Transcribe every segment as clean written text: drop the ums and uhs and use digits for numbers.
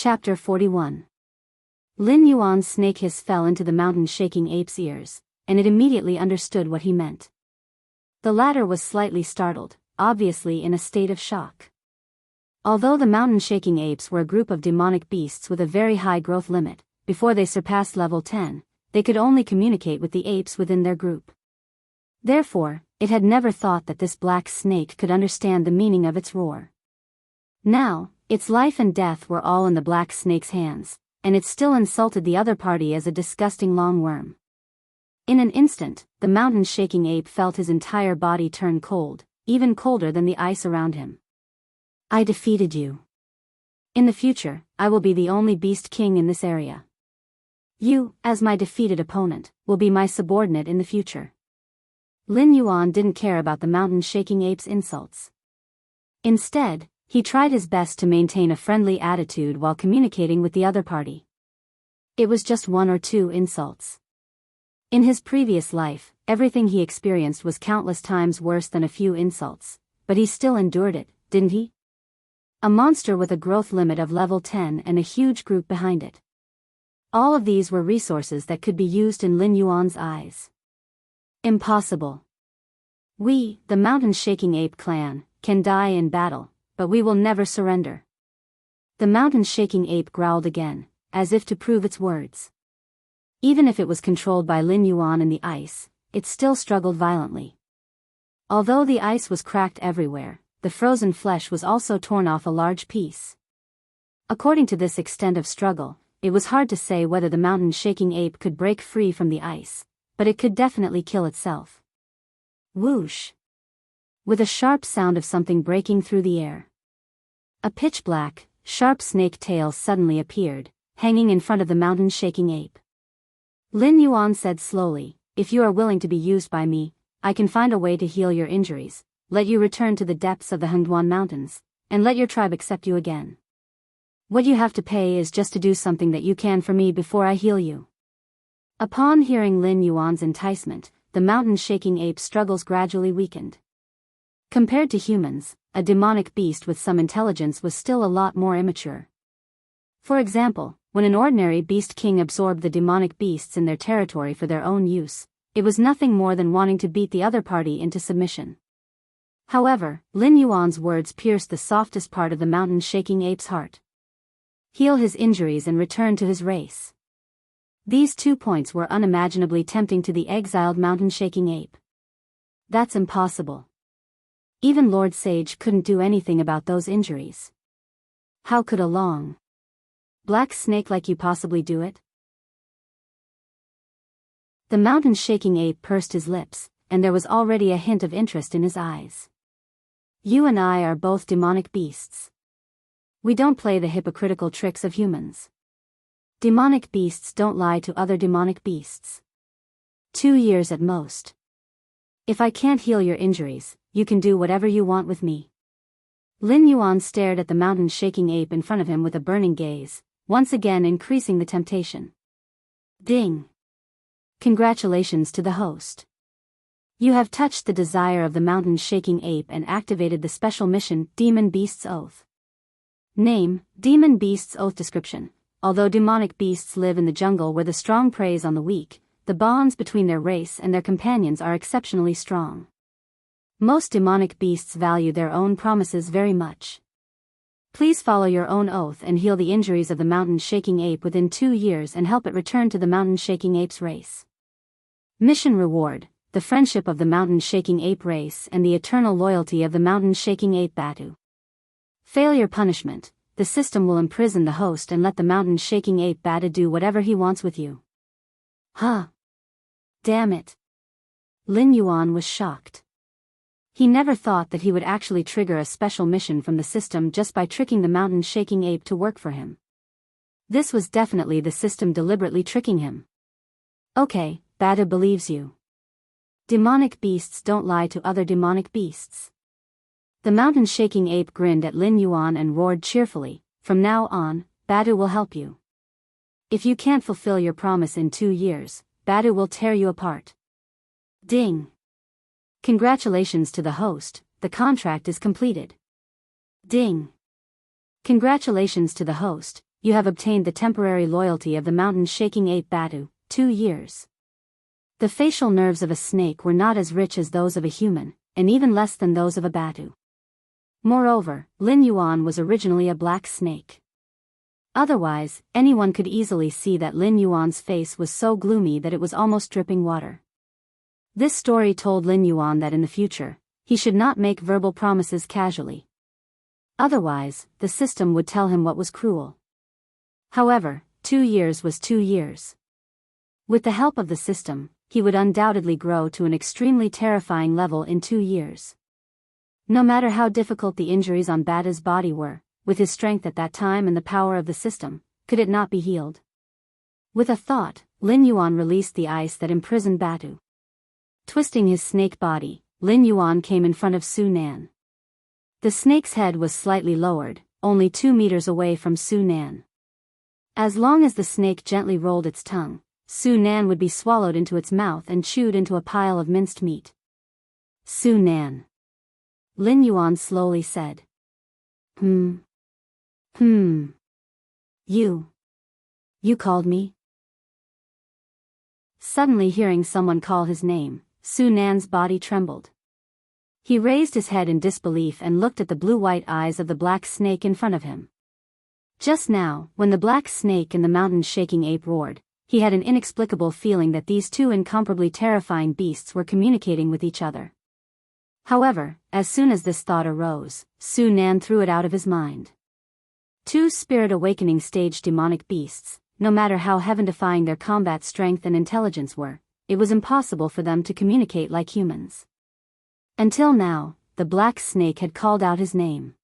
Chapter 41. Lin Yuan's snake hiss fell into the mountain shaking ape's ears, and it immediately understood what he meant. The latter was slightly startled, obviously in a state of shock. Although the mountain shaking apes were a group of demonic beasts with a very high growth limit, before they surpassed level 10, they could only communicate with the apes within their group. Therefore, it had never thought that this black snake could understand the meaning of its roar. Now, its life and death were all in the black snake's hands, and it still insulted the other party as a disgusting long worm. In an instant, the mountain shaking ape felt his entire body turn cold, even colder than the ice around him. I defeated you. In the future, I will be the only beast king in this area. You, as my defeated opponent, will be my subordinate in the future. Lin Yuan didn't care about the mountain shaking ape's insults. Instead, he tried his best to maintain a friendly attitude while communicating with the other party. It was just one or two insults. In his previous life, everything he experienced was countless times worse than a few insults, but he still endured it, didn't he? A monster with a growth limit of level 10 and a huge group behind it. All of these were resources that could be used in Lin Yuan's eyes. Impossible. We, the mountain shaking ape clan, can die in battle, but we will never surrender. The mountain shaking ape growled again, as if to prove its words. Even if it was controlled by Lin Yuan and the ice, it still struggled violently. Although the ice was cracked everywhere, the frozen flesh was also torn off a large piece. According to this extent of struggle, it was hard to say whether the mountain shaking ape could break free from the ice, but it could definitely kill itself. Whoosh! With a sharp sound of something breaking through the air. A pitch-black, sharp snake tail suddenly appeared, hanging in front of the mountain shaking ape. Lin Yuan said slowly, "If you are willing to be used by me, I can find a way to heal your injuries, let you return to the depths of the Hengduan Mountains, and let your tribe accept you again. What you have to pay is just to do something that you can for me before I heal you." Upon hearing Lin Yuan's enticement, the mountain shaking ape's struggles gradually weakened. Compared to humans, a demonic beast with some intelligence was still a lot more immature. For example, when an ordinary beast king absorbed the demonic beasts in their territory for their own use, it was nothing more than wanting to beat the other party into submission. However, Lin Yuan's words pierced the softest part of the mountain shaking ape's heart. Heal his injuries and return to his race. These 2 points were unimaginably tempting to the exiled mountain shaking ape. That's impossible. Even Lord Sage couldn't do anything about those injuries. How could a long, black snake like you possibly do it? The mountain shaking ape pursed his lips, and there was already a hint of interest in his eyes. You and I are both demonic beasts. We don't play the hypocritical tricks of humans. Demonic beasts don't lie to other demonic beasts. 2 years at most. If I can't heal your injuries, you can do whatever you want with me. Lin Yuan stared at the mountain shaking ape in front of him with a burning gaze, once again increasing the temptation. Ding! Congratulations to the host. You have touched the desire of the mountain shaking ape and activated the special mission, Demon Beast's Oath. Name, Demon Beast's Oath. Description: although demonic beasts live in the jungle where the strong preys on the weak, the bonds between their race and their companions are exceptionally strong. Most demonic beasts value their own promises very much. Please follow your own oath and heal the injuries of the mountain shaking ape within 2 years and help it return to the mountain shaking ape's race. Mission reward: the friendship of the mountain shaking ape race and the eternal loyalty of the mountain shaking ape Batu. Failure punishment: the system will imprison the host and let the mountain shaking ape Batu do whatever he wants with you. Huh. Damn it. Lin Yuan was shocked. He never thought that he would actually trigger a special mission from the system just by tricking the mountain shaking ape to work for him. This was definitely the system deliberately tricking him. Okay, Batu believes you. Demonic beasts don't lie to other demonic beasts. The mountain shaking ape grinned at Lin Yuan and roared cheerfully, "From now on, Batu will help you. If you can't fulfill your promise in 2 years, Batu will tear you apart." Ding! Congratulations to the host, the contract is completed. Ding! Congratulations to the host, you have obtained the temporary loyalty of the mountain-shaking ape Badu, 2 years. The facial nerves of a snake were not as rich as those of a human, and even less than those of a Badu. Moreover, Lin Yuan was originally a black snake. Otherwise, anyone could easily see that Lin Yuan's face was so gloomy that it was almost dripping water. This story told Lin Yuan that in the future, he should not make verbal promises casually. Otherwise, the system would tell him what was cruel. However, 2 years was 2 years. With the help of the system, he would undoubtedly grow to an extremely terrifying level in 2 years. No matter how difficult the injuries on Bada's body were, with his strength at that time and the power of the system, could it not be healed? With a thought, Lin Yuan released the ice that imprisoned Badu. Twisting his snake body, Lin Yuan came in front of Su Nan. The snake's head was slightly lowered, only 2 meters away from Su Nan. As long as the snake gently rolled its tongue, Su Nan would be swallowed into its mouth and chewed into a pile of minced meat. Su Nan. Lin Yuan slowly said. You called me? Suddenly hearing someone call his name, Su Nan's body trembled. He raised his head in disbelief and looked at the blue-white eyes of the black snake in front of him. Just now, when the black snake and the mountain-shaking ape roared, he had an inexplicable feeling that these two incomparably terrifying beasts were communicating with each other. However, as soon as this thought arose, Su Nan threw it out of his mind. 2 spirit awakening stage demonic beasts, no matter how heaven-defying their combat strength and intelligence were, it was impossible for them to communicate like humans. Until now, the black snake had called out his name.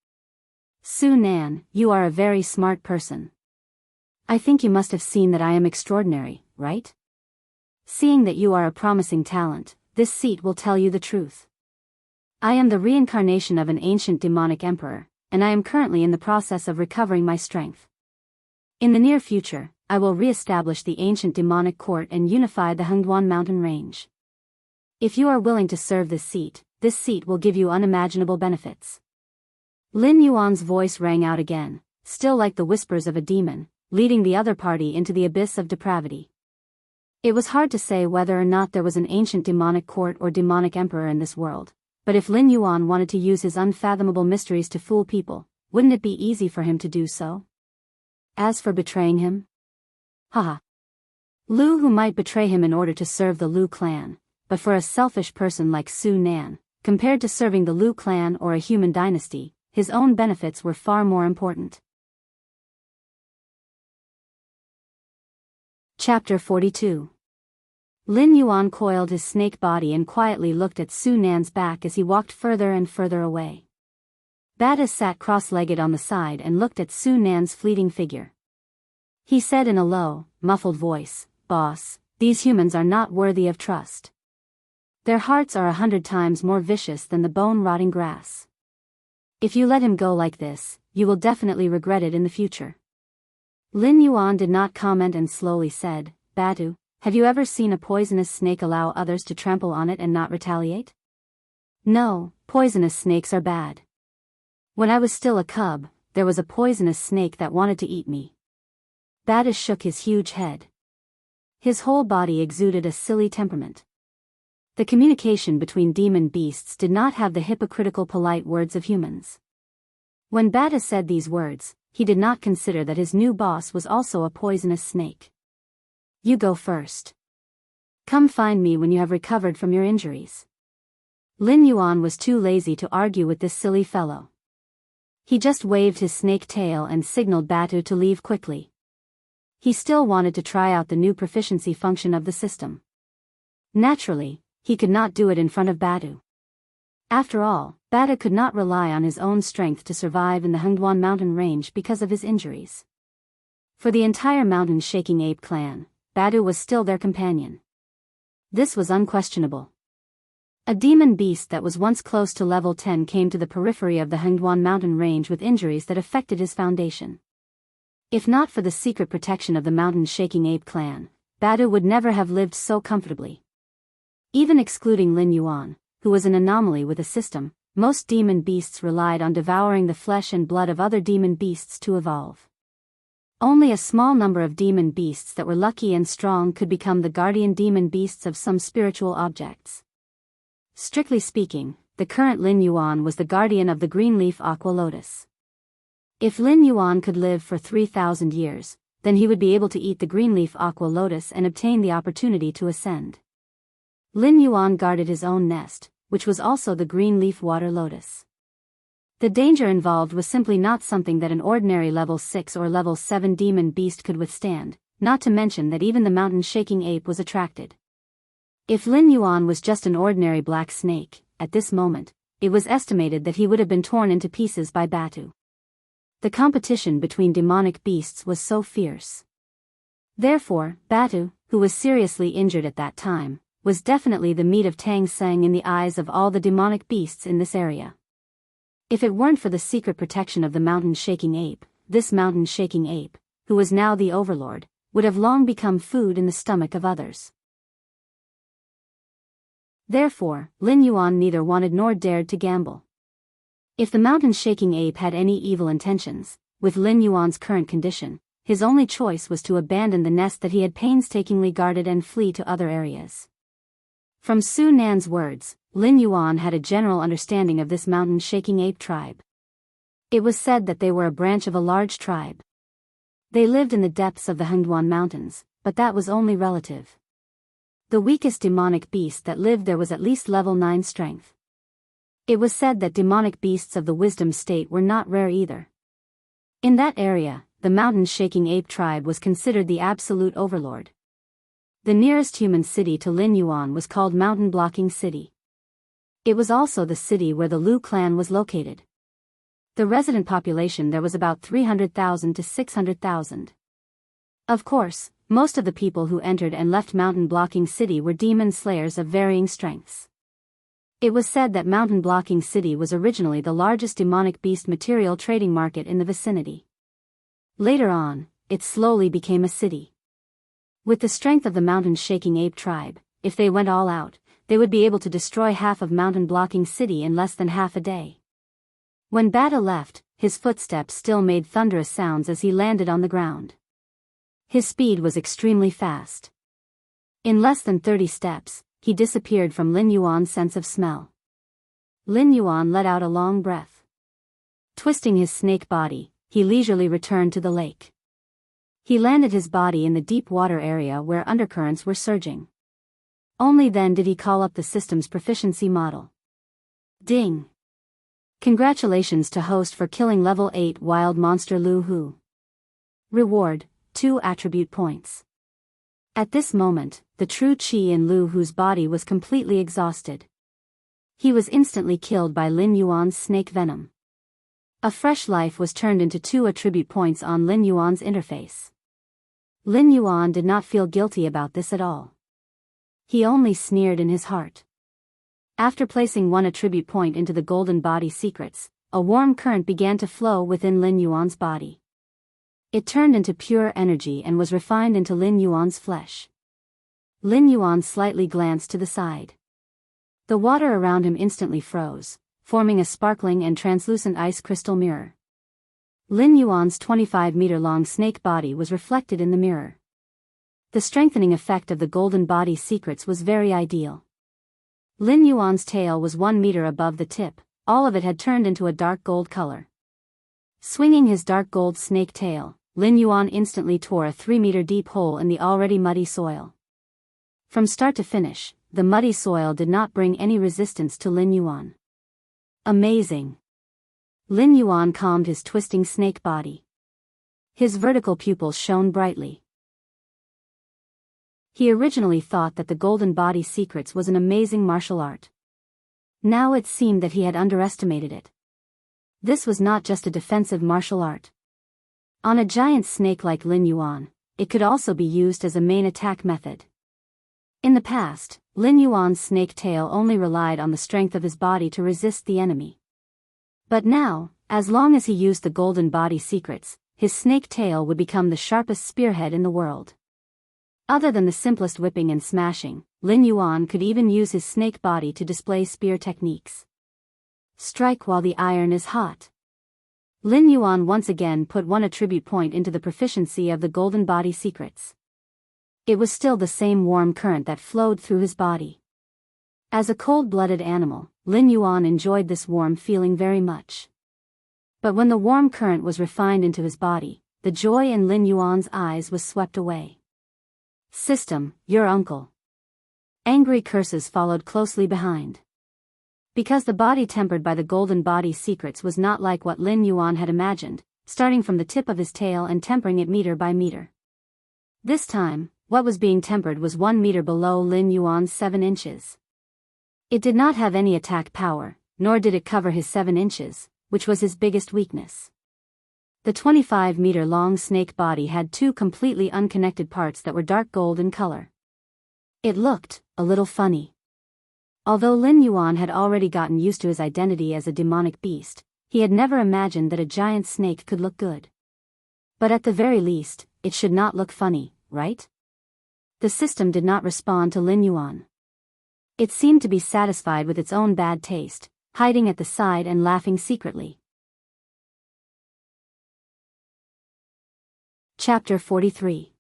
Su Nan, you are a very smart person. I think you must have seen that I am extraordinary, right? Seeing that you are a promising talent, this seat will tell you the truth. I am the reincarnation of an ancient demonic emperor, and I am currently in the process of recovering my strength. In the near future, I will re-establish the ancient demonic court and unify the Hengduan mountain range. If you are willing to serve this seat will give you unimaginable benefits. Lin Yuan's voice rang out again, still like the whispers of a demon, leading the other party into the abyss of depravity. It was hard to say whether or not there was an ancient demonic court or demonic emperor in this world, but if Lin Yuan wanted to use his unfathomable mysteries to fool people, wouldn't it be easy for him to do so? As for betraying him? Haha. Lu who might betray him in order to serve the Lu clan, but for a selfish person like Su Nan, compared to serving the Lu clan or a human dynasty, his own benefits were far more important. Chapter 42. Lin Yuan coiled his snake body and quietly looked at Su Nan's back as he walked further and further away. Bada sat cross-legged on the side and looked at Su Nan's fleeting figure. He said in a low, muffled voice, "Boss, these humans are not worthy of trust. Their hearts are 100 times more vicious than the bone-rotting grass. If you let him go like this, you will definitely regret it in the future." Lin Yuan did not comment and slowly said, "Badu, have you ever seen a poisonous snake allow others to trample on it and not retaliate?" "No, poisonous snakes are bad. When I was still a cub, there was a poisonous snake that wanted to eat me." Bada shook his huge head. His whole body exuded a silly temperament. The communication between demon beasts did not have the hypocritical polite words of humans. When Bada said these words, he did not consider that his new boss was also a poisonous snake. "You go first. Come find me when you have recovered from your injuries." Lin Yuan was too lazy to argue with this silly fellow. He just waved his snake tail and signaled Badu to leave quickly. He still wanted to try out the new proficiency function of the system. Naturally, he could not do it in front of Badu. After all, Bada could not rely on his own strength to survive in the Hengduan mountain range because of his injuries. For the entire mountain-shaking ape clan, Badu was still their companion. This was unquestionable. A demon beast that was once close to level 10 came to the periphery of the Hengduan mountain range with injuries that affected his foundation. If not for the secret protection of the mountain-shaking ape clan, Badu would never have lived so comfortably. Even excluding Lin Yuan, who was an anomaly with a system, most demon beasts relied on devouring the flesh and blood of other demon beasts to evolve. Only a small number of demon beasts that were lucky and strong could become the guardian demon beasts of some spiritual objects. Strictly speaking, the current Lin Yuan was the guardian of the green-leaf aqua lotus. If Lin Yuan could live for 3,000 years, then he would be able to eat the green-leaf aqua lotus and obtain the opportunity to ascend. Lin Yuan guarded his own nest, which was also the green-leaf water lotus. The danger involved was simply not something that an ordinary level 6 or level 7 demon beast could withstand, not to mention that even the mountain-shaking ape was attracted. If Lin Yuan was just an ordinary black snake, at this moment, it was estimated that he would have been torn into pieces by Batu. The competition between demonic beasts was so fierce. Therefore, Batu, who was seriously injured at that time, was definitely the meat of Tang Seng in the eyes of all the demonic beasts in this area. If it weren't for the secret protection of the mountain-shaking ape, this mountain-shaking ape, who was now the overlord, would have long become food in the stomach of others. Therefore, Lin Yuan neither wanted nor dared to gamble. If the mountain-shaking ape had any evil intentions, with Lin Yuan's current condition, his only choice was to abandon the nest that he had painstakingly guarded and flee to other areas. From Su Nan's words, Lin Yuan had a general understanding of this mountain-shaking ape tribe. It was said that they were a branch of a large tribe. They lived in the depths of the Hengduan Mountains, but that was only relative. The weakest demonic beast that lived there was at least level 9 strength. It was said that demonic beasts of the wisdom state were not rare either. In that area, the mountain-shaking ape tribe was considered the absolute overlord. The nearest human city to Lin Yuan was called Mountain Blocking City. It was also the city where the Lu clan was located. The resident population there was about 300,000 to 600,000. Of course, most of the people who entered and left Mountain Blocking City were demon slayers of varying strengths. It was said that Mountain Blocking City was originally the largest demonic beast material trading market in the vicinity. Later on, it slowly became a city. With the strength of the mountain-shaking ape tribe, if they went all out, they would be able to destroy half of Mountain Blocking City in less than half a day. When Bata left, his footsteps still made thunderous sounds as he landed on the ground. His speed was extremely fast. In less than 30 steps, he disappeared from Lin Yuan's sense of smell. Lin Yuan let out a long breath. Twisting his snake body, he leisurely returned to the lake. He landed his body in the deep water area where undercurrents were surging. Only then did he call up the system's proficiency model. Ding! Congratulations to host for killing level 8 wild monster Lu Hu. Reward, 2 attribute points. At this moment, the true chi in Lu Hu's body was completely exhausted. He was instantly killed by Lin Yuan's snake venom. A fresh life was turned into 2 attribute points on Lin Yuan's interface. Lin Yuan did not feel guilty about this at all. He only sneered in his heart. After placing 1 attribute point into the golden body secrets, a warm current began to flow within Lin Yuan's body. It turned into pure energy and was refined into Lin Yuan's flesh. Lin Yuan slightly glanced to the side. The water around him instantly froze, forming a sparkling and translucent ice crystal mirror. Lin Yuan's 25-meter-long snake body was reflected in the mirror. The strengthening effect of the golden body secrets was very ideal. Lin Yuan's tail was 1 meter above the tip, all of it had turned into a dark gold color. Swinging his dark gold snake tail, Lin Yuan instantly tore a 3-meter deep hole in the already muddy soil. From start to finish, the muddy soil did not bring any resistance to Lin Yuan. Amazing! Lin Yuan calmed his twisting snake body. His vertical pupils shone brightly. He originally thought that the golden body secrets was an amazing martial art. Now it seemed that he had underestimated it. This was not just a defensive martial art. On a giant snake like Lin Yuan, it could also be used as a main attack method. In the past, Lin Yuan's snake tail only relied on the strength of his body to resist the enemy. But now, as long as he used the golden body secrets, his snake tail would become the sharpest spearhead in the world. Other than the simplest whipping and smashing, Lin Yuan could even use his snake body to display spear techniques. Strike while the iron is hot. Lin Yuan once again put one attribute point into the proficiency of the golden body secrets. It was still the same warm current that flowed through his body. As a cold-blooded animal, Lin Yuan enjoyed this warm feeling very much. But when the warm current was refined into his body, the joy in Lin Yuan's eyes was swept away. System, your uncle. Angry curses followed closely behind. Because the body tempered by the golden body secrets was not like what Lin Yuan had imagined, starting from the tip of his tail and tempering it meter by meter. This time, what was being tempered was 1 meter below Lin Yuan's 7 inches. It did not have any attack power, nor did it cover his 7 inches, which was his biggest weakness. The 25-meter-long snake body had 2 completely unconnected parts that were dark gold in color. It looked a little funny. Although Lin Yuan had already gotten used to his identity as a demonic beast, he had never imagined that a giant snake could look good. But at the very least, it should not look funny, right? The system did not respond to Lin Yuan. It seemed to be satisfied with its own bad taste, hiding at the side and laughing secretly. Chapter 43.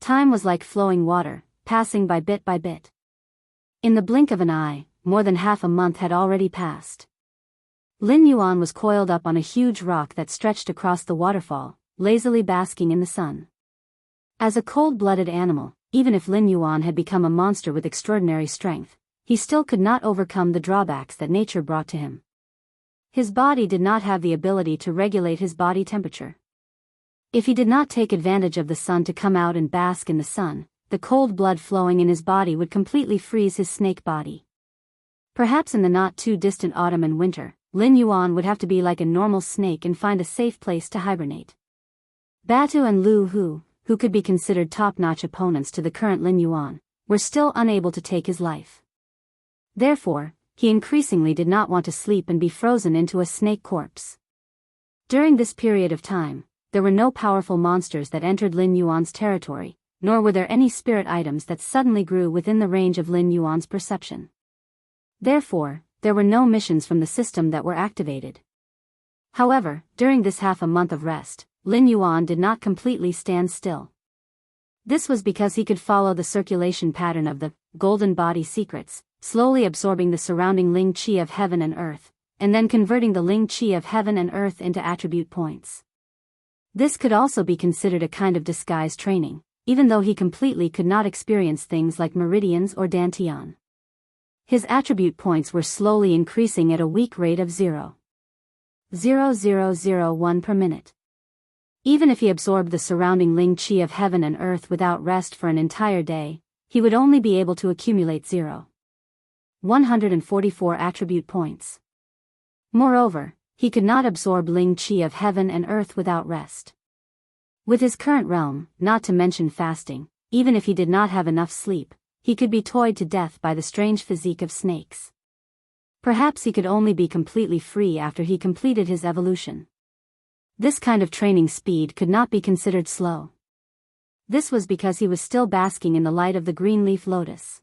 Time was like flowing water, passing by bit by bit. In the blink of an eye, more than half a month had already passed. Lin Yuan was coiled up on a huge rock that stretched across the waterfall, lazily basking in the sun. As a cold-blooded animal, even if Lin Yuan had become a monster with extraordinary strength, he still could not overcome the drawbacks that nature brought to him. His body did not have the ability to regulate his body temperature. If he did not take advantage of the sun to come out and bask in the sun, the cold blood flowing in his body would completely freeze his snake body. Perhaps in the not-too-distant autumn and winter, Lin Yuan would have to be like a normal snake and find a safe place to hibernate. Batu and Lu Hu, who could be considered top-notch opponents to the current Lin Yuan, were still unable to take his life. Therefore, he increasingly did not want to sleep and be frozen into a snake corpse. During this period of time, there were no powerful monsters that entered Lin Yuan's territory, nor were there any spirit items that suddenly grew within the range of Lin Yuan's perception. Therefore, there were no missions from the system that were activated. However, during this half a month of rest, Lin Yuan did not completely stand still. This was because he could follow the circulation pattern of the golden body secrets, slowly absorbing the surrounding Ling Qi of heaven and earth, and then converting the Ling Qi of heaven and earth into attribute points. This could also be considered a kind of disguise training, even though he completely could not experience things like meridians or dantian. His attribute points were slowly increasing at a weak rate of 0.0001 per minute. Even if he absorbed the surrounding Ling Qi of heaven and earth without rest for an entire day, he would only be able to accumulate 0.144 attribute points. Moreover, he could not absorb Ling Qi of heaven and earth without rest. With his current realm, not to mention fasting, even if he did not have enough sleep, he could be toyed to death by the strange physique of snakes. Perhaps he could only be completely free after he completed his evolution. This kind of training speed could not be considered slow. This was because he was still basking in the light of the green leaf lotus.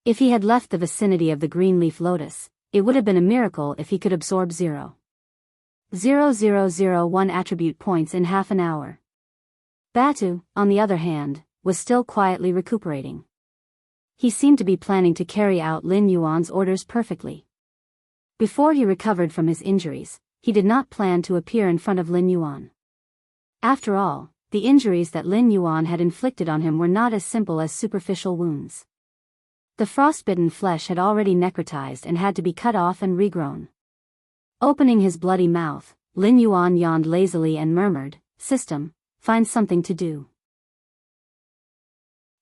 If he had left the vicinity of the green leaf lotus, it would have been a miracle if he could absorb 0.0001 attribute points in half an hour. Batu, on the other hand, was still quietly recuperating. He seemed to be planning to carry out Lin Yuan's orders perfectly. Before he recovered from his injuries, he did not plan to appear in front of Lin Yuan. After all, the injuries that Lin Yuan had inflicted on him were not as simple as superficial wounds. The frostbitten flesh had already necrotized and had to be cut off and regrown. Opening his bloody mouth, Lin Yuan yawned lazily and murmured, "System, find something to do."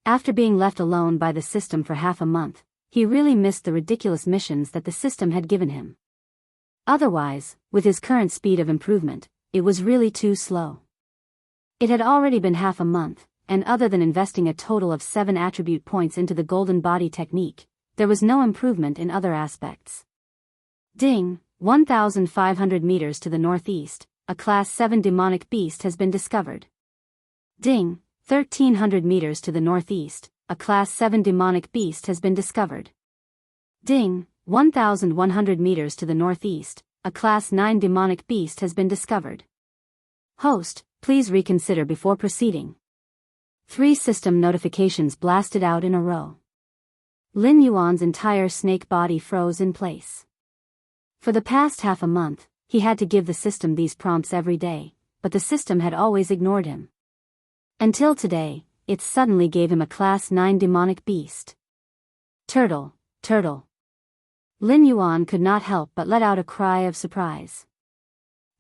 After being left alone by the system for half a month, he really missed the ridiculous missions that the system had given him. Otherwise, with his current speed of improvement, it was really too slow. It had already been half a month, and other than investing a total of 7 attribute points into the golden body technique, there was no improvement in other aspects. Ding, 1,500 meters to the northeast, a Class 7 demonic beast has been discovered. Ding, 1,300 meters to the northeast, a Class 7 demonic beast has been discovered. Ding, 1,100 meters to the northeast, a Class 9 demonic beast has been discovered. Host, please reconsider before proceeding. 3 system notifications blasted out in a row. Lin Yuan's entire snake body froze in place. For the past half a month, he had to give the system these prompts every day, but the system had always ignored him. Until today, it suddenly gave him a Class 9 demonic beast. Turtle, turtle. Lin Yuan could not help but let out a cry of surprise.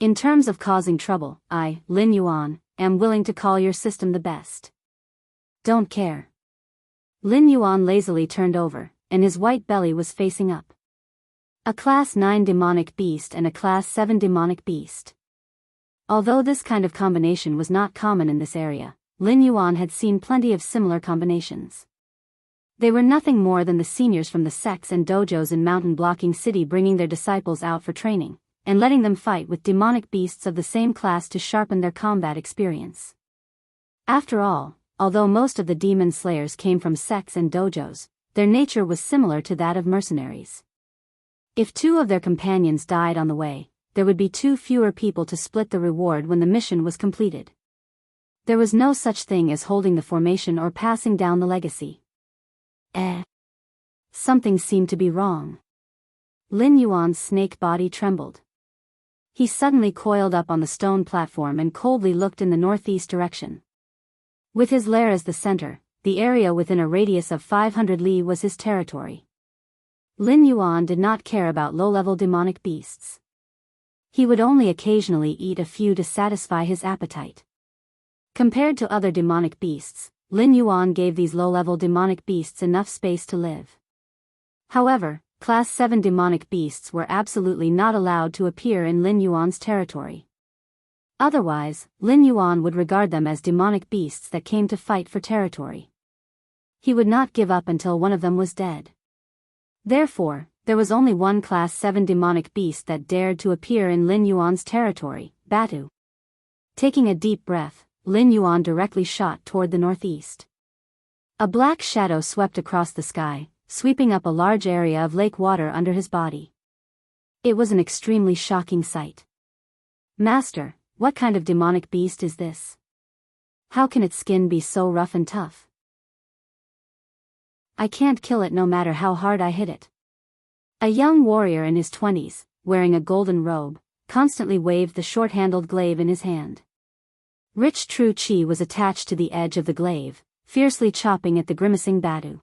In terms of causing trouble, I, Lin Yuan, am willing to call your system the best. Don't care. Lin Yuan lazily turned over, and his white belly was facing up. A Class 9 demonic beast and a Class 7 demonic beast. Although this kind of combination was not common in this area, Lin Yuan had seen plenty of similar combinations. They were nothing more than the seniors from the sects and dojos in Mountain Blocking City bringing their disciples out for training, and letting them fight with demonic beasts of the same class to sharpen their combat experience. After all, although most of the demon slayers came from sects and dojos, their nature was similar to that of mercenaries. If 2 of their companions died on the way, there would be 2 fewer people to split the reward when the mission was completed. There was no such thing as holding the formation or passing down the legacy. Something seemed to be wrong. Lin Yuan's snake body trembled. He suddenly coiled up on the stone platform and coldly looked in the northeast direction. With his lair as the center, the area within a radius of 500 li was his territory. Lin Yuan did not care about low-level demonic beasts. He would only occasionally eat a few to satisfy his appetite. Compared to other demonic beasts, Lin Yuan gave these low-level demonic beasts enough space to live. However, Class 7 demonic beasts were absolutely not allowed to appear in Lin Yuan's territory. Otherwise, Lin Yuan would regard them as demonic beasts that came to fight for territory. He would not give up until one of them was dead. Therefore, there was only one Class 7 demonic beast that dared to appear in Lin Yuan's territory, Batu. Taking a deep breath, Lin Yuan directly shot toward the northeast. A black shadow swept across the sky, sweeping up a large area of lake water under his body. It was an extremely shocking sight. Master, what kind of demonic beast is this? How can its skin be so rough and tough? I can't kill it no matter how hard I hit it. A young warrior in his 20s, wearing a golden robe, constantly waved the short-handled glaive in his hand. Rich true chi was attached to the edge of the glaive, fiercely chopping at the grimacing Batu.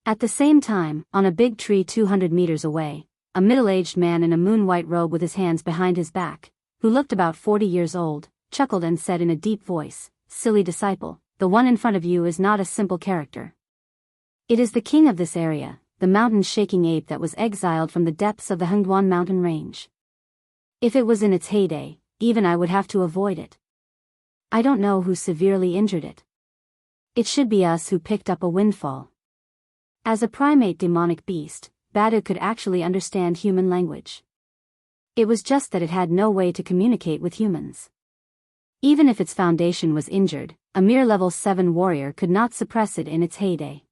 At the same time, on a big tree 200 meters away, a middle-aged man in a moon-white robe with his hands behind his back, who looked about 40 years old, chuckled and said in a deep voice, "Silly disciple, the one in front of you is not a simple character. It is the king of this area, the mountain-shaking ape that was exiled from the depths of the Hengduan mountain range. If it was in its heyday, even I would have to avoid it. I don't know who severely injured it. It should be us who picked up a windfall." As a primate demonic beast, Batu could actually understand human language. It was just that it had no way to communicate with humans. Even if its foundation was injured, a mere level 7 warrior could not suppress it in its heyday.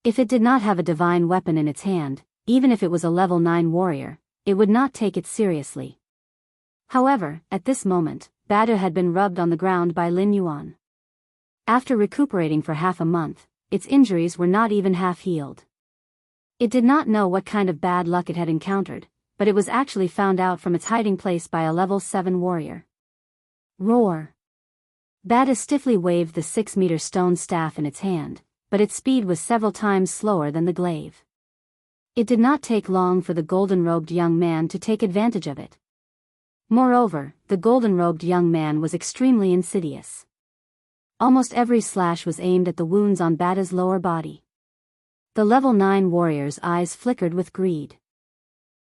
If it did not have a divine weapon in its hand, even if it was a level 9 warrior, it would not take it seriously. However, at this moment, Batu had been rubbed on the ground by Lin Yuan. After recuperating for half a month, its injuries were not even half healed. It did not know what kind of bad luck it had encountered, but it was actually found out from its hiding place by a level 7 warrior. Roar! Batu stiffly waved the 6-meter stone staff in its hand, but its speed was several times slower than the glaive. It did not take long for the golden-robed young man to take advantage of it. Moreover, the golden-robed young man was extremely insidious. Almost every slash was aimed at the wounds on Batu's lower body. The level 9 warrior's eyes flickered with greed.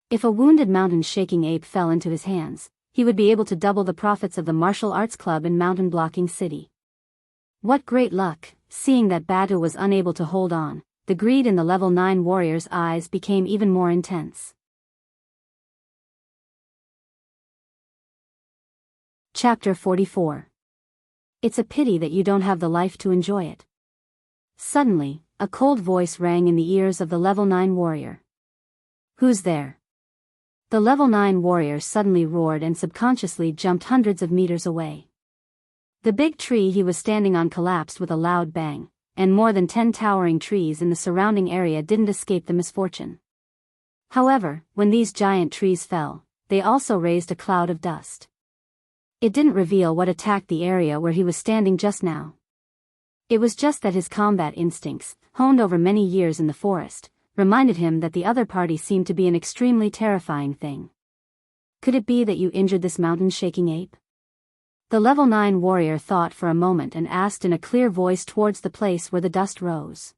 If a wounded mountain-shaking ape fell into his hands, he would be able to double the profits of the martial arts club in Mountain Blocking City. What great luck! Seeing that Batu was unable to hold on, the greed in the level 9 warrior's eyes became even more intense. Chapter 44. It's a pity that you don't have the life to enjoy it. Suddenly, a cold voice rang in the ears of the level 9 warrior. Who's there? The level 9 warrior suddenly roared and subconsciously jumped hundreds of meters away. The big tree he was standing on collapsed with a loud bang, and more than 10 towering trees in the surrounding area didn't escape the misfortune. However, when these giant trees fell, they also raised a cloud of dust. It didn't reveal what attacked the area where he was standing just now. It was just that his combat instincts, honed over many years in the forest, reminded him that the other party seemed to be an extremely terrifying thing. Could it be that you injured this mountain-shaking ape? The level 9 warrior thought for a moment and asked in a clear voice towards the place where the dust rose.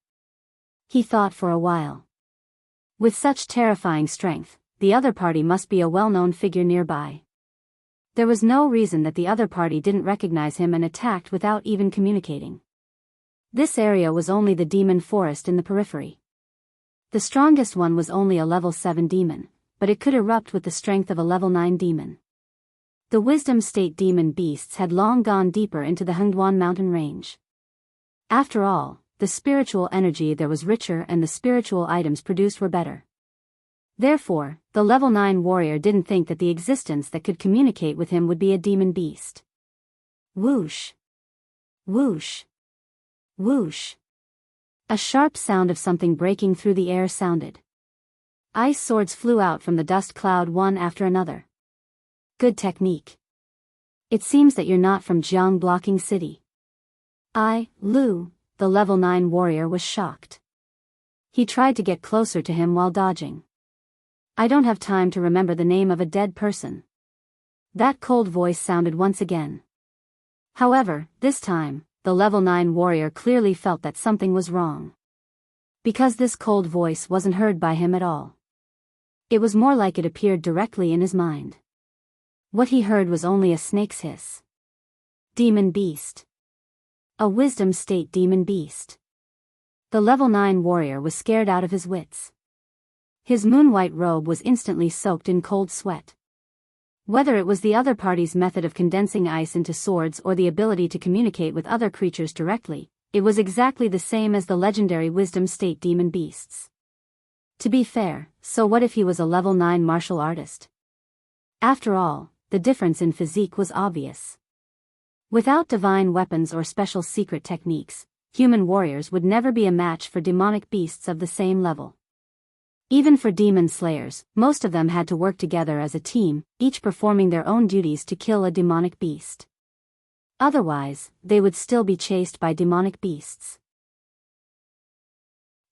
He thought for a while. With such terrifying strength, the other party must be a well-known figure nearby. There was no reason that the other party didn't recognize him and attacked without even communicating. This area was only the demon forest in the periphery. The strongest one was only a level 7 demon, but it could erupt with the strength of a level 9 demon. The wisdom state demon beasts had long gone deeper into the Hengduan mountain range. After all, the spiritual energy there was richer and the spiritual items produced were better. Therefore, the level 9 warrior didn't think that the existence that could communicate with him would be a demon beast. Whoosh! Whoosh! Whoosh! A sharp sound of something breaking through the air sounded. Ice swords flew out from the dust cloud one after another. Good technique. It seems that you're not from Jiang Blocking City. Lu, the level 9 warrior was shocked. He tried to get closer to him while dodging. I don't have time to remember the name of a dead person. That cold voice sounded once again. However, this time, the level 9 warrior clearly felt that something was wrong. Because this cold voice wasn't heard by him at all. It was more like it appeared directly in his mind. What he heard was only a snake's hiss. Demon beast. A wisdom state demon beast. The level 9 warrior was scared out of his wits. His moon-white robe was instantly soaked in cold sweat. Whether it was the other party's method of condensing ice into swords or the ability to communicate with other creatures directly, it was exactly the same as the legendary wisdom state demon beasts. To be fair, so what if he was a level 9 martial artist? After all, the difference in physique was obvious. Without divine weapons or special secret techniques, human warriors would never be a match for demonic beasts of the same level. Even for demon slayers, most of them had to work together as a team, each performing their own duties to kill a demonic beast. Otherwise, they would still be chased by demonic beasts.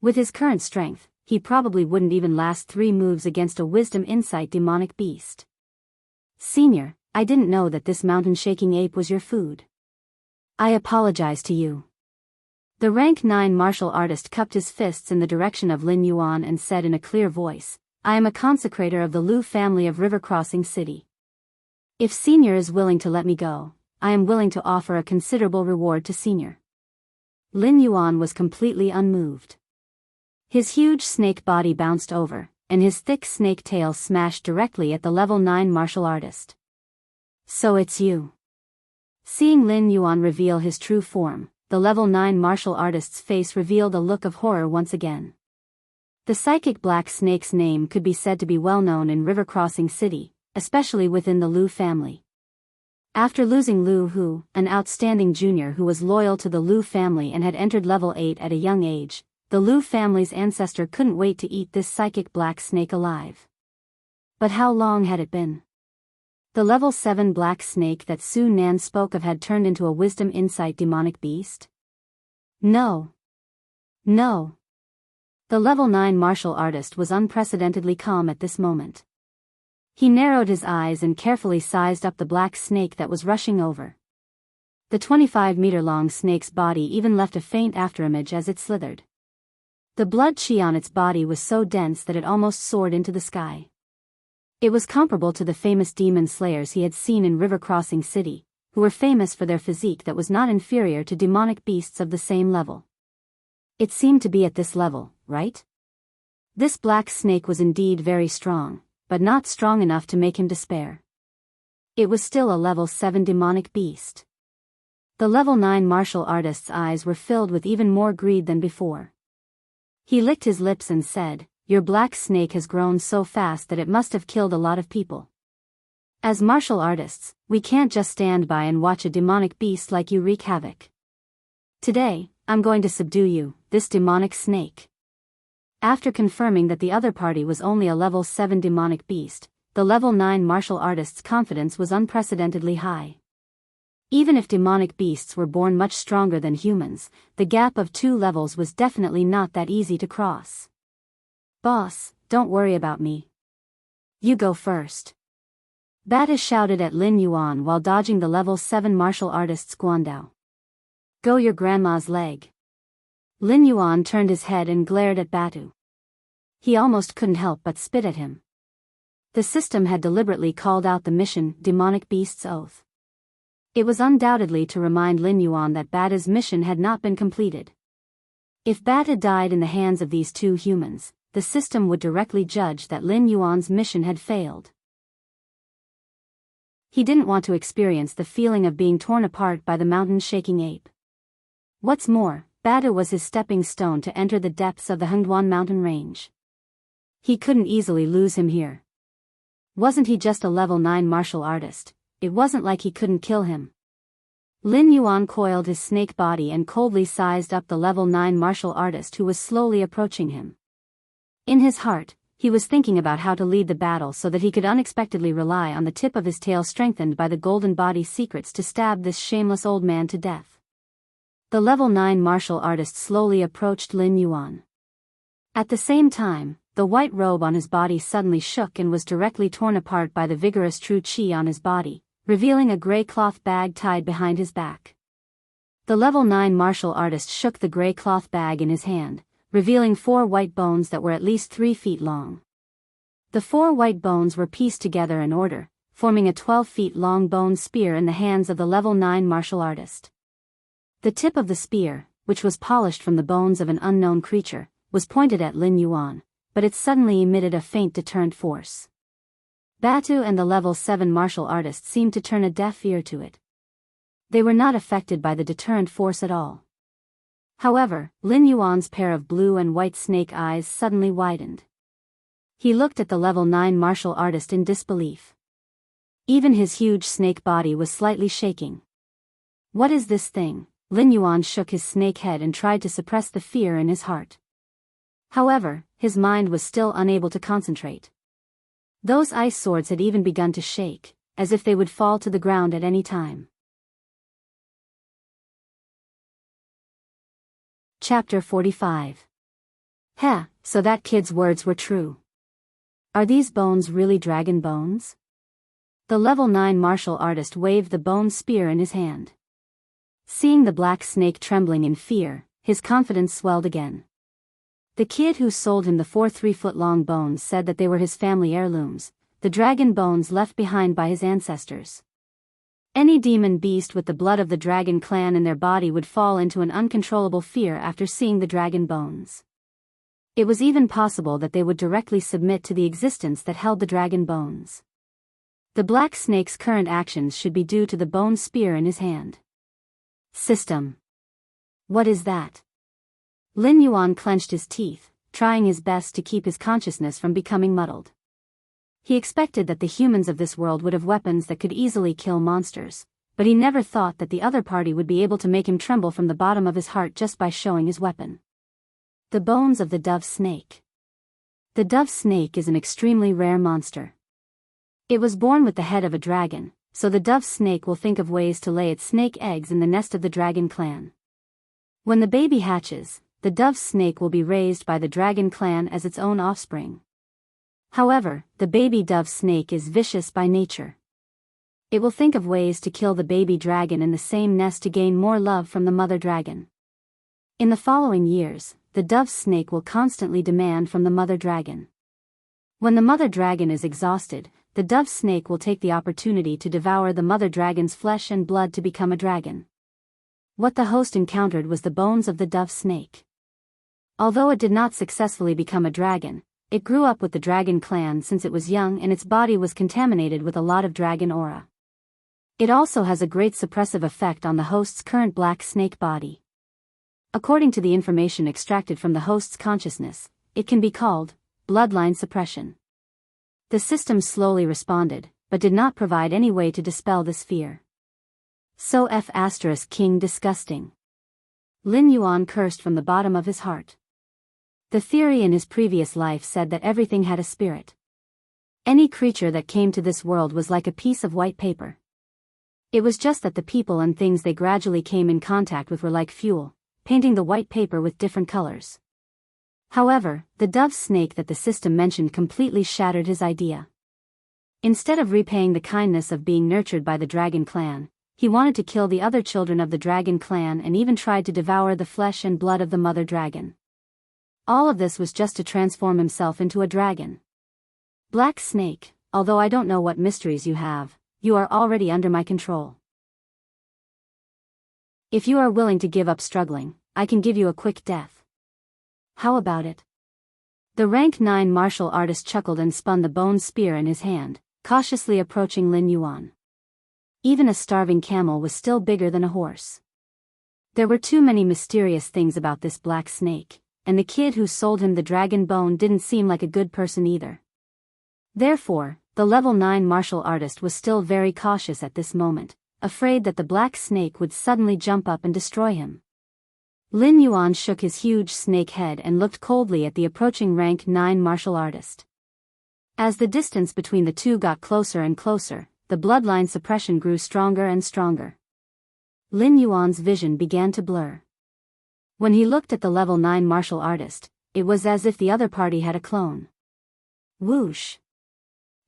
With his current strength, he probably wouldn't even last 3 moves against a wisdom insight demonic beast. Senior, I didn't know that this mountain-shaking ape was your food. I apologize to you. The rank 9 martial artist cupped his fists in the direction of Lin Yuan and said in a clear voice, I am a consecrator of the Lu family of River Crossing City. If Senior is willing to let me go, I am willing to offer a considerable reward to Senior. Lin Yuan was completely unmoved. His huge snake body bounced over, and his thick snake tail smashed directly at the level 9 martial artist. So it's you. Seeing Lin Yuan reveal his true form, the level 9 martial artist's face revealed a look of horror once again. The psychic black snake's name could be said to be well known in River Crossing City, especially within the Lu family. After losing Lu Hu, an outstanding junior who was loyal to the Lu family and had entered level 8 at a young age, the Lu family's ancestor couldn't wait to eat this psychic black snake alive. But how long had it been? The level 7 black snake that Su Nan spoke of had turned into a wisdom insight demonic beast? No. No. The level 9 martial artist was unprecedentedly calm at this moment. He narrowed his eyes and carefully sized up the black snake that was rushing over. The 25-meter-long snake's body even left a faint afterimage as it slithered. The blood chi on its body was so dense that it almost soared into the sky. It was comparable to the famous demon slayers he had seen in River Crossing City, who were famous for their physique that was not inferior to demonic beasts of the same level. It seemed to be at this level, right? This black snake was indeed very strong, but not strong enough to make him despair. It was still a level 7 demonic beast. The level 9 martial artist's eyes were filled with even more greed than before. He licked his lips and said, your black snake has grown so fast that it must have killed a lot of people. As martial artists, we can't just stand by and watch a demonic beast like you wreak havoc. Today, I'm going to subdue you, this demonic snake." After confirming that the other party was only a level 7 demonic beast, the level 9 martial artist's confidence was unprecedentedly high. Even if demonic beasts were born much stronger than humans, the gap of 2 levels was definitely not that easy to cross. "Boss, don't worry about me. You go first." Bata shouted at Lin Yuan while dodging the level 7 martial artist's guandao. "Go your grandma's leg." Lin Yuan turned his head and glared at Batu. He almost couldn't help but spit at him. The system had deliberately called out the mission, Demonic Beast's Oath. It was undoubtedly to remind Lin Yuan that Bata's mission had not been completed. If Bata died in the hands of these 2 humans, the system would directly judge that Lin Yuan's mission had failed. He didn't want to experience the feeling of being torn apart by the mountain-shaking ape. What's more, Bata was his stepping stone to enter the depths of the Hengduan mountain range. He couldn't easily lose him here. Wasn't he just a level 9 martial artist? It wasn't like he couldn't kill him. Lin Yuan coiled his snake body and coldly sized up the level 9 martial artist who was slowly approaching him. In his heart, he was thinking about how to lead the battle so that he could unexpectedly rely on the tip of his tail strengthened by the golden body secrets to stab this shameless old man to death. The level 9 martial artist slowly approached Lin Yuan. At the same time, the white robe on his body suddenly shook and was directly torn apart by the vigorous true qi on his body, revealing a gray cloth bag tied behind his back. The level 9 martial artist shook the gray cloth bag in his hand, revealing 4 white bones that were at least 3 feet long. The 4 white bones were pieced together in order, forming a 12 feet long bone spear in the hands of the level 9 martial artist. The tip of the spear, which was polished from the bones of an unknown creature, was pointed at Lin Yuan, but it suddenly emitted a faint deterrent force. Batu and the level 7 martial artist seemed to turn a deaf ear to it. They were not affected by the deterrent force at all. However, Lin Yuan's pair of blue and white snake eyes suddenly widened. He looked at the level 9 martial artist in disbelief. Even his huge snake body was slightly shaking. "What is this thing?" Lin Yuan shook his snake head and tried to suppress the fear in his heart. However, his mind was still unable to concentrate. Those ice swords had even begun to shake, as if they would fall to the ground at any time. Chapter 45. Heh, so that kid's words were true. Are these bones really dragon bones? The level 9 martial artist waved the bone spear in his hand. Seeing the black snake trembling in fear, his confidence swelled again. The kid who sold him the 4 3-foot-long bones said that they were his family heirlooms, the dragon bones left behind by his ancestors. Any demon beast with the blood of the dragon clan in their body would fall into an uncontrollable fear after seeing the dragon bones. It was even possible that they would directly submit to the existence that held the dragon bones. The black snake's current actions should be due to the bone spear in his hand. System. What is that? Lin Yuan clenched his teeth, trying his best to keep his consciousness from becoming muddled. He expected that the humans of this world would have weapons that could easily kill monsters, but he never thought that the other party would be able to make him tremble from the bottom of his heart just by showing his weapon. The bones of the dove snake. The dove snake is an extremely rare monster. It was born with the head of a dragon, so the dove snake will think of ways to lay its snake eggs in the nest of the dragon clan. When the baby hatches, the dove snake will be raised by the dragon clan as its own offspring. However, the baby dove snake is vicious by nature. It will think of ways to kill the baby dragon in the same nest to gain more love from the mother dragon. In the following years, the dove snake will constantly demand from the mother dragon. When the mother dragon is exhausted, the dove snake will take the opportunity to devour the mother dragon's flesh and blood to become a dragon. What the host encountered was the bones of the dove snake. Although it did not successfully become a dragon, it grew up with the dragon clan since it was young and its body was contaminated with a lot of dragon aura. It also has a great suppressive effect on the host's current black snake body. According to the information extracted from the host's consciousness, it can be called bloodline suppression. The system slowly responded, but did not provide any way to dispel this fear. So King disgusting. Lin Yuan cursed from the bottom of his heart. The theory in his previous life said that everything had a spirit. Any creature that came to this world was like a piece of white paper. It was just that the people and things they gradually came in contact with were like fuel, painting the white paper with different colors. However, the dove snake that the system mentioned completely shattered his idea. Instead of repaying the kindness of being nurtured by the dragon clan, he wanted to kill the other children of the dragon clan and even tried to devour the flesh and blood of the mother dragon. All of this was just to transform himself into a dragon. Black Snake, although I don't know what mysteries you have, you are already under my control. If you are willing to give up struggling, I can give you a quick death. How about it? The rank 9 martial artist chuckled and spun the bone spear in his hand, cautiously approaching Lin Yuan. Even a starving camel was still bigger than a horse. There were too many mysterious things about this black snake, and the kid who sold him the dragon bone didn't seem like a good person either. Therefore, the level 9 martial artist was still very cautious at this moment, afraid that the black snake would suddenly jump up and destroy him. Lin Yuan shook his huge snake head and looked coldly at the approaching rank 9 martial artist. As the distance between the two got closer and closer, the bloodline suppression grew stronger and stronger. Lin Yuan's vision began to blur. When he looked at the level 9 martial artist, it was as if the other party had a clone. Whoosh!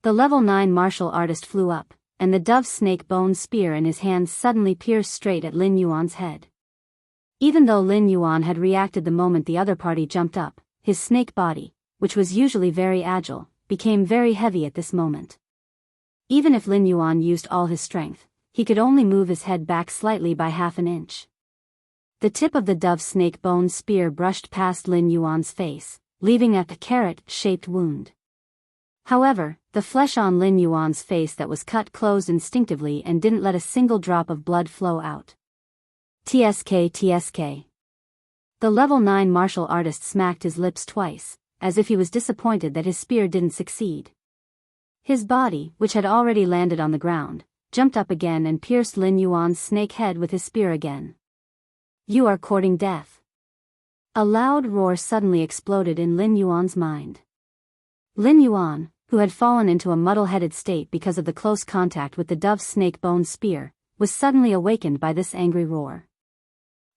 The level 9 martial artist flew up, and the dove snake bone spear in his hands suddenly pierced straight at Lin Yuan's head. Even though Lin Yuan had reacted the moment the other party jumped up, his snake body, which was usually very agile, became very heavy at this moment. Even if Lin Yuan used all his strength, he could only move his head back slightly by half an inch. The tip of the dove snake bone spear brushed past Lin Yuan's face, leaving a carrot-shaped wound. However, the flesh on Lin Yuan's face that was cut closed instinctively and didn't let a single drop of blood flow out. TSK. The level 9 martial artist smacked his lips twice, as if he was disappointed that his spear didn't succeed. His body, which had already landed on the ground, jumped up again and pierced Lin Yuan's snake head with his spear again. You are courting death. A loud roar suddenly exploded in Lin Yuan's mind. Lin Yuan, who had fallen into a muddle-headed state because of the close contact with the dove snake bone spear, was suddenly awakened by this angry roar.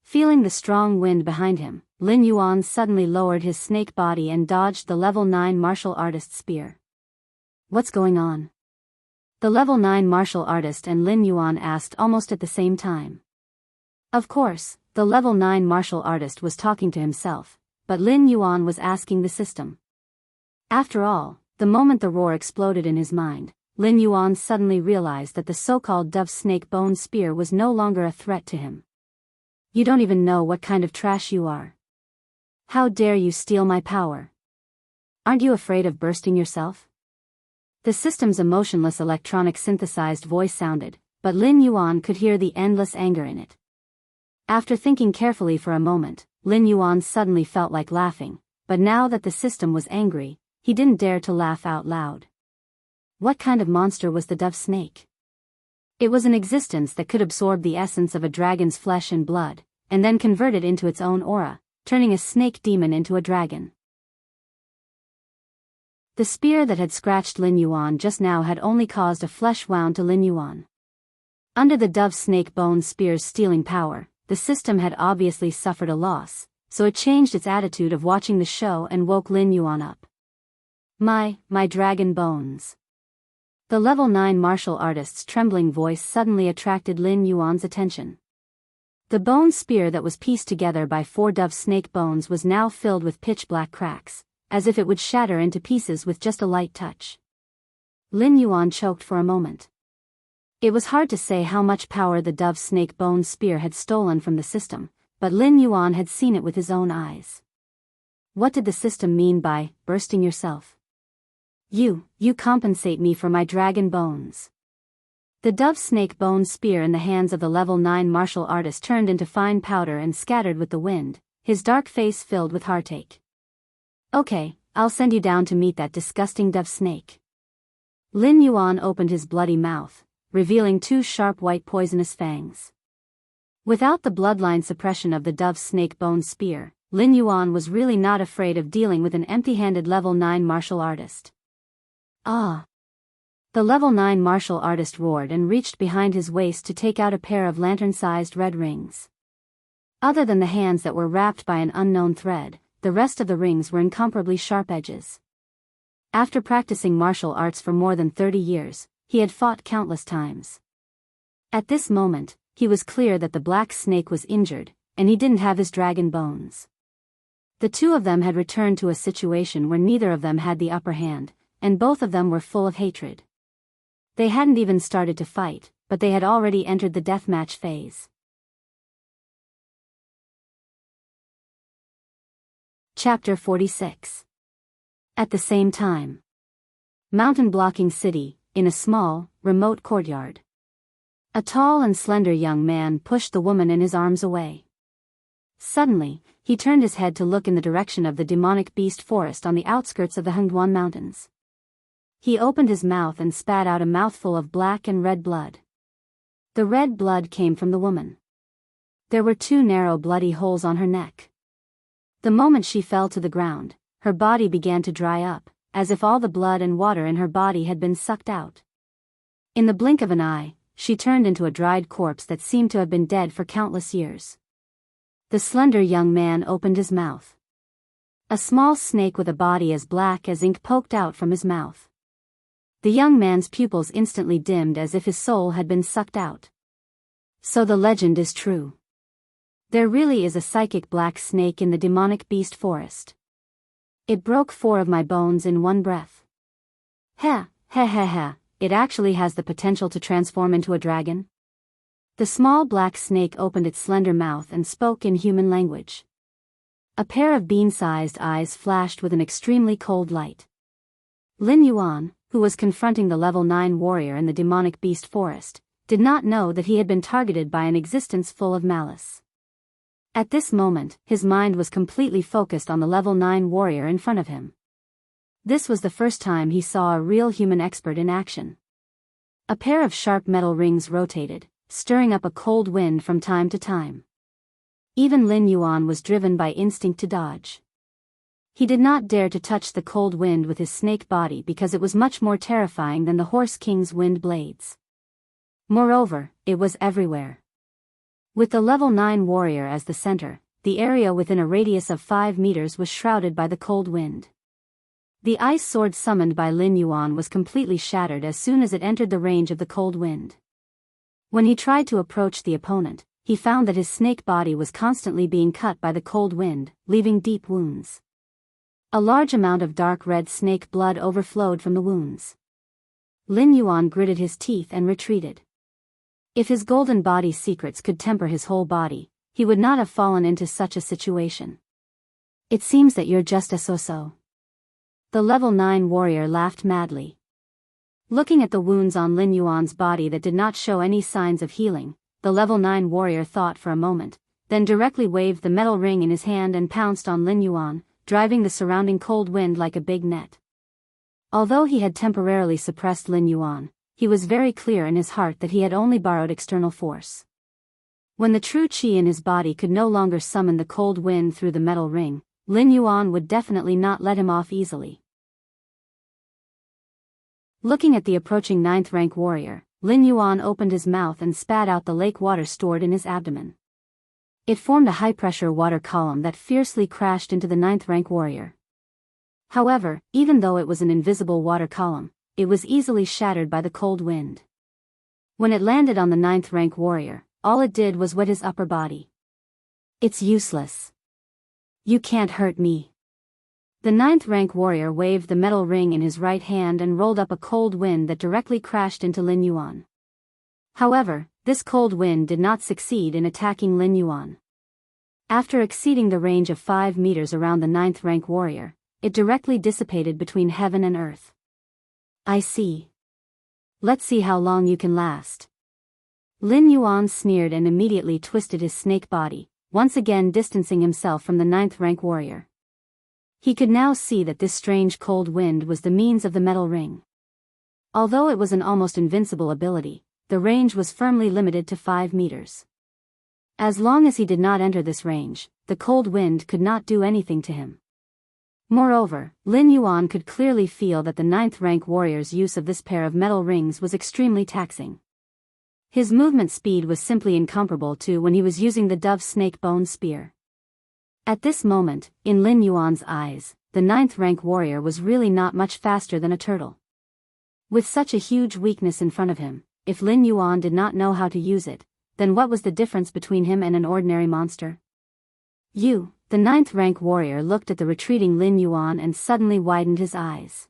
Feeling the strong wind behind him, Lin Yuan suddenly lowered his snake body and dodged the level 9 martial artist's spear. What's going on? The level 9 martial artist and Lin Yuan asked almost at the same time. Of course, the level 9 martial artist was talking to himself, but Lin Yuan was asking the system. After all, the moment the roar exploded in his mind, Lin Yuan suddenly realized that the so-called dove snake bone spear was no longer a threat to him. You don't even know what kind of trash you are. How dare you steal my power? Aren't you afraid of bursting yourself? The system's emotionless electronic synthesized voice sounded, but Lin Yuan could hear the endless anger in it. After thinking carefully for a moment, Lin Yuan suddenly felt like laughing, but now that the system was angry, he didn't dare to laugh out loud. What kind of monster was the dove snake? It was an existence that could absorb the essence of a dragon's flesh and blood, and then convert it into its own aura, turning a snake demon into a dragon. The spear that had scratched Lin Yuan just now had only caused a flesh wound to Lin Yuan. Under the dove snake bone spear's stealing power, the system had obviously suffered a loss, so it changed its attitude of watching the show and woke Lin Yuan up. My dragon bones. The level 9 martial artist's trembling voice suddenly attracted Lin Yuan's attention. The bone spear that was pieced together by 4 dove snake bones was now filled with pitch-black cracks, as if it would shatter into pieces with just a light touch. Lin Yuan choked for a moment. It was hard to say how much power the dove snake bone spear had stolen from the system, but Lin Yuan had seen it with his own eyes. What did the system mean by bursting yourself? You compensate me for my dragon bones. The dove snake bone spear in the hands of the level 9 martial artist turned into fine powder and scattered with the wind, his dark face filled with heartache. Okay, I'll send you down to meet that disgusting dove snake. Lin Yuan opened his bloody mouth, revealing two sharp white poisonous fangs. Without the bloodline suppression of the dove snake bone spear, Lin Yuan was really not afraid of dealing with an empty-handed level 9 martial artist. Ah! The level 9 martial artist roared and reached behind his waist to take out a pair of lantern-sized red rings. Other than the hands that were wrapped by an unknown thread, the rest of the rings were incomparably sharp edges. After practicing martial arts for more than 30 years, he had fought countless times. At this moment, he was clear that the black snake was injured, and he didn't have his dragon bones. The two of them had returned to a situation where neither of them had the upper hand, and both of them were full of hatred. They hadn't even started to fight, but they had already entered the deathmatch phase. Chapter 46. At the same time. Mountain-blocking city, in a small, remote courtyard. A tall and slender young man pushed the woman in his arms away. Suddenly, he turned his head to look in the direction of the demonic beast forest on the outskirts of the Hengduan Mountains. He opened his mouth and spat out a mouthful of black and red blood. The red blood came from the woman. There were two narrow bloody holes on her neck. The moment she fell to the ground, her body began to dry up, as if all the blood and water in her body had been sucked out. In the blink of an eye, she turned into a dried corpse that seemed to have been dead for countless years. The slender young man opened his mouth. A small snake with a body as black as ink poked out from his mouth. The young man's pupils instantly dimmed as if his soul had been sucked out. So the legend is true. There really is a psychic black snake in the demonic beast forest. It broke 4 of my bones in one breath. Heh, heh heh heh, it actually has the potential to transform into a dragon? The small black snake opened its slender mouth and spoke in human language. A pair of bean-sized eyes flashed with an extremely cold light. Lin Yuan, who was confronting the level 9 warrior in the demonic beast forest, did not know that he had been targeted by an existence full of malice. At this moment, his mind was completely focused on the level 9 warrior in front of him. This was the first time he saw a real human expert in action. A pair of sharp metal rings rotated, stirring up a cold wind from time to time. Even Lin Yuan was driven by instinct to dodge. He did not dare to touch the cold wind with his snake body because it was much more terrifying than the Horse King's wind blades. Moreover, it was everywhere. With the level 9 warrior as the center, the area within a radius of 5 meters was shrouded by the cold wind. The ice sword summoned by Lin Yuan was completely shattered as soon as it entered the range of the cold wind. When he tried to approach the opponent, he found that his snake body was constantly being cut by the cold wind, leaving deep wounds. A large amount of dark red snake blood overflowed from the wounds. Lin Yuan gritted his teeth and retreated. If his golden body's secrets could temper his whole body, he would not have fallen into such a situation. It seems that you're just a so-so. The level 9 warrior laughed madly. Looking at the wounds on Lin Yuan's body that did not show any signs of healing, the level 9 warrior thought for a moment, then directly waved the metal ring in his hand and pounced on Lin Yuan, driving the surrounding cold wind like a big net. Although he had temporarily suppressed Lin Yuan, he was very clear in his heart that he had only borrowed external force. When the true qi in his body could no longer summon the cold wind through the metal ring, Lin Yuan would definitely not let him off easily. Looking at the approaching 9th rank warrior, Lin Yuan opened his mouth and spat out the lake water stored in his abdomen. It formed a high-pressure water column that fiercely crashed into the 9th rank warrior. However, even though it was an invisible water column, it was easily shattered by the cold wind. When it landed on the 9th rank warrior, all it did was wet his upper body. It's useless. You can't hurt me. The 9th rank warrior waved the metal ring in his right hand and rolled up a cold wind that directly crashed into Lin Yuan. However, this cold wind did not succeed in attacking Lin Yuan. After exceeding the range of 5 meters around the 9th rank warrior, it directly dissipated between heaven and earth. I see. Let's see how long you can last. Lin Yuan sneered and immediately twisted his snake body, once again distancing himself from the 9th rank warrior. He could now see that this strange cold wind was the means of the metal ring. Although it was an almost invincible ability, the range was firmly limited to 5 meters. As long as he did not enter this range, the cold wind could not do anything to him. Moreover, Lin Yuan could clearly feel that the 9th-rank warrior's use of this pair of metal rings was extremely taxing. His movement speed was simply incomparable to when he was using the dove snake bone spear. At this moment, in Lin Yuan's eyes, the 9th-rank warrior was really not much faster than a turtle. With such a huge weakness in front of him, if Lin Yuan did not know how to use it, then what was the difference between him and an ordinary monster? The 9th-rank warrior looked at the retreating Lin Yuan and suddenly widened his eyes.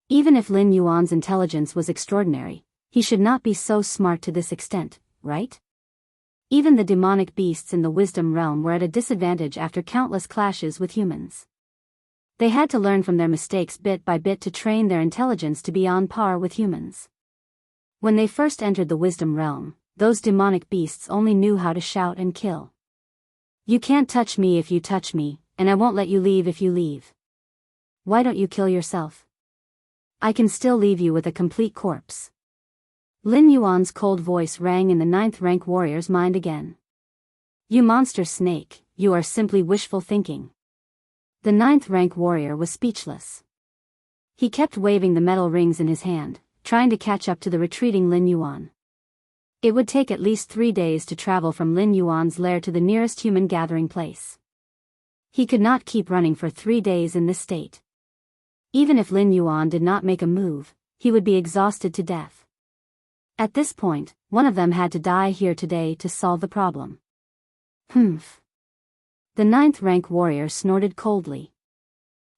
Even if Lin Yuan's intelligence was extraordinary, he should not be so smart to this extent, right? Even the demonic beasts in the wisdom realm were at a disadvantage after countless clashes with humans. They had to learn from their mistakes bit by bit to train their intelligence to be on par with humans. When they first entered the wisdom realm, those demonic beasts only knew how to shout and kill. You can't touch me if you touch me, and I won't let you leave if you leave. Why don't you kill yourself? I can still leave you with a complete corpse. Lin Yuan's cold voice rang in the 9th-rank warrior's mind again. You monster snake, you are simply wishful thinking. The 9th-rank warrior was speechless. He kept waving the metal rings in his hand, trying to catch up to the retreating Lin Yuan. It would take at least 3 days to travel from Lin Yuan's lair to the nearest human gathering place. He could not keep running for 3 days in this state. Even if Lin Yuan did not make a move, he would be exhausted to death. At this point, one of them had to die here today to solve the problem. Humph. The 9th-rank warrior snorted coldly.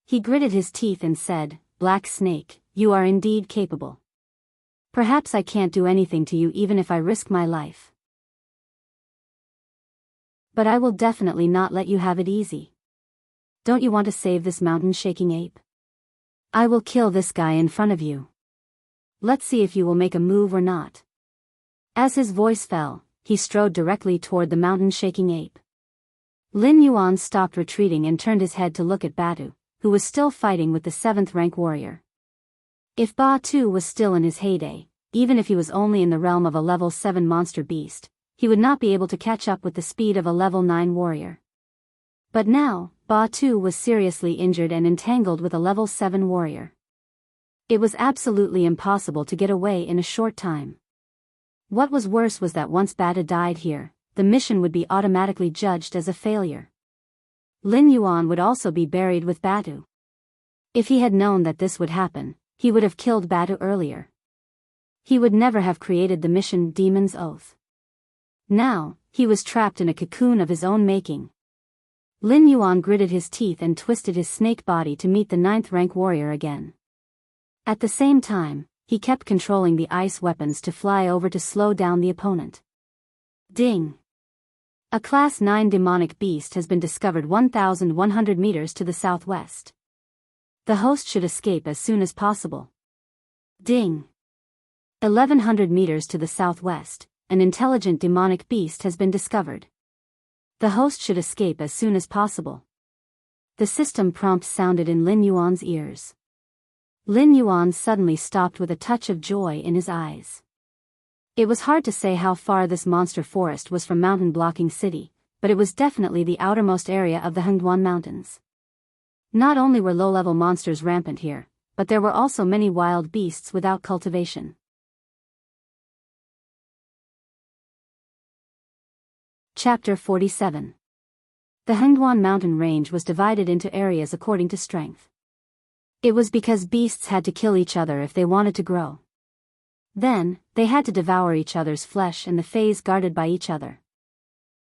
He gritted his teeth and said, Black Snake, you are indeed capable. Perhaps I can't do anything to you even if I risk my life. But I will definitely not let you have it easy. Don't you want to save this mountain-shaking ape? I will kill this guy in front of you. Let's see if you will make a move or not. As his voice fell, he strode directly toward the mountain-shaking ape. Lin Yuan stopped retreating and turned his head to look at Batu, who was still fighting with the 7th-rank warrior. If Batu was still in his heyday, even if he was only in the realm of a level 7 monster beast, he would not be able to catch up with the speed of a level 9 warrior. But now, Batu was seriously injured and entangled with a level 7 warrior. It was absolutely impossible to get away in a short time. What was worse was that once Batu died here, the mission would be automatically judged as a failure. Lin Yuan would also be buried with Batu. If he had known that this would happen, he would have killed Batu earlier. He would never have created the mission Demon's Oath. Now, he was trapped in a cocoon of his own making. Lin Yuan gritted his teeth and twisted his snake body to meet the 9th-rank warrior again. At the same time, he kept controlling the ice weapons to fly over to slow down the opponent. Ding! A Class 9 demonic beast has been discovered 1,100 meters to the southwest. The host should escape as soon as possible. Ding! 1,100 meters to the southwest, an intelligent demonic beast has been discovered. The host should escape as soon as possible. The system prompt sounded in Lin Yuan's ears. Lin Yuan suddenly stopped with a touch of joy in his eyes. It was hard to say how far this monster forest was from Mountain Blocking City, but it was definitely the outermost area of the Hengduan Mountains. Not only were low-level monsters rampant here, but there were also many wild beasts without cultivation. Chapter 47. The Hengduan mountain range was divided into areas according to strength. It was because beasts had to kill each other if they wanted to grow. Then, they had to devour each other's flesh and the phase guarded by each other.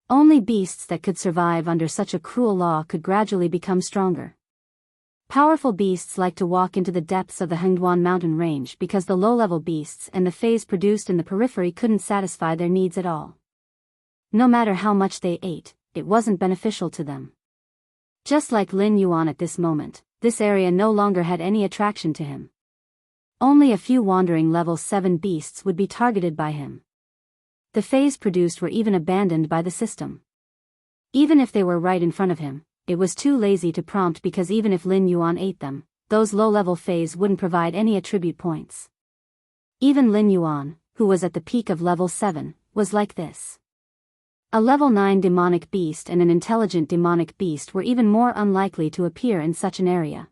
Only beasts that could survive under such a cruel law could gradually become stronger. Powerful beasts like to walk into the depths of the Hengduan mountain range because the low-level beasts and the phase produced in the periphery couldn't satisfy their needs at all. No matter how much they ate, it wasn't beneficial to them. Just like Lin Yuan at this moment, this area no longer had any attraction to him. Only a few wandering level 7 beasts would be targeted by him. The phase produced were even abandoned by the system. Even if they were right in front of him, it was too lazy to prompt because even if Lin Yuan ate them, those low-level phase wouldn't provide any attribute points. Even Lin Yuan, who was at the peak of level 7, was like this. A level 9 demonic beast and an intelligent demonic beast were even more unlikely to appear in such an area.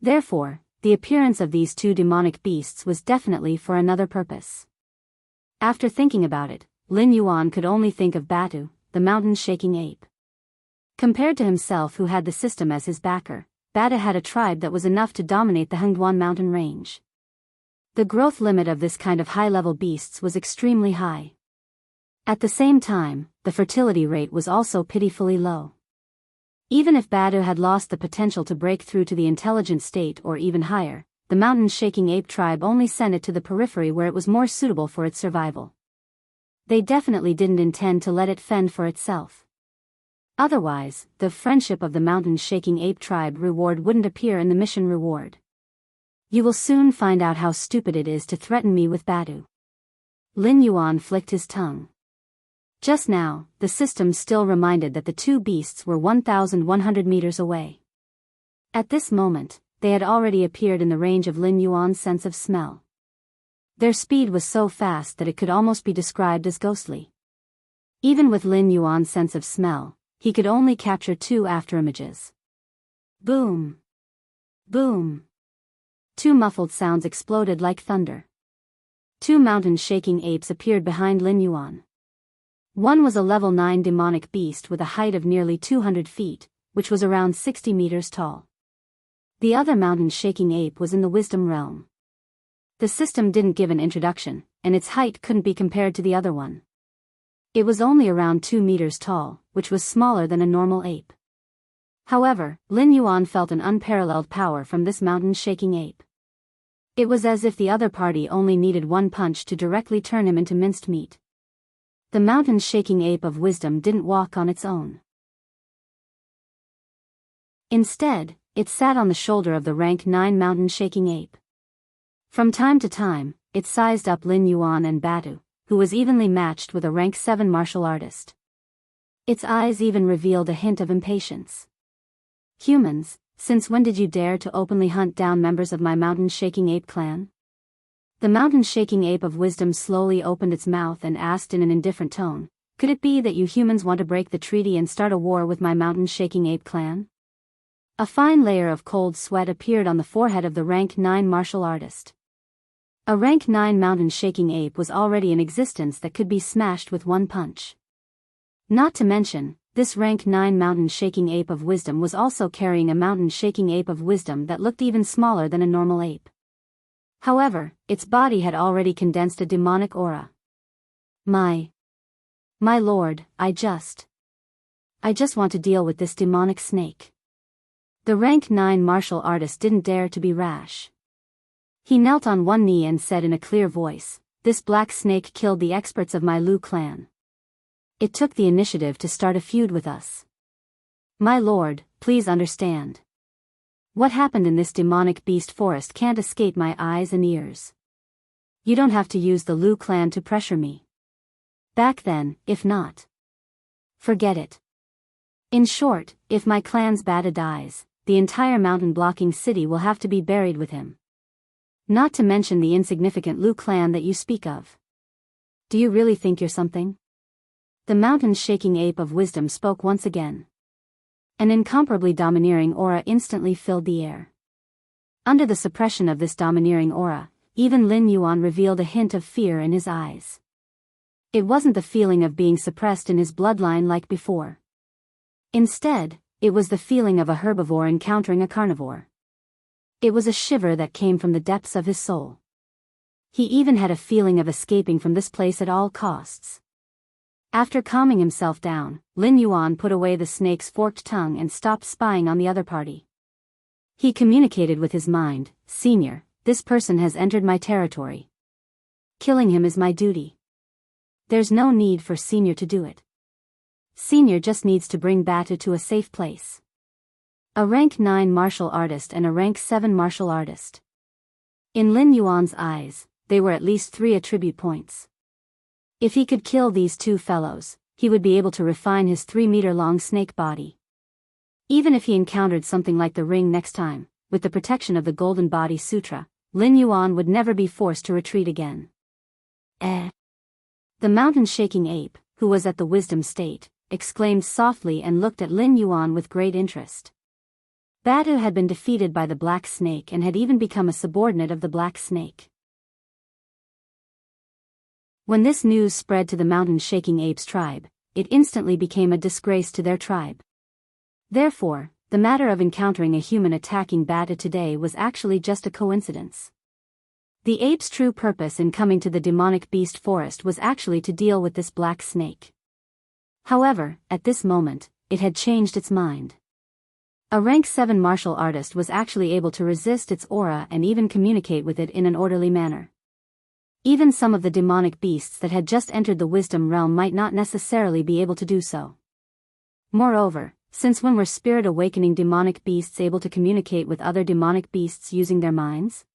Therefore, the appearance of these two demonic beasts was definitely for another purpose. After thinking about it, Lin Yuan could only think of Batu, the mountain-shaking ape. Compared to himself who had the system as his backer, Batu had a tribe that was enough to dominate the Hengduan mountain range. The growth limit of this kind of high-level beasts was extremely high. At the same time, the fertility rate was also pitifully low. Even if Batu had lost the potential to break through to the intelligent state or even higher, the mountain-shaking ape tribe only sent it to the periphery where it was more suitable for its survival. They definitely didn't intend to let it fend for itself. Otherwise, the friendship of the mountain-shaking ape tribe reward wouldn't appear in the mission reward. You will soon find out how stupid it is to threaten me with Batu. Lin Yuan flicked his tongue. Just now, the system still reminded that the two beasts were 1,100 meters away. At this moment, they had already appeared in the range of Lin Yuan's sense of smell. Their speed was so fast that it could almost be described as ghostly. Even with Lin Yuan's sense of smell, he could only capture two afterimages. Boom! Boom! Two muffled sounds exploded like thunder. Two mountain-shaking apes appeared behind Lin Yuan. One was a level 9 demonic beast with a height of nearly 200 feet, which was around 60 meters tall. The other mountain-shaking ape was in the wisdom realm. The system didn't give an introduction, and its height couldn't be compared to the other one. It was only around 2 meters tall, which was smaller than a normal ape. However, Lin Yuan felt an unparalleled power from this mountain-shaking ape. It was as if the other party only needed one punch to directly turn him into minced meat. The mountain-shaking ape of wisdom didn't walk on its own. Instead, it sat on the shoulder of the rank 9 mountain-shaking ape. From time to time, it sized up Lin Yuan and Batu, who was evenly matched with a rank 7 martial artist. Its eyes even revealed a hint of impatience. Humans, since when did you dare to openly hunt down members of my mountain-shaking ape clan? The mountain-shaking ape of wisdom slowly opened its mouth and asked in an indifferent tone, could it be that you humans want to break the treaty and start a war with my mountain-shaking ape clan? A fine layer of cold sweat appeared on the forehead of the rank 9 martial artist. A rank 9 mountain-shaking ape was already in existence that could be smashed with one punch. Not to mention, this rank 9 mountain-shaking ape of wisdom was also carrying a mountain-shaking ape of wisdom that looked even smaller than a normal ape. However, its body had already condensed a demonic aura. My lord, I just want to deal with this demonic snake. The rank 9 martial artist didn't dare to be rash. He knelt on one knee and said in a clear voice, this black snake killed the experts of my Lu clan. It took the initiative to start a feud with us. My lord, please understand. What happened in this demonic beast forest can't escape my eyes and ears. You don't have to use the Lu clan to pressure me. Back then, if not. Forget it. In short, if my clan's Bata dies, the entire mountain-blocking city will have to be buried with him. Not to mention the insignificant Lu clan that you speak of. Do you really think you're something? The mountain-shaking ape of wisdom spoke once again. An incomparably domineering aura instantly filled the air. Under the suppression of this domineering aura, even Lin Yuan revealed a hint of fear in his eyes. It wasn't the feeling of being suppressed in his bloodline like before. Instead, it was the feeling of a herbivore encountering a carnivore. It was a shiver that came from the depths of his soul. He even had a feeling of escaping from this place at all costs. After calming himself down, Lin Yuan put away the snake's forked tongue and stopped spying on the other party. He communicated with his mind, Senior, this person has entered my territory. Killing him is my duty. There's no need for Senior to do it. Senior just needs to bring Bata to a safe place. A rank 9 martial artist and a rank 7 martial artist. In Lin Yuan's eyes, they were at least 3 attribute points. If he could kill these two fellows, he would be able to refine his 3-meter-long snake body. Even if he encountered something like the ring next time, with the protection of the Golden Body Sutra, Lin Yuan would never be forced to retreat again. The mountain-shaking ape, who was at the wisdom state, exclaimed softly and looked at Lin Yuan with great interest. Batu had been defeated by the Black Snake and had even become a subordinate of the Black Snake. When this news spread to the mountain-shaking apes tribe, it instantly became a disgrace to their tribe. Therefore, the matter of encountering a human attacking Batu today was actually just a coincidence. The ape's true purpose in coming to the demonic beast forest was actually to deal with this Black Snake. However, at this moment, it had changed its mind. A rank 7 martial artist was actually able to resist its aura and even communicate with it in an orderly manner. Even some of the demonic beasts that had just entered the wisdom realm might not necessarily be able to do so. Moreover, since when were spirit awakening demonic beasts able to communicate with other demonic beasts using their minds?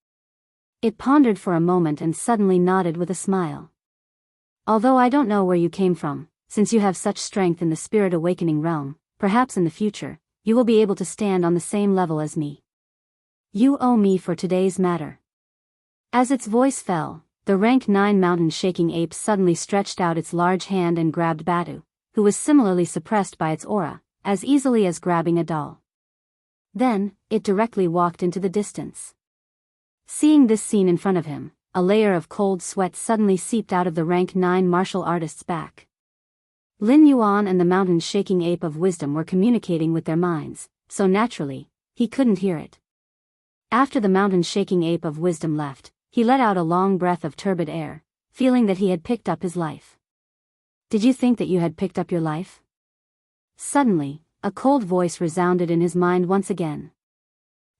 It pondered for a moment and suddenly nodded with a smile. Although I don't know where you came from, since you have such strength in the spirit awakening realm, perhaps in the future, you will be able to stand on the same level as me. You owe me for today's matter. As its voice fell, the rank 9 mountain-shaking ape suddenly stretched out its large hand and grabbed Batu, who was similarly suppressed by its aura, as easily as grabbing a doll. Then, it directly walked into the distance. Seeing this scene in front of him, a layer of cold sweat suddenly seeped out of the rank 9 martial artist's back. Lin Yuan and the mountain-shaking ape of wisdom were communicating with their minds, so naturally, he couldn't hear it. After the mountain-shaking ape of wisdom left, he let out a long breath of turbid air, feeling that he had picked up his life. Did you think that you had picked up your life? Suddenly, a cold voice resounded in his mind once again.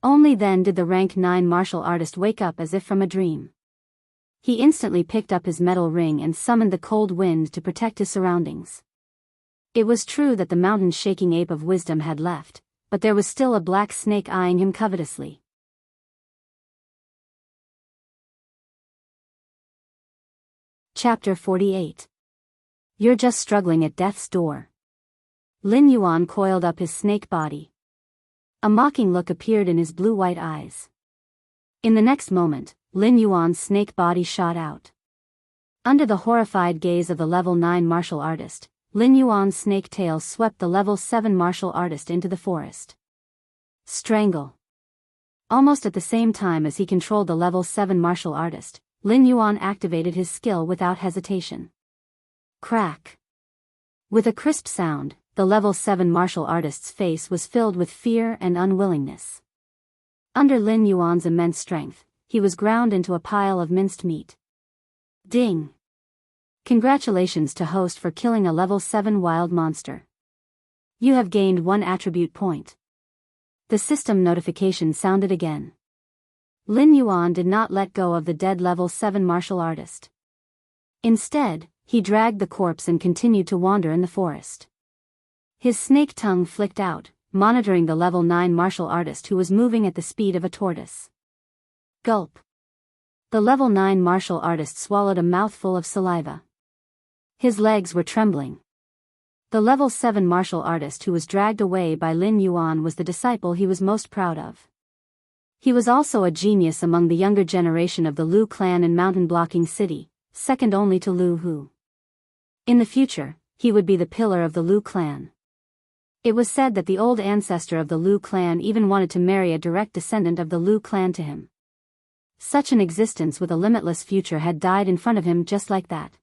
Only then did the rank 9 martial artist wake up as if from a dream. He instantly picked up his metal ring and summoned the cold wind to protect his surroundings. It was true that the mountain-shaking ape of wisdom had left, but there was still a black snake eyeing him covetously. Chapter 48. You're just struggling at death's door. Lin Yuan coiled up his snake body. A mocking look appeared in his blue-white eyes. In the next moment, Lin Yuan's snake body shot out. Under the horrified gaze of the level 9 martial artist, Lin Yuan's snake tail swept the level 7 martial artist into the forest. Strangle. Almost at the same time as he controlled the level 7 martial artist, Lin Yuan activated his skill without hesitation. Crack. With a crisp sound, the level 7 martial artist's face was filled with fear and unwillingness. Under Lin Yuan's immense strength, he was ground into a pile of minced meat. Ding! Congratulations to host for killing a level 7 wild monster. You have gained 1 attribute point. The system notification sounded again. Lin Yuan did not let go of the dead level 7 martial artist. Instead, he dragged the corpse and continued to wander in the forest. His snake tongue flicked out, monitoring the level 9 martial artist who was moving at the speed of a tortoise. Gulp. The level 9 martial artist swallowed a mouthful of saliva. His legs were trembling. The level 7 martial artist who was dragged away by Lin Yuan was the disciple he was most proud of. He was also a genius among the younger generation of the Lu clan in Mountain Blocking City, second only to Lu Hu. In the future, he would be the pillar of the Lu clan. It was said that the old ancestor of the Lu clan even wanted to marry a direct descendant of the Lu clan to him. Such an existence with a limitless future had died in front of him just like that.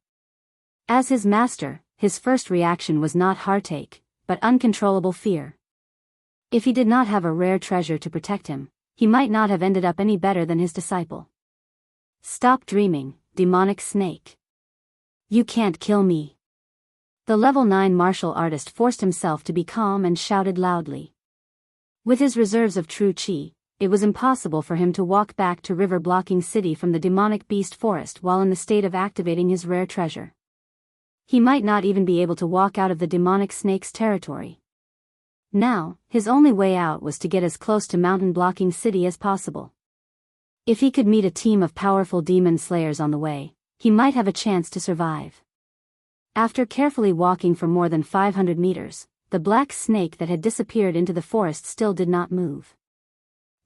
As his master, his first reaction was not heartache, but uncontrollable fear. If he did not have a rare treasure to protect him, he might not have ended up any better than his disciple. Stop dreaming, demonic snake. You can't kill me. The level 9 martial artist forced himself to be calm and shouted loudly. With his reserves of true chi, it was impossible for him to walk back to River Blocking City from the demonic beast forest while in the state of activating his rare treasure. He might not even be able to walk out of the demonic snake's territory. Now, his only way out was to get as close to Mountain Blocking City as possible. If he could meet a team of powerful demon slayers on the way, he might have a chance to survive. After carefully walking for more than 500 meters, the black snake that had disappeared into the forest still did not move.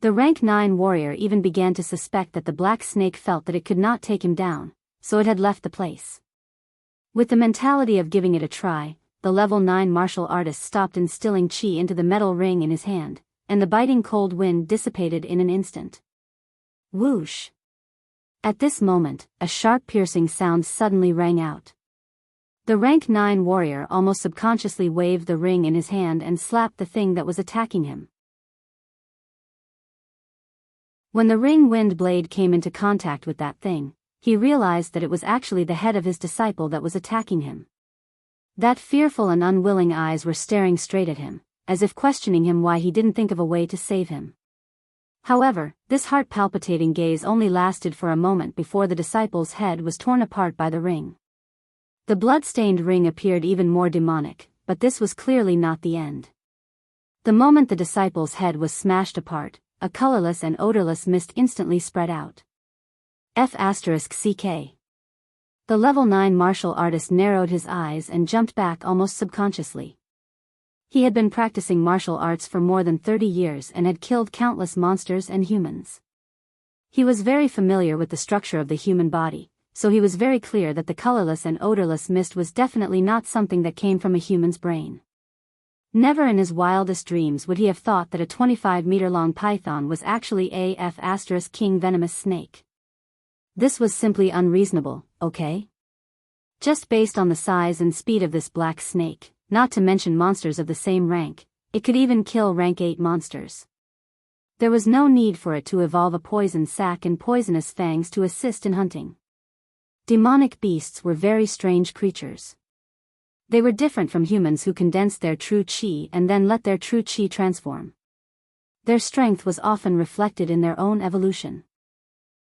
The rank 9 warrior even began to suspect that the black snake felt that it could not take him down, so it had left the place. With the mentality of giving it a try, the level 9 martial artist stopped instilling chi into the metal ring in his hand, and the biting cold wind dissipated in an instant. Whoosh! At this moment, a sharp piercing sound suddenly rang out. The rank 9 warrior almost subconsciously waved the ring in his hand and slapped the thing that was attacking him. When the ring wind blade came into contact with that thing, he realized that it was actually the head of his disciple that was attacking him. That fearful and unwilling eyes were staring straight at him, as if questioning him why he didn't think of a way to save him. However, this heart-palpitating gaze only lasted for a moment before the disciple's head was torn apart by the ring. The blood-stained ring appeared even more demonic, but this was clearly not the end. The moment the disciple's head was smashed apart, a colorless and odorless mist instantly spread out. F***CK. The level 9 martial artist narrowed his eyes and jumped back almost subconsciously. He had been practicing martial arts for more than 30 years and had killed countless monsters and humans. He was very familiar with the structure of the human body, so he was very clear that the colorless and odorless mist was definitely not something that came from a human's brain. Never in his wildest dreams would he have thought that a 25-meter-long python was actually a F***king venomous snake. This was simply unreasonable, okay? Just based on the size and speed of this black snake, not to mention monsters of the same rank, it could even kill rank 8 monsters. There was no need for it to evolve a poison sac and poisonous fangs to assist in hunting. Demonic beasts were very strange creatures. They were different from humans who condensed their true chi and then let their true chi transform. Their strength was often reflected in their own evolution.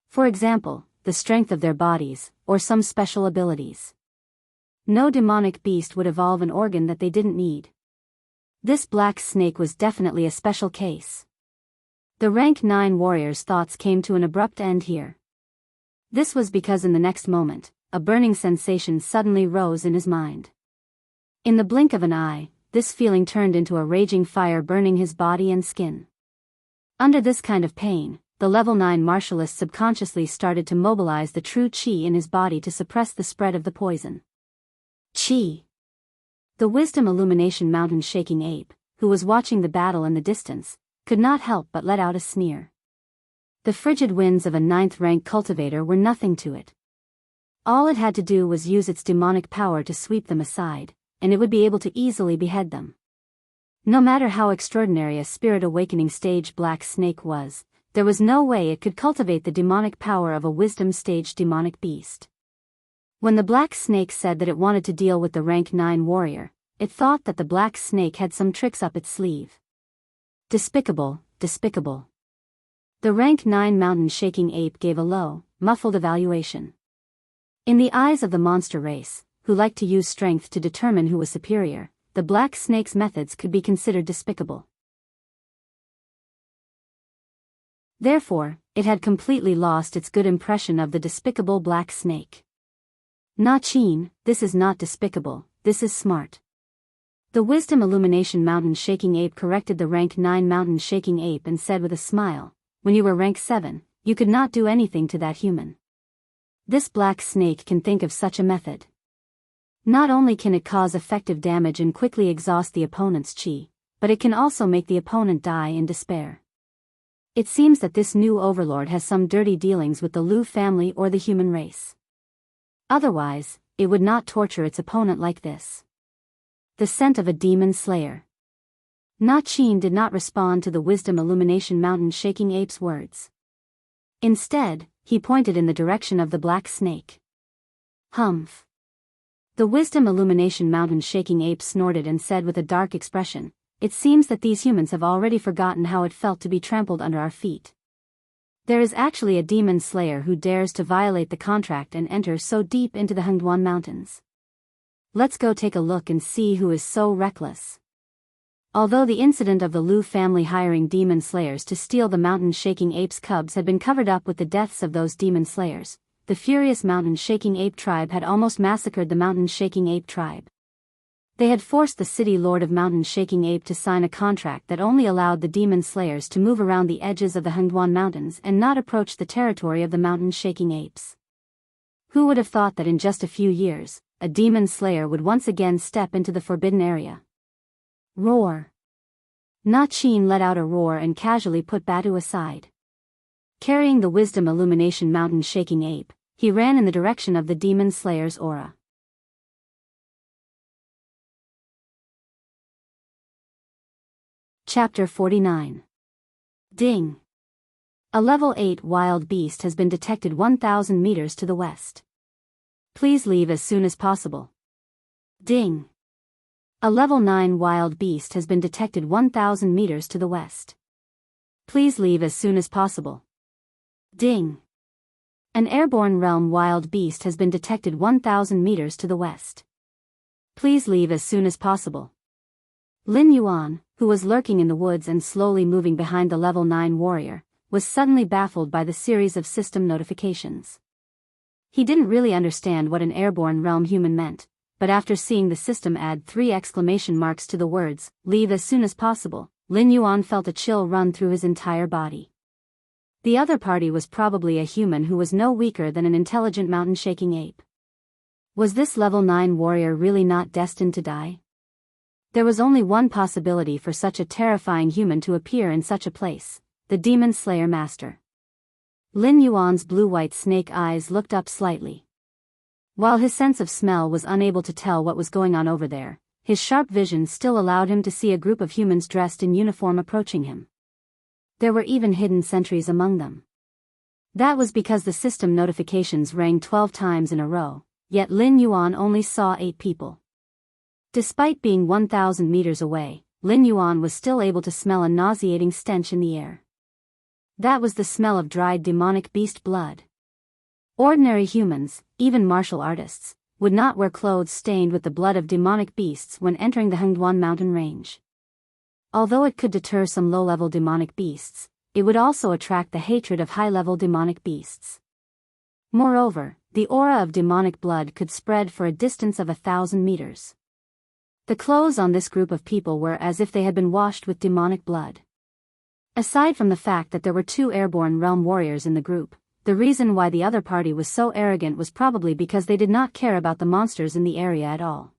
For example, the strength of their bodies, or some special abilities. No demonic beast would evolve an organ that they didn't need. This black snake was definitely a special case. The rank 9 warrior's thoughts came to an abrupt end here. This was because in the next moment, a burning sensation suddenly rose in his mind. In the blink of an eye, this feeling turned into a raging fire burning his body and skin. Under this kind of pain, the level 9 martialist subconsciously started to mobilize the true chi in his body to suppress the spread of the poison. Chi. The wisdom illumination mountain shaking ape, who was watching the battle in the distance, could not help but let out a sneer. The frigid winds of a 9th rank cultivator were nothing to it. All it had to do was use its demonic power to sweep them aside, and it would be able to easily behead them. No matter how extraordinary a spirit awakening stage black snake was, there was no way it could cultivate the demonic power of a wisdom stage demonic beast. When the black snake said that it wanted to deal with the rank 9 warrior, it thought that the black snake had some tricks up its sleeve. Despicable, despicable. The rank 9 mountain shaking ape gave a low, muffled evaluation. In the eyes of the monster race, who liked to use strength to determine who was superior, the black snake's methods could be considered despicable. Therefore, it had completely lost its good impression of the despicable black snake. Na-chin, this is not despicable, this is smart. The wisdom illumination mountain shaking ape corrected the rank 9 mountain shaking ape and said with a smile, when you were rank 7, you could not do anything to that human. This black snake can think of such a method. Not only can it cause effective damage and quickly exhaust the opponent's chi, but it can also make the opponent die in despair. It seems that this new overlord has some dirty dealings with the Liu family or the human race. Otherwise, it would not torture its opponent like this. The scent of a demon slayer. Na-chin did not respond to the wisdom illumination mountain shaking ape's words. Instead, he pointed in the direction of the black snake. Humph. The wisdom illumination mountain shaking ape snorted and said with a dark expression, it seems that these humans have already forgotten how it felt to be trampled under our feet. There is actually a demon slayer who dares to violate the contract and enter so deep into the Hengduan Mountains. Let's go take a look and see who is so reckless. Although the incident of the Liu family hiring demon slayers to steal the mountain shaking ape's cubs had been covered up with the deaths of those demon slayers, the furious mountain shaking ape tribe had almost massacred the mountain shaking ape tribe. They had forced the city lord of Mountain Shaking Ape to sign a contract that only allowed the demon slayers to move around the edges of the Hengduan Mountains and not approach the territory of the Mountain Shaking Apes. Who would have thought that in just a few years, a demon slayer would once again step into the forbidden area? Roar! Na Chin let out a roar and casually put Batu aside. Carrying the wisdom illumination Mountain Shaking Ape, he ran in the direction of the demon slayer's aura. Chapter 49. Ding! A level 8 wild beast has been detected 1,000 meters to the west. Please leave as soon as possible. Ding! A level 9 wild beast has been detected 1,000 meters to the west. Please leave as soon as possible. Ding! An airborne realm wild beast has been detected 1,000 meters to the west. Please leave as soon as possible. Lin Yuan, who was lurking in the woods and slowly moving behind the level 9 warrior, was suddenly baffled by the series of system notifications. He didn't really understand what an airborne realm human meant, but after seeing the system add 3 exclamation marks to the words, "Leave as soon as possible," Lin Yuan felt a chill run through his entire body. The other party was probably a human who was no weaker than an intelligent mountain shaking ape. Was this level 9 warrior really not destined to die? There was only one possibility for such a terrifying human to appear in such a place: the Demon Slayer Master. Lin Yuan's blue-white snake eyes looked up slightly. While his sense of smell was unable to tell what was going on over there, his sharp vision still allowed him to see a group of humans dressed in uniform approaching him. There were even hidden sentries among them. That was because the system notifications rang 12 times in a row, yet Lin Yuan only saw 8 people. Despite being 1,000 meters away, Lin Yuan was still able to smell a nauseating stench in the air. That was the smell of dried demonic beast blood. Ordinary humans, even martial artists, would not wear clothes stained with the blood of demonic beasts when entering the Hengduan mountain range. Although it could deter some low-level demonic beasts, it would also attract the hatred of high-level demonic beasts. Moreover, the aura of demonic blood could spread for a distance of 1,000 meters. The clothes on this group of people were as if they had been washed with demonic blood. Aside from the fact that there were 2 airborne realm warriors in the group, the reason why the other party was so arrogant was probably because they did not care about the monsters in the area at all.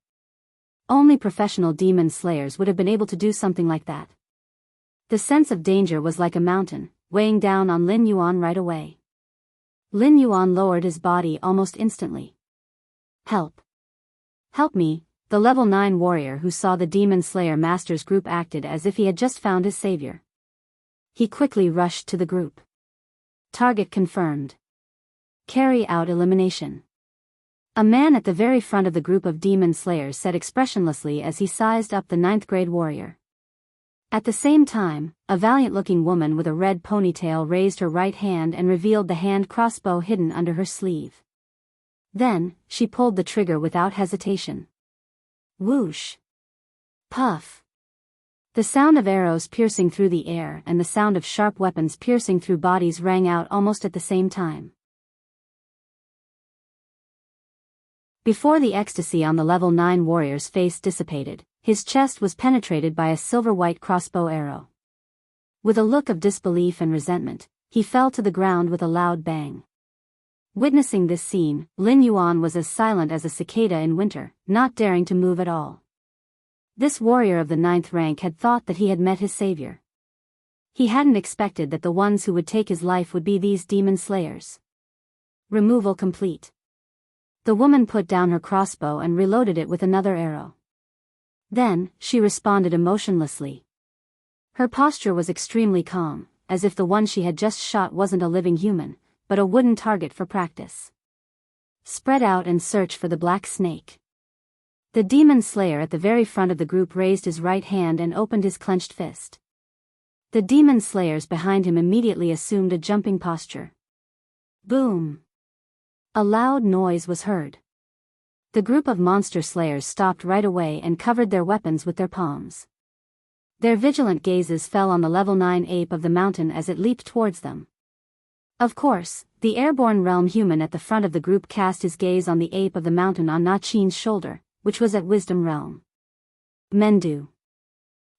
Only professional demon slayers would have been able to do something like that. The sense of danger was like a mountain, weighing down on Lin Yuan right away. Lin Yuan lowered his body almost instantly. Help! Help me! The level 9 warrior who saw the Demon Slayer Master's group acted as if he had just found his savior. He quickly rushed to the group. Target confirmed. Carry out elimination. A man at the very front of the group of Demon Slayers said expressionlessly as he sized up the 9th grade warrior. At the same time, a valiant-looking woman with a red ponytail raised her right hand and revealed the hand crossbow hidden under her sleeve. Then, she pulled the trigger without hesitation. Whoosh! Puff! The sound of arrows piercing through the air and the sound of sharp weapons piercing through bodies rang out almost at the same time. Before the ecstasy on the level 9 warrior's face dissipated, his chest was penetrated by a silver-white crossbow arrow. With a look of disbelief and resentment, he fell to the ground with a loud bang. Witnessing this scene, Lin Yuan was as silent as a cicada in winter, not daring to move at all. This warrior of the 9th rank had thought that he had met his savior. He hadn't expected that the ones who would take his life would be these demon slayers. Removal complete. The woman put down her crossbow and reloaded it with another arrow. Then, she responded emotionlessly. Her posture was extremely calm, as if the one she had just shot wasn't a living human, but a wooden target for practice. Spread out and search for the black snake. The demon slayer at the very front of the group raised his right hand and opened his clenched fist. The demon slayers behind him immediately assumed a jumping posture. Boom! A loud noise was heard. The group of monster slayers stopped right away and covered their weapons with their palms. Their vigilant gazes fell on the level 9 ape of the mountain as it leaped towards them. Of course, the airborne realm human at the front of the group cast his gaze on the ape of the mountain on Na Chin's shoulder, which was at Wisdom Realm. Mendu.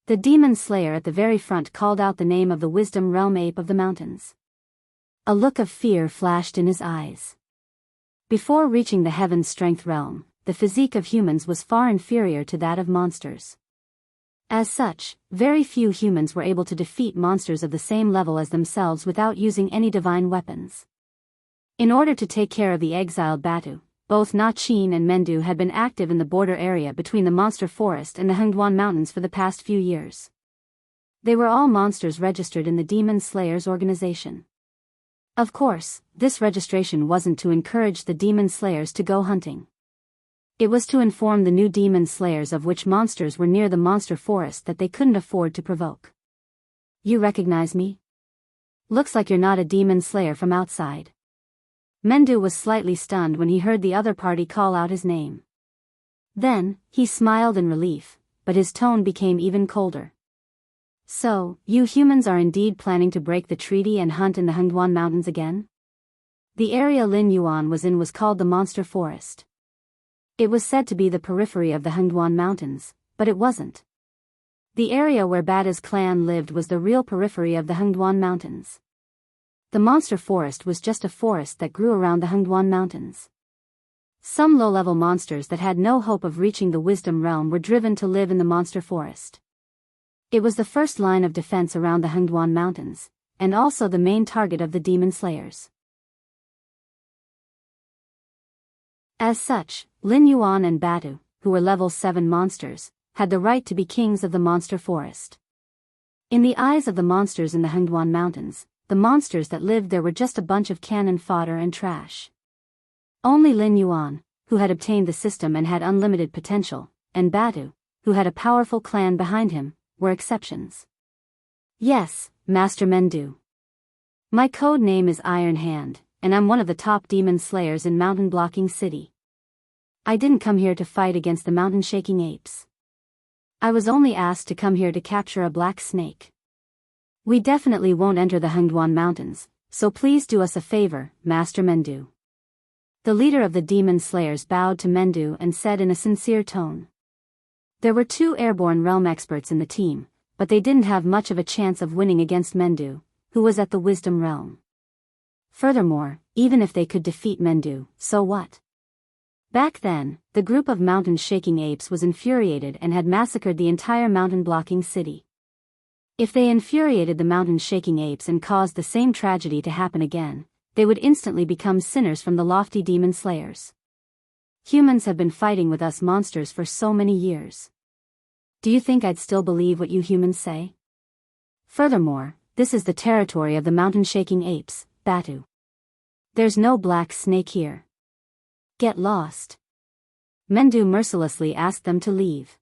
The demon slayer at the very front called out the name of the wisdom realm ape of the mountains. A look of fear flashed in his eyes. Before reaching the heaven's strength realm, the physique of humans was far inferior to that of monsters. As such, very few humans were able to defeat monsters of the same level as themselves without using any divine weapons. In order to take care of the exiled Batu, both Na-Chin and Mendu had been active in the border area between the monster forest and the Hengduan Mountains for the past few years. They were all monsters registered in the Demon Slayers organization. Of course, this registration wasn't to encourage the Demon Slayers to go hunting. It was to inform the new Demon Slayers of which monsters were near the monster forest that they couldn't afford to provoke. You recognize me? Looks like you're not a Demon Slayer from outside. Mendu was slightly stunned when he heard the other party call out his name. Then, he smiled in relief, but his tone became even colder. So, you humans are indeed planning to break the treaty and hunt in the Hengduan Mountains again? The area Lin Yuan was in was called the Monster Forest. It was said to be the periphery of the Hengduan Mountains, but it wasn't. The area where Bada's clan lived was the real periphery of the Hengduan Mountains. The monster forest was just a forest that grew around the Hengduan Mountains. Some low-level monsters that had no hope of reaching the wisdom realm were driven to live in the monster forest. It was the first line of defense around the Hengduan Mountains, and also the main target of the demon slayers. As such, Lin Yuan and Batu, who were level 7 monsters, had the right to be kings of the monster forest. In the eyes of the monsters in the Hengduan Mountains, the monsters that lived there were just a bunch of cannon fodder and trash. Only Lin Yuan, who had obtained the system and had unlimited potential, and Batu, who had a powerful clan behind him, were exceptions. Yes, Master Mendu. My code name is Iron Hand, and I'm one of the top demon slayers in Mountain Blocking City. I didn't come here to fight against the mountain-shaking apes. I was only asked to come here to capture a black snake. We definitely won't enter the Hengduan Mountains, so please do us a favor, Master Mendu. The leader of the demon slayers bowed to Mendu and said in a sincere tone. There were 2 airborne realm experts in the team, but they didn't have much of a chance of winning against Mendu, who was at the wisdom realm. Furthermore, even if they could defeat Mendu, so what? Back then, the group of mountain-shaking apes was infuriated and had massacred the entire mountain-blocking city. If they infuriated the mountain-shaking apes and caused the same tragedy to happen again, they would instantly become sinners from the lofty demon slayers. Humans have been fighting with us monsters for so many years. Do you think I'd still believe what you humans say? Furthermore, this is the territory of the mountain-shaking apes, Batu. There's no black snake here. Get lost. Mendu mercilessly asked them to leave.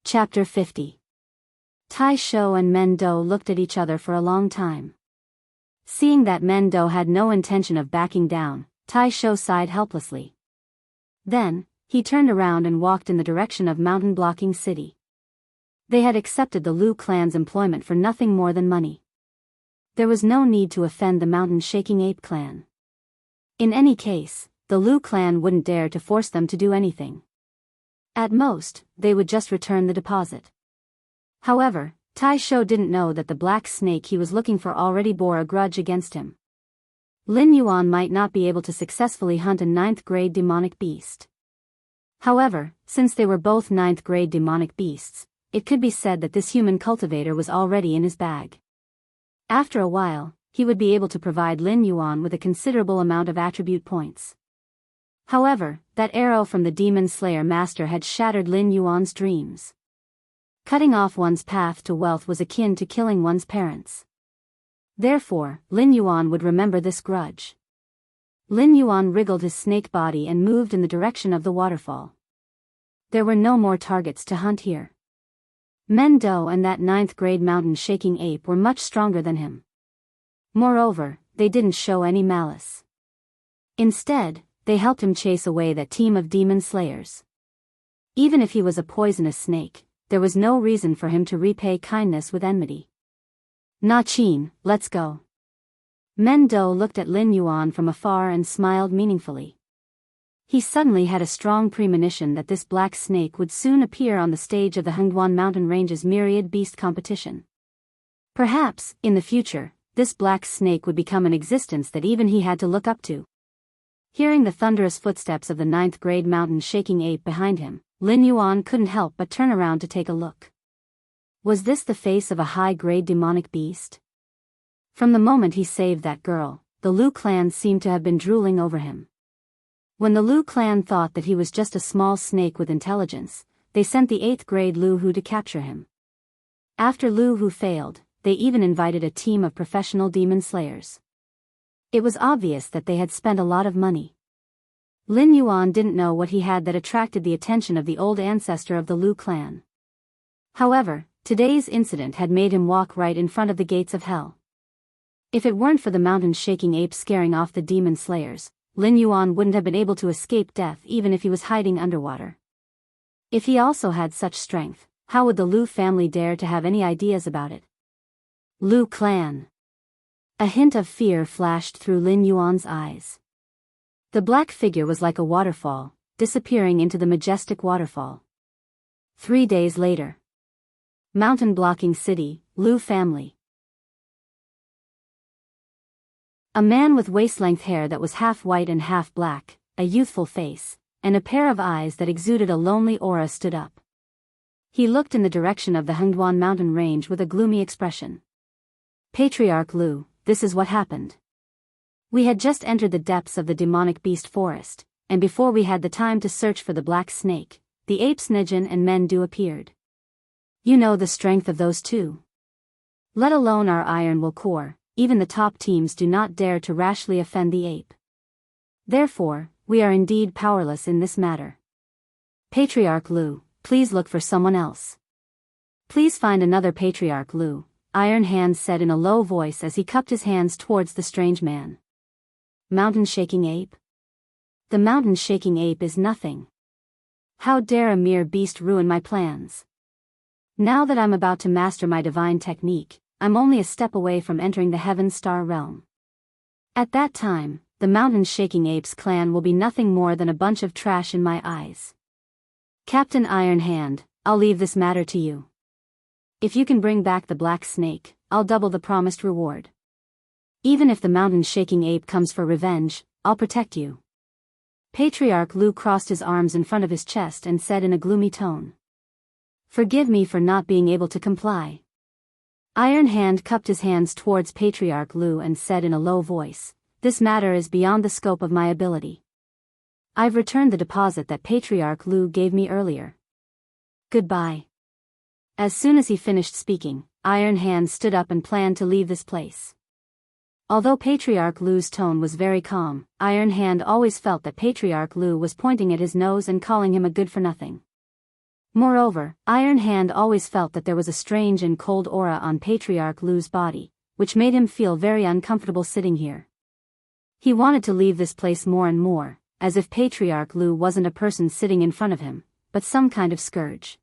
Chapter 50. Tai Shou and Mendo looked at each other for a long time. Seeing that Mendo had no intention of backing down, Tai Shou sighed helplessly. Then, he turned around and walked in the direction of Mountain Blocking City. They had accepted the Lu clan's employment for nothing more than money. There was no need to offend the mountain-shaking ape clan. In any case, the Lu clan wouldn't dare to force them to do anything. At most, they would just return the deposit. However, Tai Shou didn't know that the black snake he was looking for already bore a grudge against him. Lin Yuan might not be able to successfully hunt a 9th-grade demonic beast. However, since they were both 9th-grade demonic beasts, it could be said that this human cultivator was already in his bag. After a while, he would be able to provide Lin Yuan with a considerable amount of attribute points. However, that arrow from the Demon Slayer Master had shattered Lin Yuan's dreams. Cutting off one's path to wealth was akin to killing one's parents. Therefore, Lin Yuan would remember this grudge. Lin Yuan wriggled his snake body and moved in the direction of the waterfall. There were no more targets to hunt here. Mendo and that 9th-grade mountain-shaking ape were much stronger than him. Moreover, they didn't show any malice. Instead, they helped him chase away that team of demon slayers. Even if he was a poisonous snake, there was no reason for him to repay kindness with enmity. Na-Chin, let's go. Mendo looked at Lin Yuan from afar and smiled meaningfully. He suddenly had a strong premonition that this black snake would soon appear on the stage of the Hengduan Mountain Range's myriad beast competition. Perhaps, in the future, this black snake would become an existence that even he had to look up to. Hearing the thunderous footsteps of the 9th grade mountain shaking ape behind him, Lin Yuan couldn't help but turn around to take a look. Was this the face of a high-grade demonic beast? From the moment he saved that girl, the Lu clan seemed to have been drooling over him. When the Lu clan thought that he was just a small snake with intelligence, they sent the 8th grade Lu Hu to capture him. After Lu Hu failed, they even invited a team of professional demon slayers. It was obvious that they had spent a lot of money. Lin Yuan didn't know what he had that attracted the attention of the old ancestor of the Lu clan. However, today's incident had made him walk right in front of the gates of hell. If it weren't for the mountain-shaking ape scaring off the demon slayers, Lin Yuan wouldn't have been able to escape death even if he was hiding underwater. If he also had such strength, how would the Lu family dare to have any ideas about it? Lu clan. A hint of fear flashed through Lin Yuan's eyes. The black figure was like a waterfall, disappearing into the majestic waterfall. 3 days later. Mountain blocking city, Lu family. A man with waist-length hair that was half white and half black, a youthful face, and a pair of eyes that exuded a lonely aura stood up. He looked in the direction of the Hengduan mountain range with a gloomy expression. Patriarch Lu, this is what happened. We had just entered the depths of the demonic beast forest, and before we had the time to search for the black snake, the apes Nijin and Mendo appeared. You know the strength of those two. Let alone our iron will core. Even the top teams do not dare to rashly offend the ape. Therefore, we are indeed powerless in this matter. Patriarch Lu, please look for someone else. Please find another Patriarch Lu, Iron Hand said in a low voice as he cupped his hands towards the strange man. Mountain-shaking ape? The mountain-shaking ape is nothing. How dare a mere beast ruin my plans? Now that I'm about to master my divine technique, I'm only a step away from entering the Heaven Star realm. At that time, the mountain-shaking apes clan will be nothing more than a bunch of trash in my eyes. Captain Iron Hand, I'll leave this matter to you. If you can bring back the black snake, I'll double the promised reward. Even if the mountain-shaking ape comes for revenge, I'll protect you. Patriarch Lu crossed his arms in front of his chest and said in a gloomy tone. Forgive me for not being able to comply. Iron Hand cupped his hands towards Patriarch Lu and said in a low voice, this matter is beyond the scope of my ability. I've returned the deposit that Patriarch Lu gave me earlier. Goodbye. As soon as he finished speaking, Iron Hand stood up and planned to leave this place. Although Patriarch Lu's tone was very calm, Iron Hand always felt that Patriarch Lu was pointing at his nose and calling him a good-for-nothing. Moreover, Iron Hand always felt that there was a strange and cold aura on Patriarch Lu's body, which made him feel very uncomfortable sitting here. He wanted to leave this place more and more, as if Patriarch Lu wasn't a person sitting in front of him, but some kind of scourge.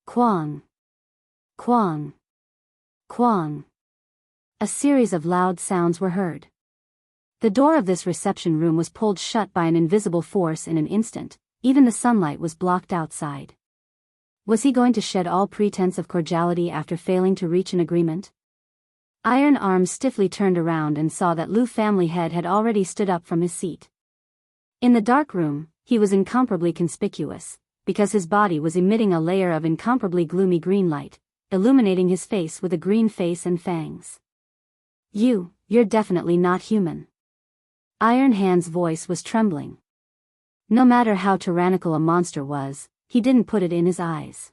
Quang. Quang. Quang. A series of loud sounds were heard. The door of this reception room was pulled shut by an invisible force in an instant, even the sunlight was blocked outside. Was he going to shed all pretense of cordiality after failing to reach an agreement? Iron Arm stiffly turned around and saw that Lu family head had already stood up from his seat. In the dark room, he was incomparably conspicuous, because his body was emitting a layer of incomparably gloomy green light, illuminating his face with a green face and fangs. You're definitely not human. Iron Hand's voice was trembling. No matter how tyrannical a monster was, he didn't put it in his eyes.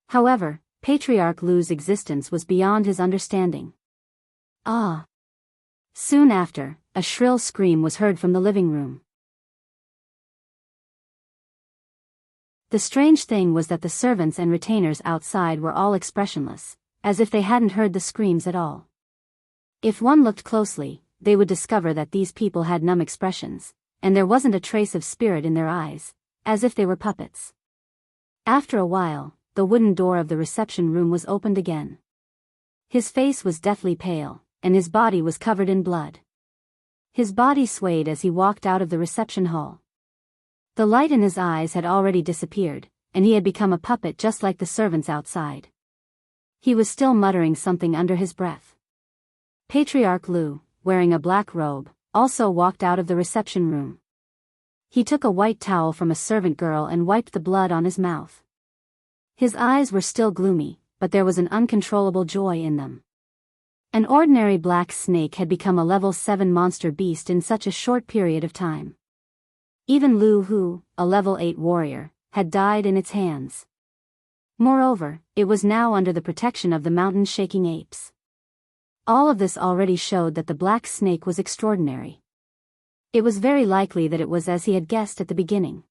However, Patriarch Lu's existence was beyond his understanding. Ah! Soon after, a shrill scream was heard from the living room. The strange thing was that the servants and retainers outside were all expressionless, as if they hadn't heard the screams at all. If one looked closely, they would discover that these people had numb expressions, and there wasn't a trace of spirit in their eyes, as if they were puppets. After a while, the wooden door of the reception room was opened again. His face was deathly pale, and his body was covered in blood. His body swayed as he walked out of the reception hall. The light in his eyes had already disappeared, and he had become a puppet just like the servants outside. He was still muttering something under his breath. Patriarch Lu, wearing a black robe, also walked out of the reception room. He took a white towel from a servant girl and wiped the blood on his mouth. His eyes were still gloomy, but there was an uncontrollable joy in them. An ordinary black snake had become a level 7 monster beast in such a short period of time. Even Lu Hu, a level 8 warrior, had died in its hands. Moreover, it was now under the protection of the mountain-shaking apes. All of this already showed that the black snake was extraordinary. It was very likely that it was as he had guessed at the beginning.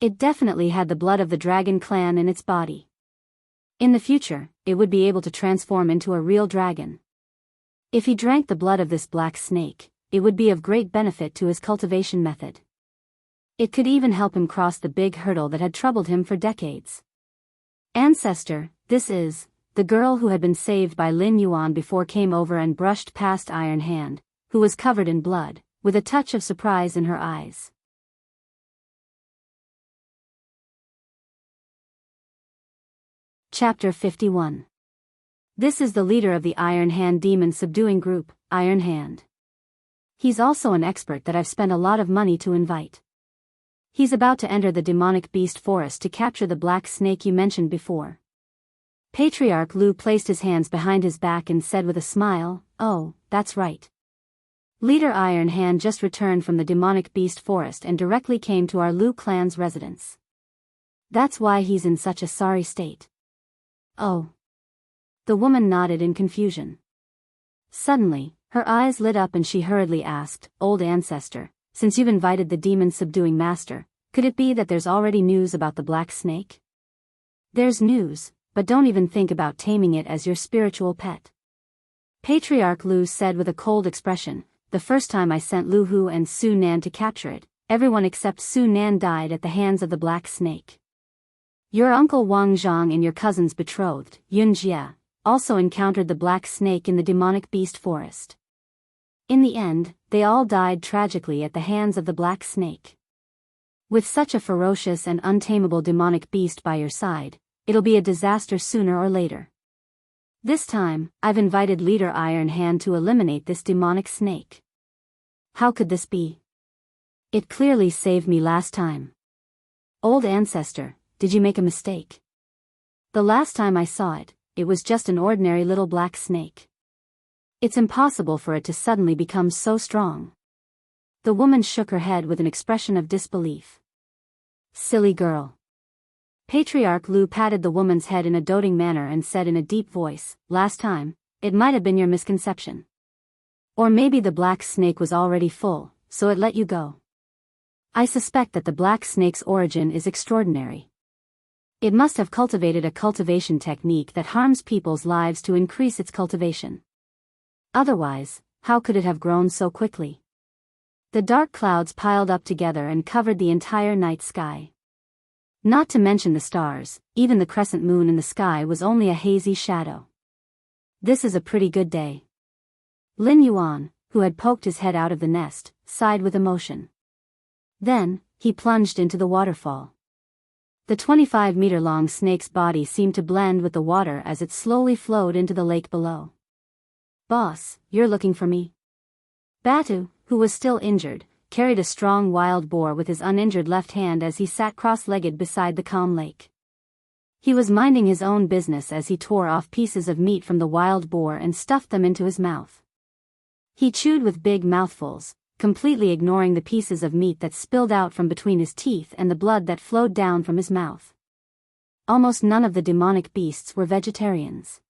It definitely had the blood of the dragon clan in its body. In the future, it would be able to transform into a real dragon. If he drank the blood of this black snake, it would be of great benefit to his cultivation method. It could even help him cross the big hurdle that had troubled him for decades. Ancestor, this is, the girl who had been saved by Lin Yuan before came over and brushed past Iron Hand, who was covered in blood, with a touch of surprise in her eyes. Chapter 51. This is the leader of the Iron Hand demon subduing group, Iron Hand. He's also an expert that I've spent a lot of money to invite. He's about to enter the demonic beast forest to capture the black snake you mentioned before. Patriarch Lu placed his hands behind his back and said with a smile, "Oh, that's right. Leader Iron Hand just returned from the demonic beast forest and directly came to our Lu clan's residence. That's why he's in such a sorry state." "Oh." The woman nodded in confusion. Suddenly, her eyes lit up and she hurriedly asked, "Old ancestor, since you've invited the demon-subduing master, could it be that there's already news about the black snake?" "There's news, but don't even think about taming it as your spiritual pet." Patriarch Lu said with a cold expression, "The first time I sent Lu Hu and Su Nan to capture it, everyone except Su Nan died at the hands of the black snake. Your uncle Wang Zhang and your cousin's betrothed, Yun Jie, also encountered the black snake in the demonic beast forest. In the end, they all died tragically at the hands of the black snake. With such a ferocious and untamable demonic beast by your side, it'll be a disaster sooner or later. This time, I've invited Leader Iron Hand to eliminate this demonic snake." "How could this be? It clearly saved me last time." "Old ancestor, did you make a mistake? The last time I saw it, it was just an ordinary little black snake. It's impossible for it to suddenly become so strong." The woman shook her head with an expression of disbelief. "Silly girl." Patriarch Lu patted the woman's head in a doting manner and said in a deep voice, "Last time, it might have been your misconception. Or maybe the black snake was already full, so it let you go. I suspect that the black snake's origin is extraordinary. It must have cultivated a cultivation technique that harms people's lives to increase its cultivation. Otherwise, how could it have grown so quickly?" The dark clouds piled up together and covered the entire night sky. Not to mention the stars, even the crescent moon in the sky was only a hazy shadow. "This is a pretty good day." Lin Yuan, who had poked his head out of the nest, sighed with emotion. Then, he plunged into the waterfall. The 25-meter-long snake's body seemed to blend with the water as it slowly flowed into the lake below. "Boss, you're looking for me?" Batu, who was still injured, carried a strong wild boar with his uninjured left hand as he sat cross-legged beside the calm lake. He was minding his own business as he tore off pieces of meat from the wild boar and stuffed them into his mouth. He chewed with big mouthfuls, completely ignoring the pieces of meat that spilled out from between his teeth and the blood that flowed down from his mouth. Almost none of the demonic beasts were vegetarians.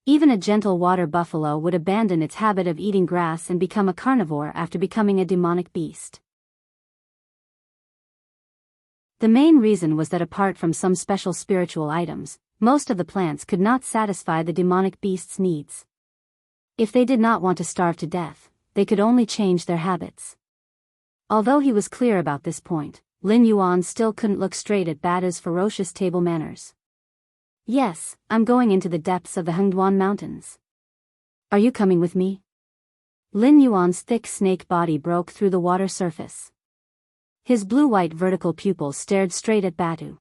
Even a gentle water buffalo would abandon its habit of eating grass and become a carnivore after becoming a demonic beast. The main reason was that apart from some special spiritual items, most of the plants could not satisfy the demonic beast's needs. If they did not want to starve to death, they could only change their habits. Although he was clear about this point, Lin Yuan still couldn't look straight at Bada's ferocious table manners. "Yes, I'm going into the depths of the Hengduan Mountains. Are you coming with me? Lin Yuan's thick snake body broke through the water surface. His blue-white vertical pupils stared straight at Batu.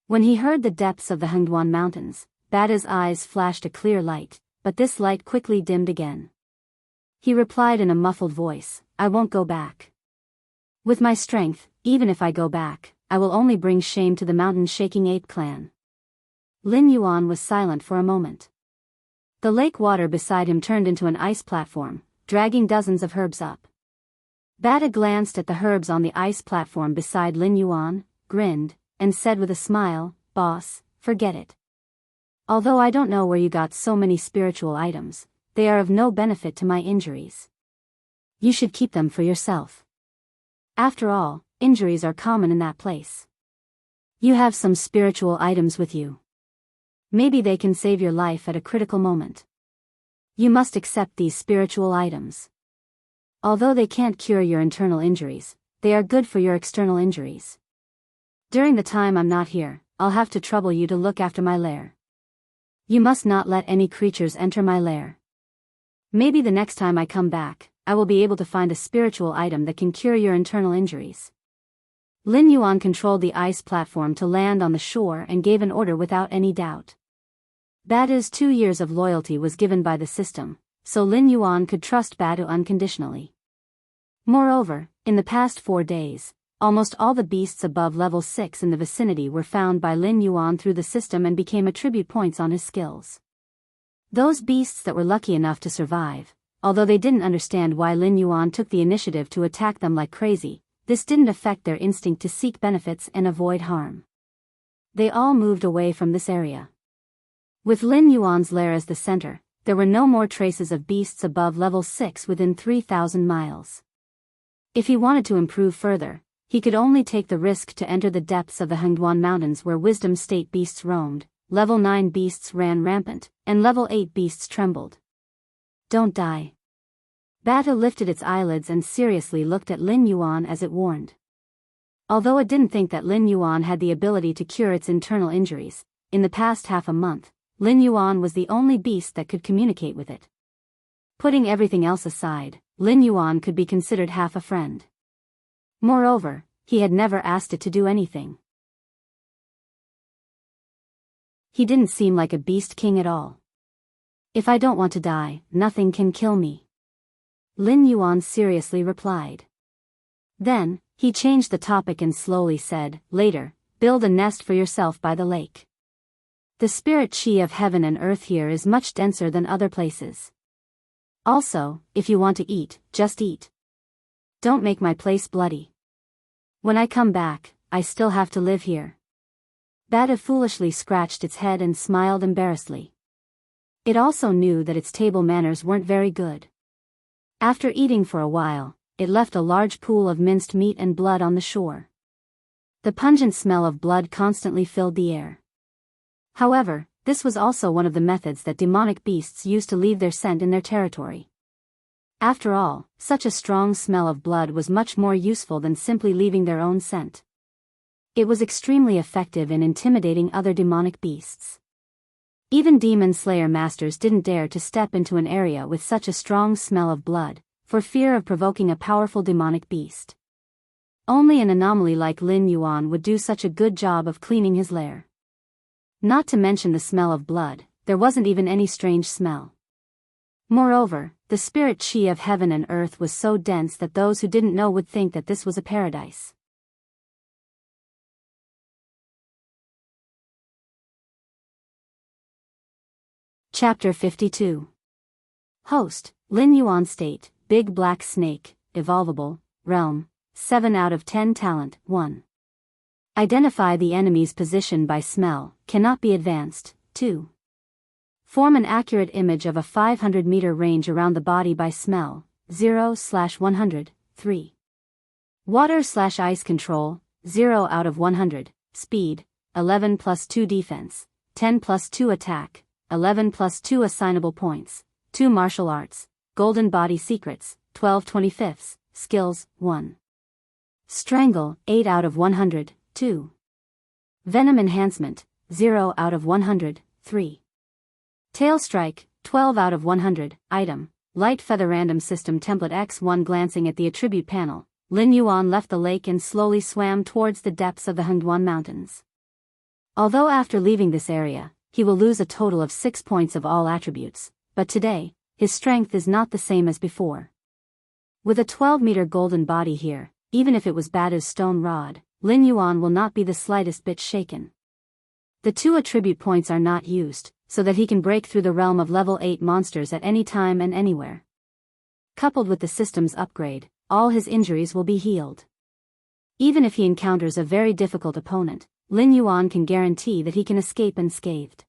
When he heard the depths of the Hengduan Mountains, Batu's eyes flashed a clear light, but this light quickly dimmed again. He replied in a muffled voice, I won't go back. With my strength, even if I go back, I will only bring shame to the mountain-shaking ape clan. Lin Yuan was silent for a moment. The lake water beside him turned into an ice platform, dragging dozens of herbs up. Batu glanced at the herbs on the ice platform beside Lin Yuan, grinned, and said with a smile, Boss, forget it. Although I don't know where you got so many spiritual items, they are of no benefit to my injuries. You should keep them for yourself. After all, injuries are common in that place. You have some spiritual items with you. Maybe they can save your life at a critical moment. You must accept these spiritual items. Although they can't cure your internal injuries, they are good for your external injuries. During the time I'm not here, I'll have to trouble you to look after my lair. You must not let any creatures enter my lair. Maybe the next time I come back, I will be able to find a spiritual item that can cure your internal injuries. Lin Yuan controlled the ice platform to land on the shore and gave an order without any doubt. Batu's 2 years of loyalty was given by the system, so Lin Yuan could trust Batu unconditionally. Moreover, in the past 4 days, almost all the beasts above level 6 in the vicinity were found by Lin Yuan through the system and became attribute points on his skills. Those beasts that were lucky enough to survive, although they didn't understand why Lin Yuan took the initiative to attack them like crazy, this didn't affect their instinct to seek benefits and avoid harm. They all moved away from this area. With Lin Yuan's lair as the center, there were no more traces of beasts above level 6 within 3,000 miles. If he wanted to improve further, he could only take the risk to enter the depths of the Hengduan Mountains where Wisdom State beasts roamed, level 9 beasts ran rampant, and level 8 beasts trembled. Don't die. Batu lifted its eyelids and seriously looked at Lin Yuan as it warned. Although it didn't think that Lin Yuan had the ability to cure its internal injuries, in the past half a month, Lin Yuan was the only beast that could communicate with it. Putting everything else aside, Lin Yuan could be considered half a friend. Moreover, he had never asked it to do anything. He didn't seem like a beast king at all. If I don't want to die, nothing can kill me. Lin Yuan seriously replied. Then, he changed the topic and slowly said, later, build a nest for yourself by the lake. The spirit chi of heaven and earth here is much denser than other places. Also, if you want to eat, just eat. Don't make my place bloody. When I come back, I still have to live here. Batu foolishly scratched its head and smiled embarrassedly. It also knew that its table manners weren't very good. After eating for a while, it left a large pool of minced meat and blood on the shore. The pungent smell of blood constantly filled the air. However, this was also one of the methods that demonic beasts use to leave their scent in their territory. After all, such a strong smell of blood was much more useful than simply leaving their own scent. It was extremely effective in intimidating other demonic beasts. Even demon slayer masters didn't dare to step into an area with such a strong smell of blood, for fear of provoking a powerful demonic beast. Only an anomaly like Lin Yuan would do such a good job of cleaning his lair. Not to mention the smell of blood, there wasn't even any strange smell. Moreover, the spirit chi of heaven and earth was so dense that those who didn't know would think that this was a paradise. Chapter 52. Host, Lin Yuan State, Big Black Snake, Evolvable, Realm, 7 out of 10 Talent, 1. Identify the enemy's position by smell, cannot be advanced, 2. Form an accurate image of a 500-meter range around the body by smell, 0/100, 3. Water/ice control, 0 out of 100, speed, 11 plus 2 defense, 10 plus 2 attack, 11 plus 2 assignable points, 2 martial arts, golden body secrets, 12/25, skills, 1. Strangle, 8 out of 100, 2. Venom enhancement, 0 out of 100, 3. Tail strike, 12 out of 100, item, light feather random system template X1. Glancing at the attribute panel, Lin Yuan left the lake and slowly swam towards the depths of the Hengduan Mountains. Although after leaving this area, he will lose a total of 6 points of all attributes, but today, his strength is not the same as before. With a 12-meter golden body here, even if it was Badu's stone rod, Lin Yuan will not be the slightest bit shaken. The 2 attribute points are not used, so that he can break through the realm of level 8 monsters at any time and anywhere. Coupled with the system's upgrade, all his injuries will be healed. Even if he encounters a very difficult opponent, Lin Yuan can guarantee that he can escape unscathed.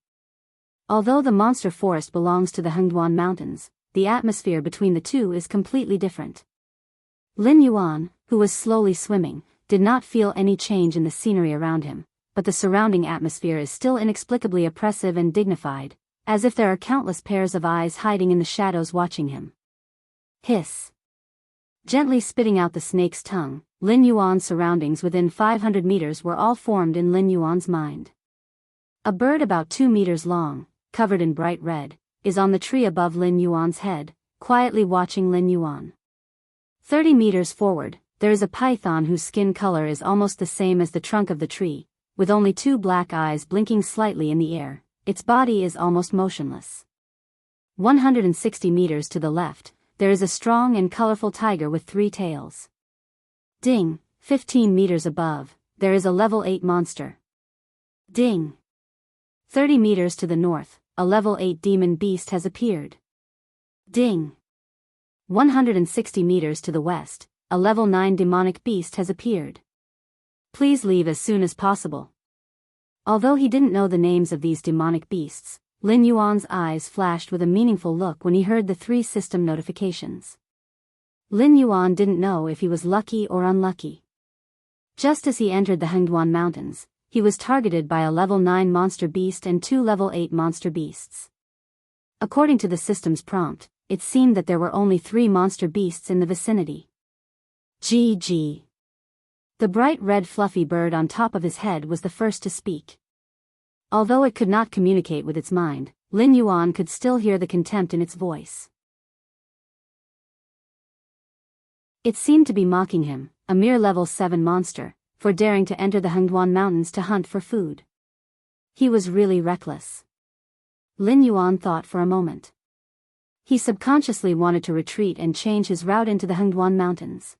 Although the monster forest belongs to the Hengduan Mountains, the atmosphere between the two is completely different. Lin Yuan, who was slowly swimming, did not feel any change in the scenery around him, but the surrounding atmosphere is still inexplicably oppressive and dignified, as if there are countless pairs of eyes hiding in the shadows watching him. Hiss. Gently spitting out the snake's tongue, Lin Yuan's surroundings within 500 meters were all formed in Lin Yuan's mind. A bird about 2 meters long, covered in bright red, is on the tree above Lin Yuan's head, quietly watching Lin Yuan. 30 meters forward, there is a python whose skin color is almost the same as the trunk of the tree, with only 2 black eyes blinking slightly in the air. Its body is almost motionless. 160 meters to the left, there is a strong and colorful tiger with 3 tails. Ding, 15 meters above, there is a level 8 monster. Ding. 30 meters to the north, a level 8 demon beast has appeared. Ding. 160 meters to the west, a level 9 demonic beast has appeared. Please leave as soon as possible. Although he didn't know the names of these demonic beasts, Lin Yuan's eyes flashed with a meaningful look when he heard the 3 system notifications. Lin Yuan didn't know if he was lucky or unlucky. Just as he entered the Hengduan Mountains, he was targeted by a level 9 monster beast and 2 level 8 monster beasts. According to the system's prompt, it seemed that there were only 3 monster beasts in the vicinity. GG. The bright red fluffy bird on top of his head was the first to speak. Although it could not communicate with its mind, Lin Yuan could still hear the contempt in its voice. It seemed to be mocking him, a mere level 7 monster, for daring to enter the Hengduan Mountains to hunt for food. He was really reckless. Lin Yuan thought for a moment. He subconsciously wanted to retreat and change his route into the Hengduan Mountains.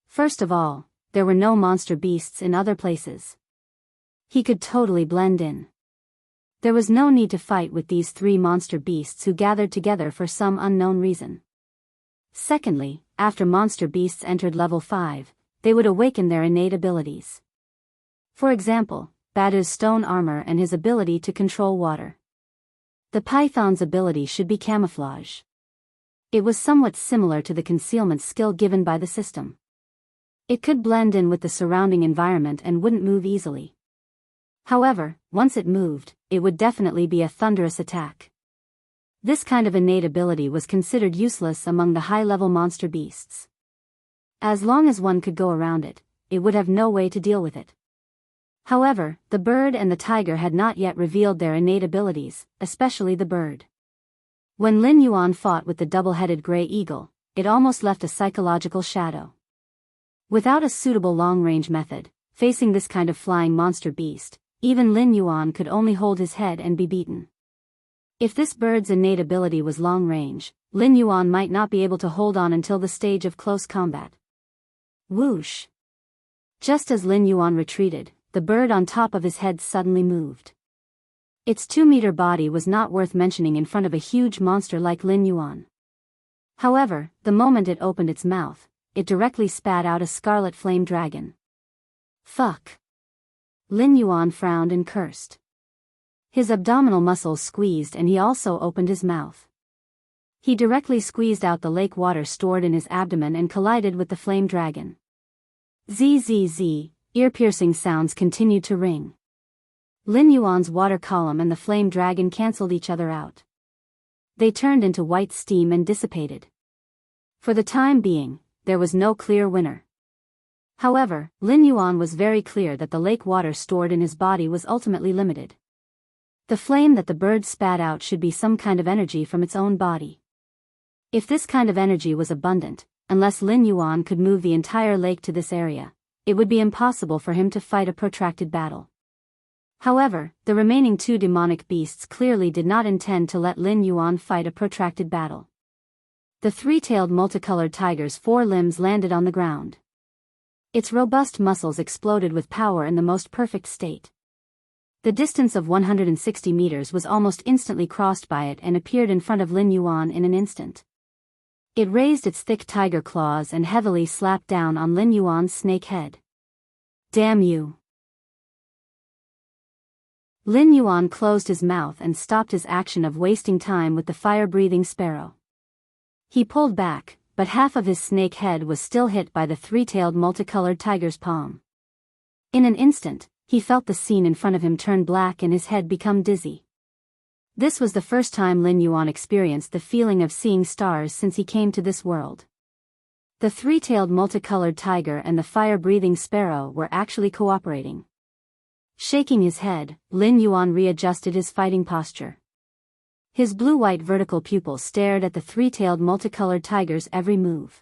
First of all, there were no monster beasts in other places. He could totally blend in. There was no need to fight with these 3 monster beasts who gathered together for some unknown reason. Secondly, after monster beasts entered level 5, they would awaken their innate abilities. For example, Badu's stone armor and his ability to control water. The python's ability should be camouflage. It was somewhat similar to the concealment skill given by the system. It could blend in with the surrounding environment and wouldn't move easily. However, once it moved, it would definitely be a thunderous attack. This kind of innate ability was considered useless among the high-level monster beasts. As long as one could go around it, it would have no way to deal with it. However, the bird and the tiger had not yet revealed their innate abilities, especially the bird. When Lin Yuan fought with the double-headed gray eagle, it almost left a psychological shadow. Without a suitable long-range method, facing this kind of flying monster beast, even Lin Yuan could only hold his head and be beaten. If this bird's innate ability was long-range, Lin Yuan might not be able to hold on until the stage of close combat. Whoosh! Just as Lin Yuan retreated, the bird on top of his head suddenly moved. Its 2-meter body was not worth mentioning in front of a huge monster like Lin Yuan. However, the moment it opened its mouth, it directly spat out a scarlet flame dragon. Fuck! Lin Yuan frowned and cursed. His abdominal muscles squeezed and he also opened his mouth. He directly squeezed out the lake water stored in his abdomen and collided with the flame dragon. Zzz, ear-piercing sounds continued to ring. Lin Yuan's water column and the flame dragon cancelled each other out. They turned into white steam and dissipated. For the time being, there was no clear winner. However, Lin Yuan was very clear that the lake water stored in his body was ultimately limited. The flame that the bird spat out should be some kind of energy from its own body. If this kind of energy was abundant, unless Lin Yuan could move the entire lake to this area, it would be impossible for him to fight a protracted battle. However, the remaining two demonic beasts clearly did not intend to let Lin Yuan fight a protracted battle. The three-tailed multicolored tiger's four limbs landed on the ground. Its robust muscles exploded with power in the most perfect state. The distance of 160 meters was almost instantly crossed by it and appeared in front of Lin Yuan in an instant. It raised its thick tiger claws and heavily slapped down on Lin Yuan's snake head. Damn you! Lin Yuan closed his mouth and stopped his action of wasting time with the fire-breathing sparrow. He pulled back, but half of his snake head was still hit by the three-tailed multicolored tiger's palm. In an instant, he felt the scene in front of him turn black and his head become dizzy. This was the first time Lin Yuan experienced the feeling of seeing stars since he came to this world. The three-tailed multicolored tiger and the fire-breathing sparrow were actually cooperating. Shaking his head, Lin Yuan readjusted his fighting posture. His blue-white vertical pupils stared at the three-tailed multicolored tiger's every move.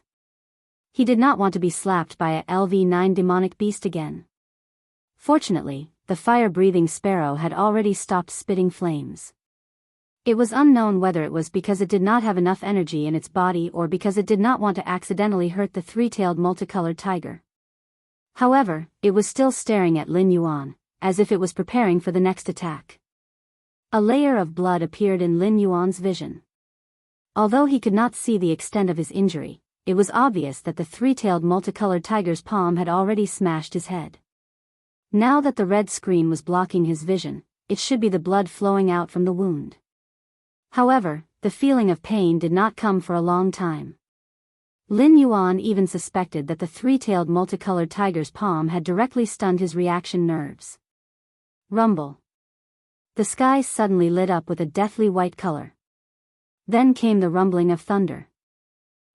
He did not want to be slapped by a LV9 demonic beast again. Fortunately, the fire-breathing sparrow had already stopped spitting flames. It was unknown whether it was because it did not have enough energy in its body or because it did not want to accidentally hurt the three-tailed multicolored tiger. However, it was still staring at Lin Yuan, as if it was preparing for the next attack. A layer of blood appeared in Lin Yuan's vision. Although he could not see the extent of his injury, it was obvious that the three-tailed multicolored tiger's palm had already smashed his head. Now that the red screen was blocking his vision, it should be the blood flowing out from the wound. However, the feeling of pain did not come for a long time. Lin Yuan even suspected that the three-tailed multicolored tiger's palm had directly stunned his reaction nerves. Rumble. The sky suddenly lit up with a deathly white color. Then came the rumbling of thunder.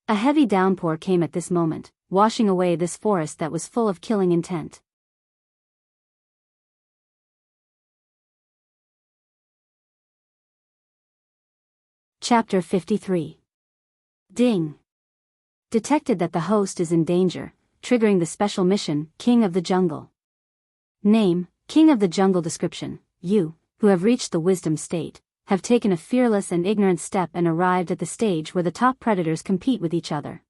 A heavy downpour came at this moment, washing away this forest that was full of killing intent. Chapter 53. Ding. Detected that the host is in danger, triggering the special mission, King of the Jungle. Name, King of the Jungle. Description: you, who have reached the wisdom state, have taken a fearless and ignorant step and arrived at the stage where the top predators compete with each other.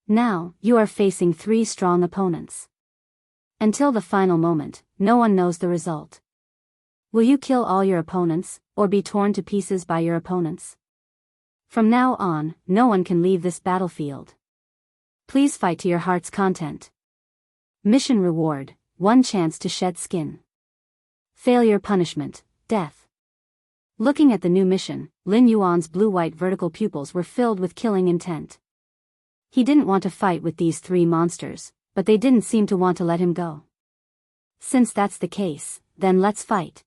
Now, you are facing 3 strong opponents. Until the final moment, no one knows the result. Will you kill all your opponents, or be torn to pieces by your opponents? From now on, no one can leave this battlefield. Please fight to your heart's content. Mission reward: 1 chance to shed skin. Failure punishment: death. Looking at the new mission, Lin Yuan's blue-white vertical pupils were filled with killing intent. He didn't want to fight with these 3 monsters, but they didn't seem to want to let him go. Since that's the case, then let's fight.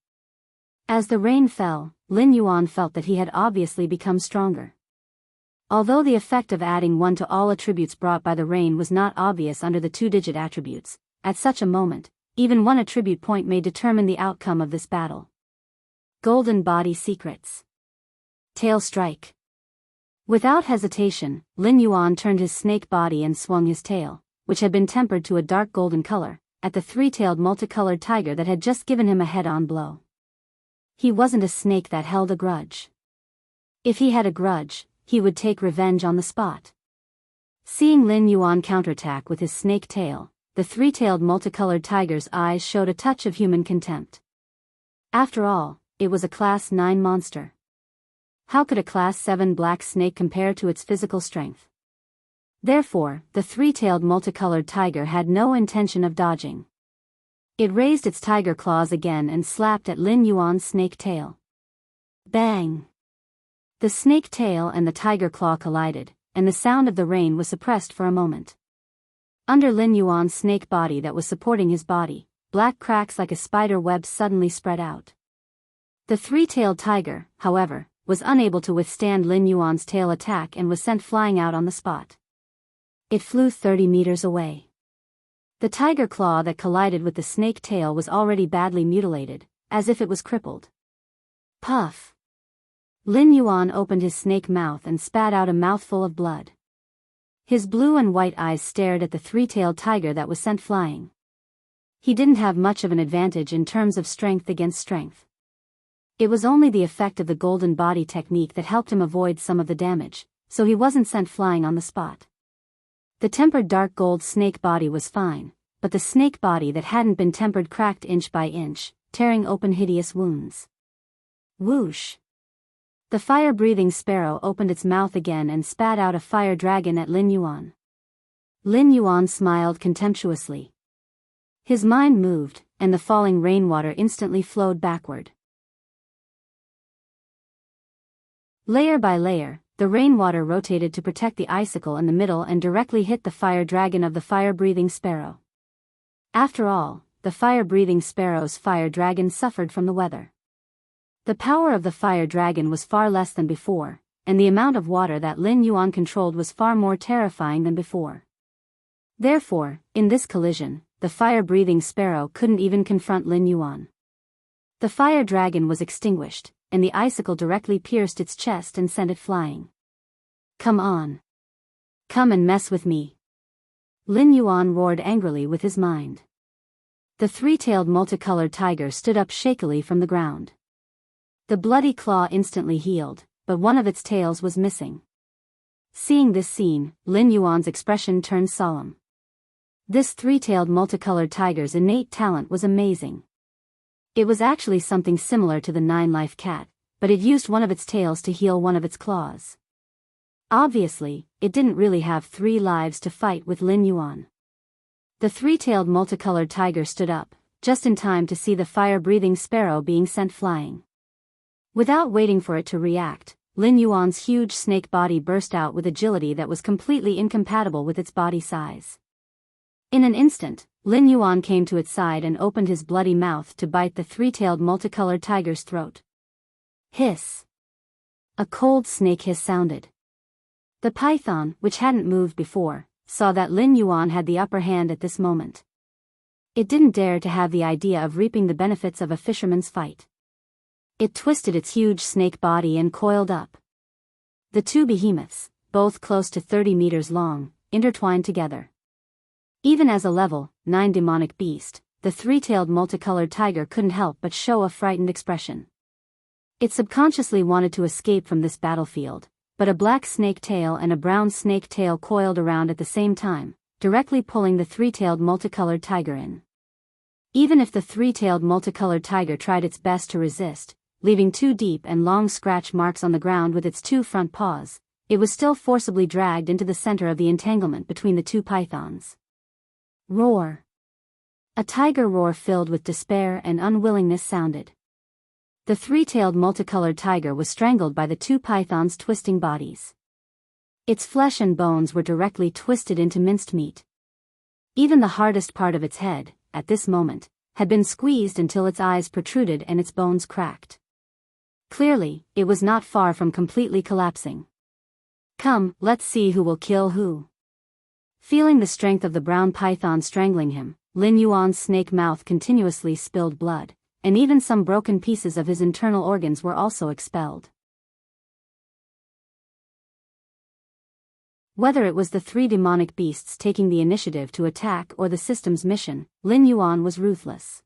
As the rain fell, Lin Yuan felt that he had obviously become stronger. Although the effect of adding 1 to all attributes brought by the rain was not obvious under the 2-digit attributes, at such a moment, even 1 attribute point may determine the outcome of this battle. Golden Body Secrets. Tail Strike. Without hesitation, Lin Yuan turned his snake body and swung his tail, which had been tempered to a dark golden color, at the three-tailed multicolored tiger that had just given him a head-on blow. He wasn't a snake that held a grudge. If he had a grudge, he would take revenge on the spot. Seeing Lin Yuan counterattack with his snake tail, the three-tailed multicolored tiger's eyes showed a touch of human contempt. After all, it was a Class 9 monster. How could a Class 7 black snake compare to its physical strength? Therefore, the three-tailed multicolored tiger had no intention of dodging. It raised its tiger claws again and slapped at Lin Yuan's snake tail. Bang! The snake tail and the tiger claw collided, and the sound of the rain was suppressed for a moment. Under Lin Yuan's snake body that was supporting his body, black cracks like a spider web suddenly spread out. The three-tailed tiger, however, was unable to withstand Lin Yuan's tail attack and was sent flying out on the spot. It flew 30 meters away. The tiger claw that collided with the snake tail was already badly mutilated, as if it was crippled. Puff! Lin Yuan opened his snake mouth and spat out a mouthful of blood. His blue and white eyes stared at the three-tailed tiger that was sent flying. He didn't have much of an advantage in terms of strength against strength. It was only the effect of the golden body technique that helped him avoid some of the damage, so he wasn't sent flying on the spot. The tempered dark gold snake body was fine, but the snake body that hadn't been tempered cracked inch by inch, tearing open hideous wounds. Whoosh! The fire-breathing sparrow opened its mouth again and spat out a fire dragon at Lin Yuan. Lin Yuan smiled contemptuously. His mind moved, and the falling rainwater instantly flowed backward. Layer by layer, the rainwater rotated to protect the icicle in the middle and directly hit the fire dragon of the fire-breathing sparrow. After all, the fire-breathing sparrow's fire dragon suffered from the weather. The power of the fire dragon was far less than before, and the amount of water that Lin Yuan controlled was far more terrifying than before. Therefore, in this collision, the fire-breathing sparrow couldn't even confront Lin Yuan. The fire dragon was extinguished, and the icicle directly pierced its chest and sent it flying. Come on! Come and mess with me! Lin Yuan roared angrily with his mind. The three-tailed multicolored tiger stood up shakily from the ground. The bloody claw instantly healed, but one of its tails was missing. Seeing this scene, Lin Yuan's expression turned solemn. This three-tailed multicolored tiger's innate talent was amazing. It was actually something similar to the nine-life cat, but it used one of its tails to heal one of its claws. Obviously, it didn't really have 3 lives to fight with Lin Yuan. The three-tailed multicolored tiger stood up, just in time to see the fire-breathing sparrow being sent flying. Without waiting for it to react, Lin Yuan's huge snake body burst out with agility that was completely incompatible with its body size. In an instant, Lin Yuan came to its side and opened his bloody mouth to bite the three-tailed multicolored tiger's throat. Hiss! A cold snake hiss sounded. The python, which hadn't moved before, saw that Lin Yuan had the upper hand at this moment. It didn't dare to have the idea of reaping the benefits of a fisherman's fight. It twisted its huge snake body and coiled up. The two behemoths, both close to 30 meters long, intertwined together. Even as a level 9 demonic beast, the three-tailed multicolored tiger couldn't help but show a frightened expression. It subconsciously wanted to escape from this battlefield, but a black snake tail and a brown snake tail coiled around at the same time, directly pulling the three-tailed multicolored tiger in. Even if the three-tailed multicolored tiger tried its best to resist, leaving 2 deep and long scratch marks on the ground with its 2 front paws, it was still forcibly dragged into the center of the entanglement between the 2 pythons. Roar! A tiger roar filled with despair and unwillingness sounded. The three-tailed multicolored tiger was strangled by the 2 pythons' twisting bodies. Its flesh and bones were directly twisted into minced meat. Even the hardest part of its head, at this moment, had been squeezed until its eyes protruded and its bones cracked. Clearly, it was not far from completely collapsing. Come, let's see who will kill who. Feeling the strength of the brown python strangling him, Lin Yuan's snake mouth continuously spilled blood, and even some broken pieces of his internal organs were also expelled. Whether it was the 3 demonic beasts taking the initiative to attack or the system's mission, Lin Yuan was ruthless.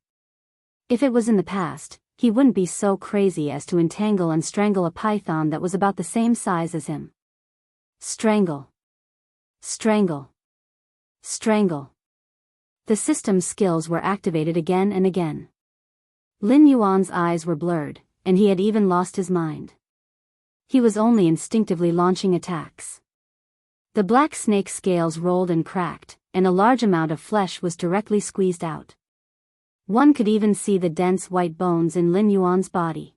If it was in the past, he wouldn't be so crazy as to entangle and strangle a python that was about the same size as him. Strangle. Strangle. Strangle. The system's skills were activated again and again. Lin Yuan's eyes were blurred, and he had even lost his mind. He was only instinctively launching attacks. The black snake's scales rolled and cracked, and a large amount of flesh was directly squeezed out. One could even see the dense white bones in Lin Yuan's body.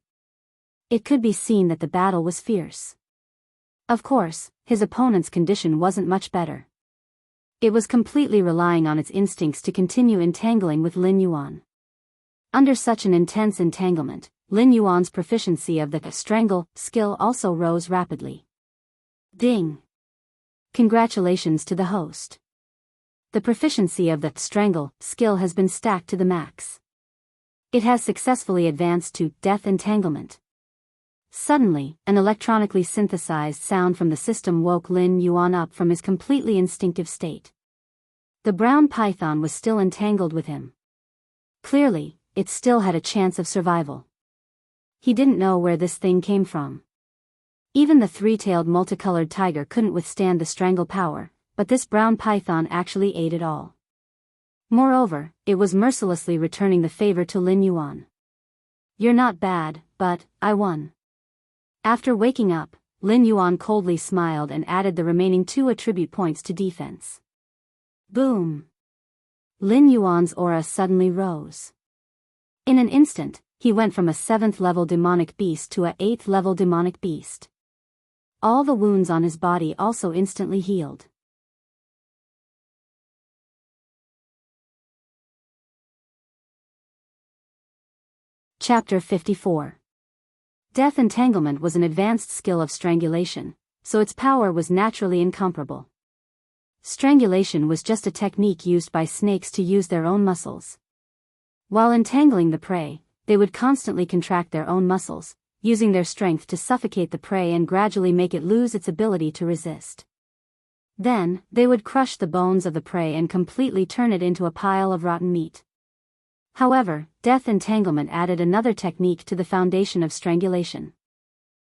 It could be seen that the battle was fierce. Of course, his opponent's condition wasn't much better. It was completely relying on its instincts to continue entangling with Lin Yuan. Under such an intense entanglement, Lin Yuan's proficiency of the strangle skill also rose rapidly. Ding! Congratulations to the host. The proficiency of the strangle skill has been stacked to the max. It has successfully advanced to death entanglement. Suddenly, an electronically synthesized sound from the system woke Lin Yuan up from his completely instinctive state. The brown python was still entangled with him. Clearly, it still had a chance of survival. He didn't know where this thing came from. Even the three-tailed multicolored tiger couldn't withstand the strangle power, but this brown python actually ate it all. Moreover, it was mercilessly returning the favor to Lin Yuan. "You're not bad, but I won." After waking up, Lin Yuan coldly smiled and added the remaining 2 attribute points to defense. Boom! Lin Yuan's aura suddenly rose. In an instant, he went from a 7th-level demonic beast to a 8th-level demonic beast. All the wounds on his body also instantly healed. Chapter 54. Death entanglement was an advanced skill of strangulation, so its power was naturally incomparable. Strangulation was just a technique used by snakes to use their own muscles. While entangling the prey, they would constantly contract their own muscles, using their strength to suffocate the prey and gradually make it lose its ability to resist. Then, they would crush the bones of the prey and completely turn it into a pile of rotten meat. However, death entanglement added another technique to the foundation of strangulation.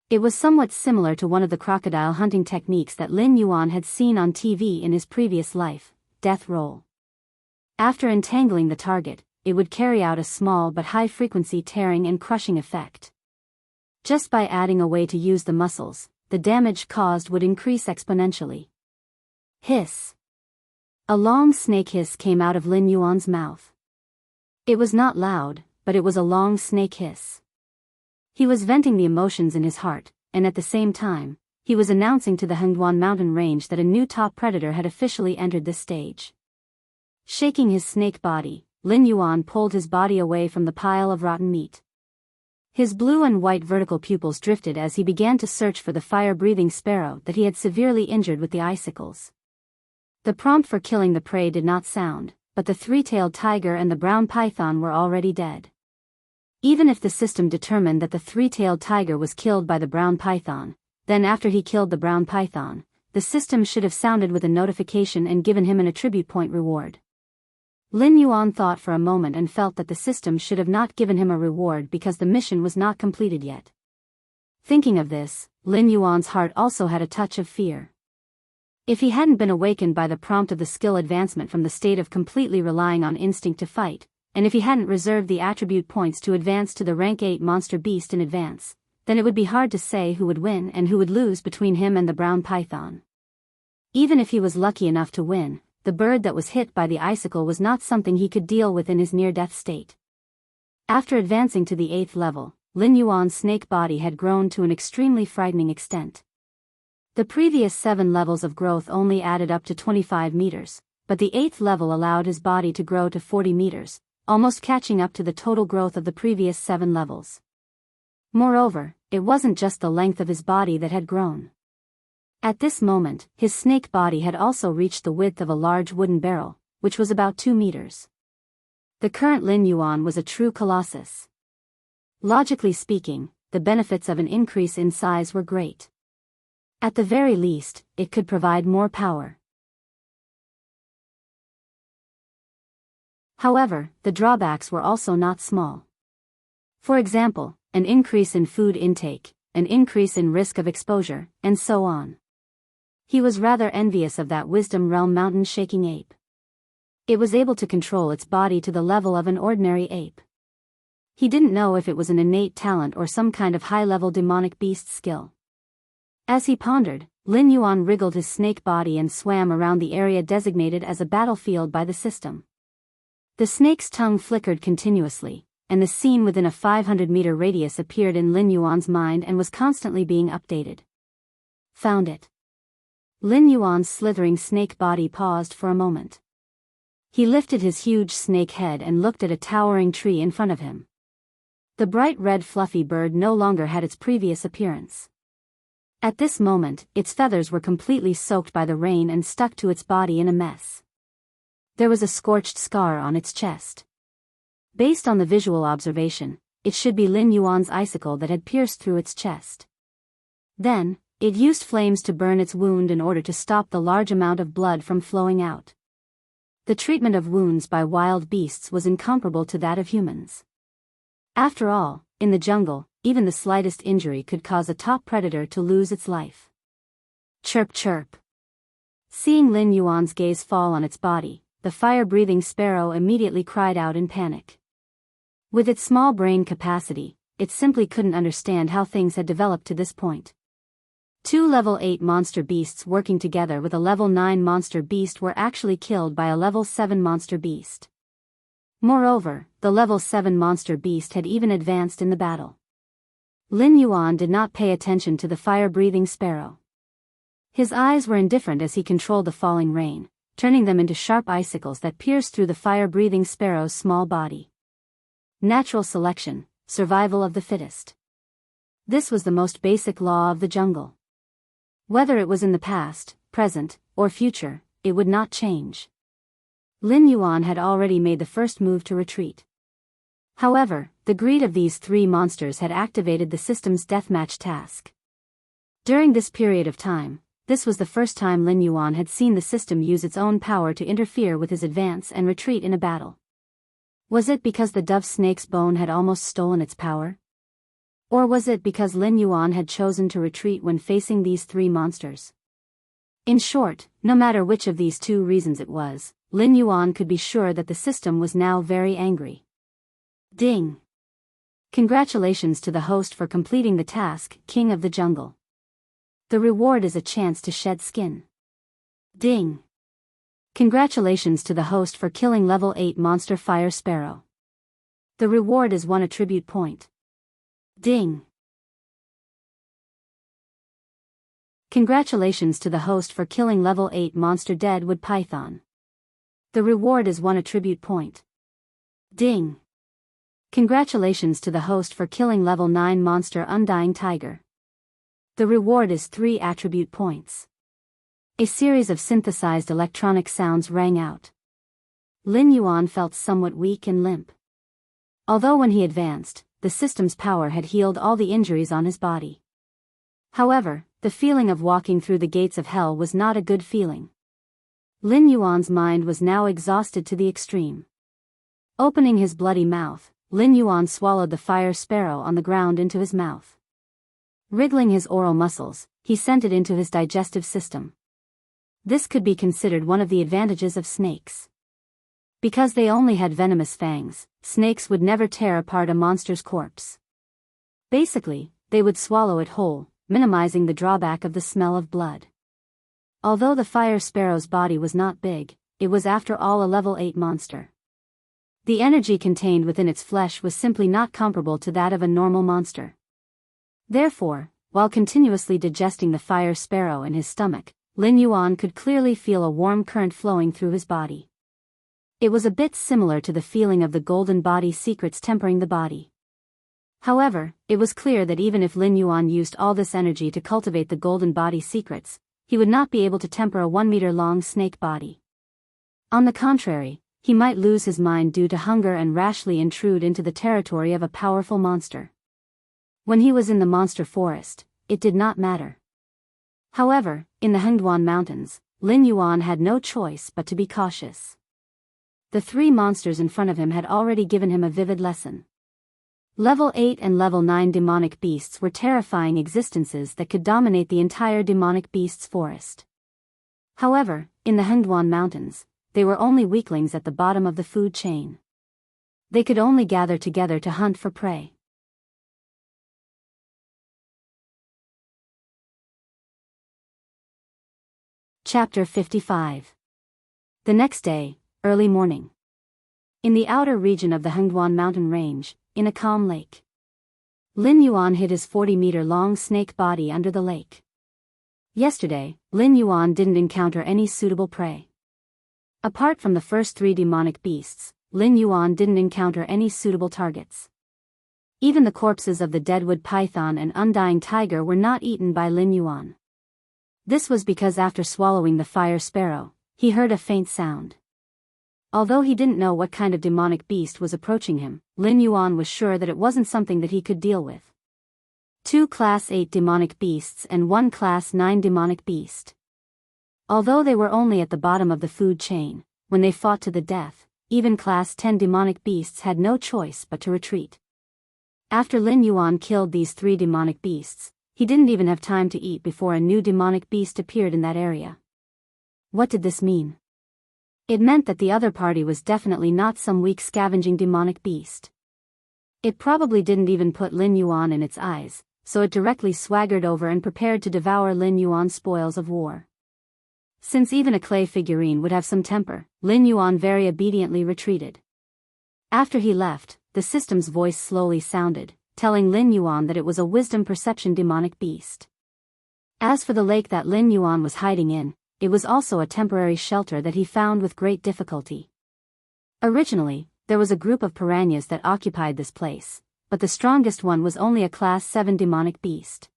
It was somewhat similar to one of the crocodile hunting techniques that Lin Yuan had seen on TV in his previous life, death roll. After entangling the target, it would carry out a small but high-frequency tearing and crushing effect. Just by adding a way to use the muscles, the damage caused would increase exponentially. Hiss. A long snake hiss came out of Lin Yuan's mouth. It was not loud, but it was a long snake hiss. He was venting the emotions in his heart, and at the same time, he was announcing to the Hengduan mountain range that a new top predator had officially entered this stage. Shaking his snake body, Lin Yuan pulled his body away from the pile of rotten meat. His blue and white vertical pupils drifted as he began to search for the fire-breathing sparrow that he had severely injured with the icicles. The prompt for killing the prey did not sound, but the three-tailed tiger and the brown python were already dead. Even if the system determined that the three-tailed tiger was killed by the brown python, then after he killed the brown python, the system should have sounded with a notification and given him an attribute point reward. Lin Yuan thought for a moment and felt that the system should have not given him a reward because the mission was not completed yet. Thinking of this, Lin Yuan's heart also had a touch of fear. If he hadn't been awakened by the prompt of the skill advancement from the state of completely relying on instinct to fight, and if he hadn't reserved the attribute points to advance to the rank 8 monster beast in advance, then it would be hard to say who would win and who would lose between him and the brown python. Even if he was lucky enough to win, the bird that was hit by the icicle was not something he could deal with in his near-death state. After advancing to the 8th level, Lin Yuan's snake body had grown to an extremely frightening extent. The previous 7 levels of growth only added up to 25 meters, but the 8th level allowed his body to grow to 40 meters, almost catching up to the total growth of the previous 7 levels. Moreover, it wasn't just the length of his body that had grown. At this moment, his snake body had also reached the width of a large wooden barrel, which was about 2 meters. The current Lin Yuan was a true colossus. Logically speaking, the benefits of an increase in size were great. At the very least, it could provide more power. However, the drawbacks were also not small. For example, an increase in food intake, an increase in risk of exposure, and so on. He was rather envious of that Wisdom Realm mountain-shaking ape. It was able to control its body to the level of an ordinary ape. He didn't know if it was an innate talent or some kind of high-level demonic beast skill. As he pondered, Lin Yuan wriggled his snake body and swam around the area designated as a battlefield by the system. The snake's tongue flickered continuously, and the scene within a 500-meter radius appeared in Lin Yuan's mind and was constantly being updated. Found it. Lin Yuan's slithering snake body paused for a moment. He lifted his huge snake head and looked at a towering tree in front of him. The bright red fluffy bird no longer had its previous appearance. At this moment, its feathers were completely soaked by the rain and stuck to its body in a mess. There was a scorched scar on its chest. Based on the visual observation, it should be Lin Yuan's icicle that had pierced through its chest. Then, it used flames to burn its wound in order to stop the large amount of blood from flowing out. The treatment of wounds by wild beasts was incomparable to that of humans. After all, in the jungle, even the slightest injury could cause a top predator to lose its life. Chirp chirp. Seeing Lin Yuan's gaze fall on its body, the fire-breathing sparrow immediately cried out in panic. With its small brain capacity, it simply couldn't understand how things had developed to this point. Two level 8 monster beasts working together with a level 9 monster beast were actually killed by a level 7 monster beast. Moreover, the level 7 monster beast had even advanced in the battle. Lin Yuan did not pay attention to the fire-breathing sparrow. His eyes were indifferent as he controlled the falling rain, turning them into sharp icicles that pierced through the fire-breathing sparrow's small body. Natural selection, survival of the fittest. This was the most basic law of the jungle. Whether it was in the past, present, or future, it would not change. Lin Yuan had already made the first move to retreat. However, the greed of these three monsters had activated the system's deathmatch task. During this period of time, this was the first time Lin Yuan had seen the system use its own power to interfere with his advance and retreat in a battle. Was it because the dove snake's bone had almost stolen its power? Or was it because Lin Yuan had chosen to retreat when facing these three monsters? In short, no matter which of these two reasons it was, Lin Yuan could be sure that the system was now very angry. Ding! Congratulations to the host for completing the task, King of the Jungle. The reward is a chance to shed skin. Ding! Congratulations to the host for killing level 8 monster fire sparrow. The reward is 1 attribute point. Ding! Congratulations to the host for killing level 8 monster deadwood python. The reward is 1 attribute point. Ding! Congratulations to the host for killing level 9 monster undying tiger. The reward is 3 attribute points. A series of synthesized electronic sounds rang out. Lin Yuan felt somewhat weak and limp. Although when he advanced, the system's power had healed all the injuries on his body. However, the feeling of walking through the gates of hell was not a good feeling. Lin Yuan's mind was now exhausted to the extreme. Opening his bloody mouth, Lin Yuan swallowed the fire sparrow on the ground into his mouth. Wriggling his oral muscles, he sent it into his digestive system. This could be considered one of the advantages of snakes. Because they only had venomous fangs, snakes would never tear apart a monster's corpse. Basically, they would swallow it whole, minimizing the drawback of the smell of blood. Although the fire sparrow's body was not big, it was after all a level 8 monster. The energy contained within its flesh was simply not comparable to that of a normal monster. Therefore, while continuously digesting the fire sparrow in his stomach, Lin Yuan could clearly feel a warm current flowing through his body. It was a bit similar to the feeling of the golden body secrets tempering the body. However, it was clear that even if Lin Yuan used all this energy to cultivate the golden body secrets, he would not be able to temper a 1-meter-long snake body. On the contrary, he might lose his mind due to hunger and rashly intrude into the territory of a powerful monster. When he was in the monster forest, it did not matter. However, in the Hengduan Mountains, Lin Yuan had no choice but to be cautious. The three monsters in front of him had already given him a vivid lesson. Level 8 and level 9 demonic beasts were terrifying existences that could dominate the entire demonic beasts forest. However, in the Hengduan Mountains, they were only weaklings at the bottom of the food chain. They could only gather together to hunt for prey. Chapter 55. The next day, early morning. In the outer region of the Hengduan mountain range, in a calm lake, Lin Yuan hid his 40-meter-long snake body under the lake. Yesterday, Lin Yuan didn't encounter any suitable prey. Apart from the first 3 demonic beasts, Lin Yuan didn't encounter any suitable targets. Even the corpses of the deadwood python and undying tiger were not eaten by Lin Yuan. This was because after swallowing the fire sparrow, he heard a faint sound. Although he didn't know what kind of demonic beast was approaching him, Lin Yuan was sure that it wasn't something that he could deal with. 2 Class 8 demonic beasts and 1 Class 9 demonic beast. Although they were only at the bottom of the food chain, when they fought to the death, even Class 10 demonic beasts had no choice but to retreat. After Lin Yuan killed these 3 demonic beasts, he didn't even have time to eat before a new demonic beast appeared in that area. What did this mean? It meant that the other party was definitely not some weak scavenging demonic beast. It probably didn't even put Lin Yuan in its eyes, so it directly swaggered over and prepared to devour Lin Yuan's spoils of war. Since even a clay figurine would have some temper, Lin Yuan very obediently retreated. After he left, the system's voice slowly sounded, telling Lin Yuan that it was a wisdom perception demonic beast. As for the lake that Lin Yuan was hiding in, it was also a temporary shelter that he found with great difficulty. Originally, there was a group of piranhas that occupied this place, but the strongest one was only a Class 7 demonic beast.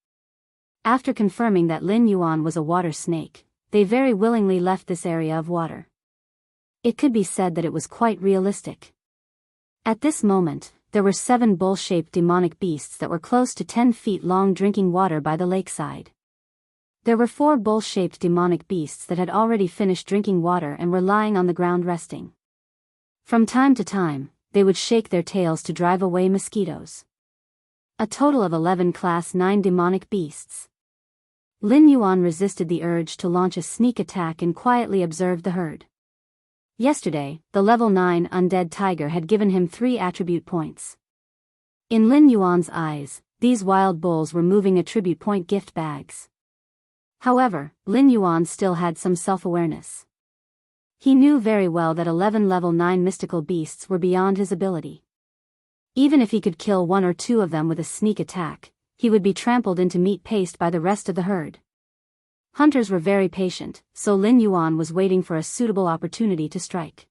After confirming that Lin Yuan was a water snake, they very willingly left this area of water. It could be said that it was quite realistic. At this moment, there were 7 bull-shaped demonic beasts that were close to 10 feet long drinking water by the lakeside. There were 4 bull-shaped demonic beasts that had already finished drinking water and were lying on the ground resting. From time to time, they would shake their tails to drive away mosquitoes. A total of 11 Class 9 demonic beasts. Lin Yuan resisted the urge to launch a sneak attack and quietly observed the herd. Yesterday, the level 9 undead tiger had given him 3 attribute points. In Lin Yuan's eyes, these wild bulls were moving attribute point gift bags. However, Lin Yuan still had some self-awareness. He knew very well that 11 level 9 mystical beasts were beyond his ability. Even if he could kill 1 or 2 of them with a sneak attack, he would be trampled into meat paste by the rest of the herd. Hunters were very patient, so Lin Yuan was waiting for a suitable opportunity to strike.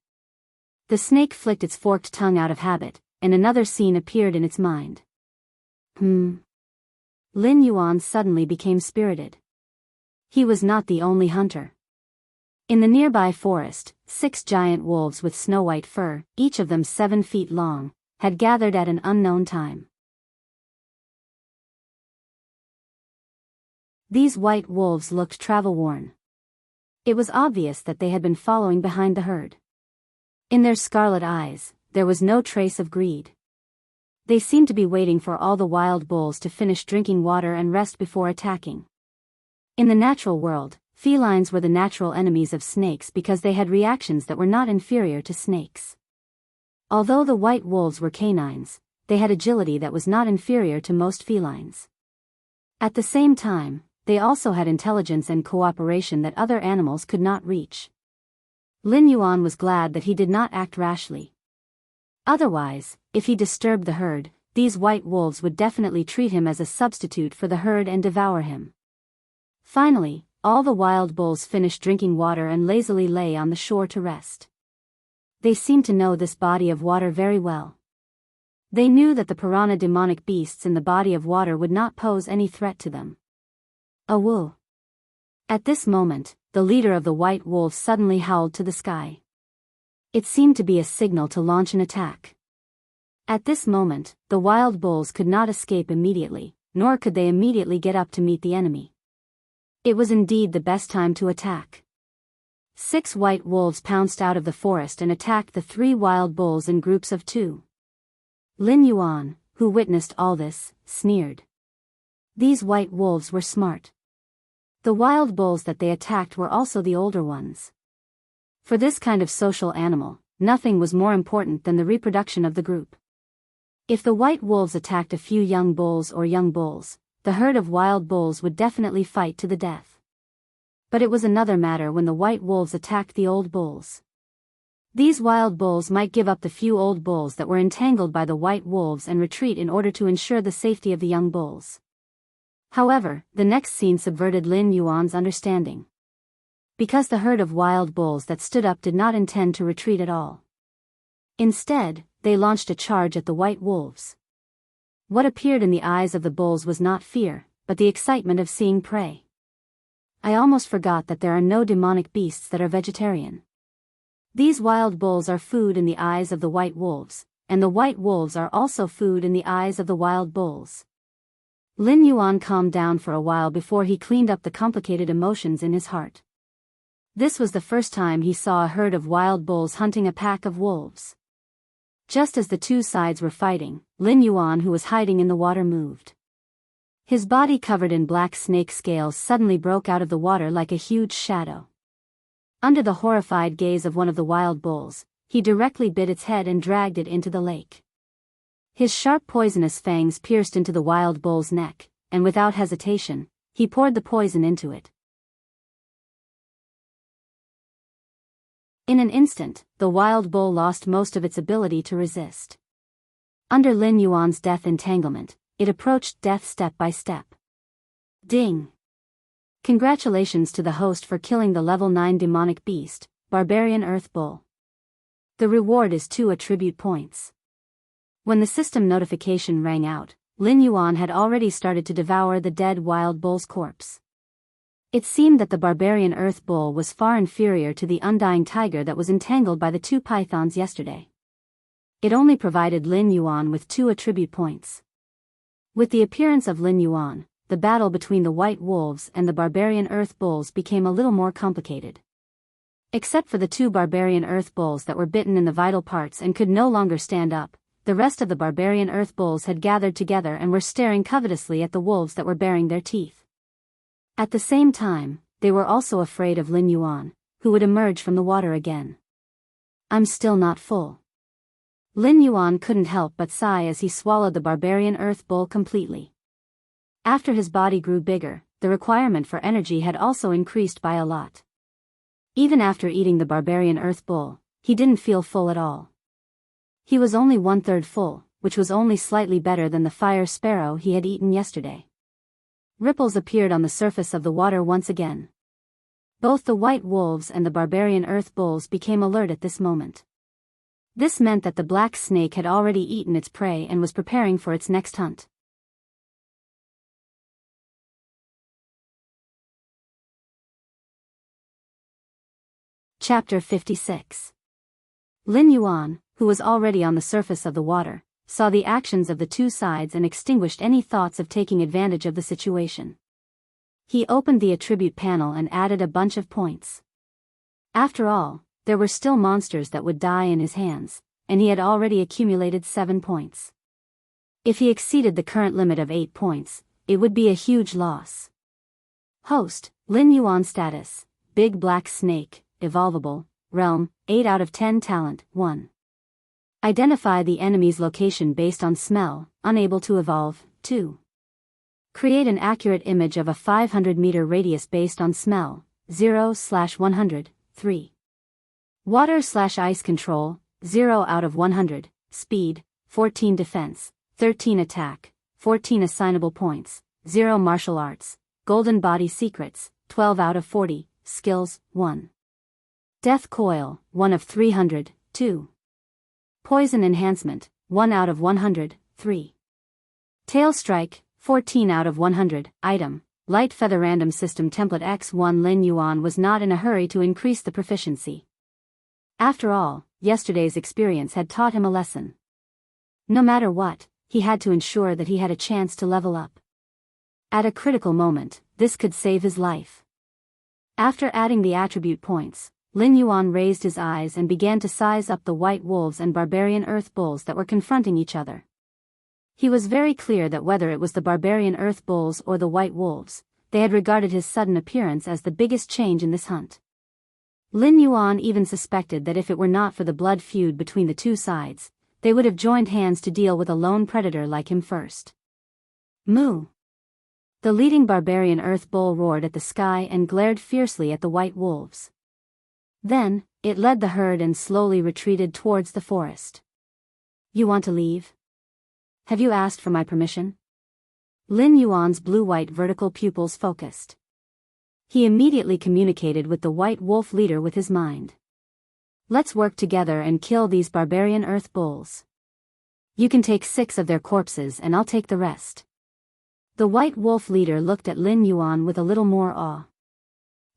The snake flicked its forked tongue out of habit, and another scene appeared in its mind. Lin Yuan suddenly became spirited. He was not the only hunter. In the nearby forest, 6 giant wolves with snow-white fur, each of them 7 feet long, had gathered at an unknown time. These white wolves looked travel-worn. It was obvious that they had been following behind the herd. In their scarlet eyes, there was no trace of greed. They seemed to be waiting for all the wild bulls to finish drinking water and rest before attacking. In the natural world, felines were the natural enemies of snakes because they had reactions that were not inferior to snakes. Although the white wolves were canines, they had agility that was not inferior to most felines. At the same time, they also had intelligence and cooperation that other animals could not reach. Lin Yuan was glad that he did not act rashly. Otherwise, if he disturbed the herd, these white wolves would definitely treat him as a substitute for the herd and devour him. Finally, all the wild bulls finished drinking water and lazily lay on the shore to rest. They seemed to know this body of water very well. They knew that the piranha demonic beasts in the body of water would not pose any threat to them. Awoo! At this moment, the leader of the white wolves suddenly howled to the sky. It seemed to be a signal to launch an attack. At this moment, the wild bulls could not escape immediately, nor could they immediately get up to meet the enemy. It was indeed the best time to attack. 6 white wolves pounced out of the forest and attacked the 3 wild bulls in groups of 2. Lin Yuan, who witnessed all this, sneered. These white wolves were smart. The wild bulls that they attacked were also the older ones. For this kind of social animal, nothing was more important than the reproduction of the group. If the white wolves attacked a few young bulls, the herd of wild bulls would definitely fight to the death. But it was another matter when the white wolves attacked the old bulls. These wild bulls might give up the few old bulls that were entangled by the white wolves and retreat in order to ensure the safety of the young bulls. However, the next scene subverted Lin Yuan's understanding. Because the herd of wild bulls that stood up did not intend to retreat at all. Instead, they launched a charge at the white wolves. What appeared in the eyes of the bulls was not fear, but the excitement of seeing prey. I almost forgot that there are no demonic beasts that are vegetarian. These wild bulls are food in the eyes of the white wolves, and the white wolves are also food in the eyes of the wild bulls. Lin Yuan calmed down for a while before he cleaned up the complicated emotions in his heart. This was the first time he saw a herd of wild bulls hunting a pack of wolves. Just as the two sides were fighting, Lin Yuan, who was hiding in the water, moved. His body covered in black snake scales suddenly broke out of the water like a huge shadow. Under the horrified gaze of one of the wild bulls, he directly bit its head and dragged it into the lake. His sharp poisonous fangs pierced into the wild bull's neck, and without hesitation, he poured the poison into it. In an instant, the wild bull lost most of its ability to resist. Under Lin Yuan's death entanglement, it approached death step by step. Ding! Congratulations to the host for killing the level 9 demonic beast, Barbarian Earth Bull. The reward is 2 attribute points. When the system notification rang out, Lin Yuan had already started to devour the dead wild bull's corpse. It seemed that the Barbarian Earth Bull was far inferior to the undying tiger that was entangled by the 2 pythons yesterday. It only provided Lin Yuan with 2 attribute points. With the appearance of Lin Yuan, the battle between the white wolves and the Barbarian Earth Bulls became a little more complicated. Except for the 2 Barbarian Earth Bulls that were bitten in the vital parts and could no longer stand up, the rest of the Barbarian Earth Bulls had gathered together and were staring covetously at the wolves that were baring their teeth. At the same time, they were also afraid of Lin Yuan, who would emerge from the water again. I'm still not full. Lin Yuan couldn't help but sigh as he swallowed the Barbarian Earth Bull completely. After his body grew bigger, the requirement for energy had also increased by a lot. Even after eating the Barbarian Earth Bull, he didn't feel full at all. He was only 1/3 full, which was only slightly better than the fire sparrow he had eaten yesterday. Ripples appeared on the surface of the water once again. Both the white wolves and the Barbarian Earth Bulls became alert at this moment. This meant that the black snake had already eaten its prey and was preparing for its next hunt. Chapter 56. Lin Yuan, who was already on the surface of the water, saw the actions of the 2 sides and extinguished any thoughts of taking advantage of the situation. He opened the attribute panel and added a bunch of points. After all, there were still monsters that would die in his hands, and he had already accumulated 7 points. If he exceeded the current limit of 8 points, it would be a huge loss. Host, Lin Yuan status, Big Black Snake, Evolvable, Realm, 8 out of 10 Talent, 1. Identify the enemy's location based on smell, unable to evolve, 2. Create an accurate image of a 500-meter radius based on smell, 0/100, 3. Water/ice control, 0 out of 100, speed, 14 defense, 13 attack, 14 assignable points, 0 martial arts, golden body secrets, 12 out of 40, skills, 1. Death coil, 1 of 300, 2. Poison enhancement, 1 out of 100, 3. Tail strike, 14 out of 100, item, light feather random system template X1. Lin Yuan was not in a hurry to increase the proficiency. After all, yesterday's experience had taught him a lesson. No matter what, he had to ensure that he had a chance to level up. At a critical moment, this could save his life. After adding the attribute points, Lin Yuan raised his eyes and began to size up the white wolves and Barbarian Earth Bulls that were confronting each other. He was very clear that whether it was the Barbarian Earth Bulls or the white wolves, they had regarded his sudden appearance as the biggest change in this hunt. Lin Yuan even suspected that if it were not for the blood feud between the 2 sides, they would have joined hands to deal with a lone predator like him first. Moo! The leading Barbarian Earth Bull roared at the sky and glared fiercely at the white wolves. Then, it led the herd and slowly retreated towards the forest. You want to leave? Have you asked for my permission? Lin Yuan's blue-white vertical pupils focused. He immediately communicated with the white wolf leader with his mind. Let's work together and kill these Barbarian Earth Bulls. You can take 6 of their corpses and I'll take the rest. The white wolf leader looked at Lin Yuan with a little more awe.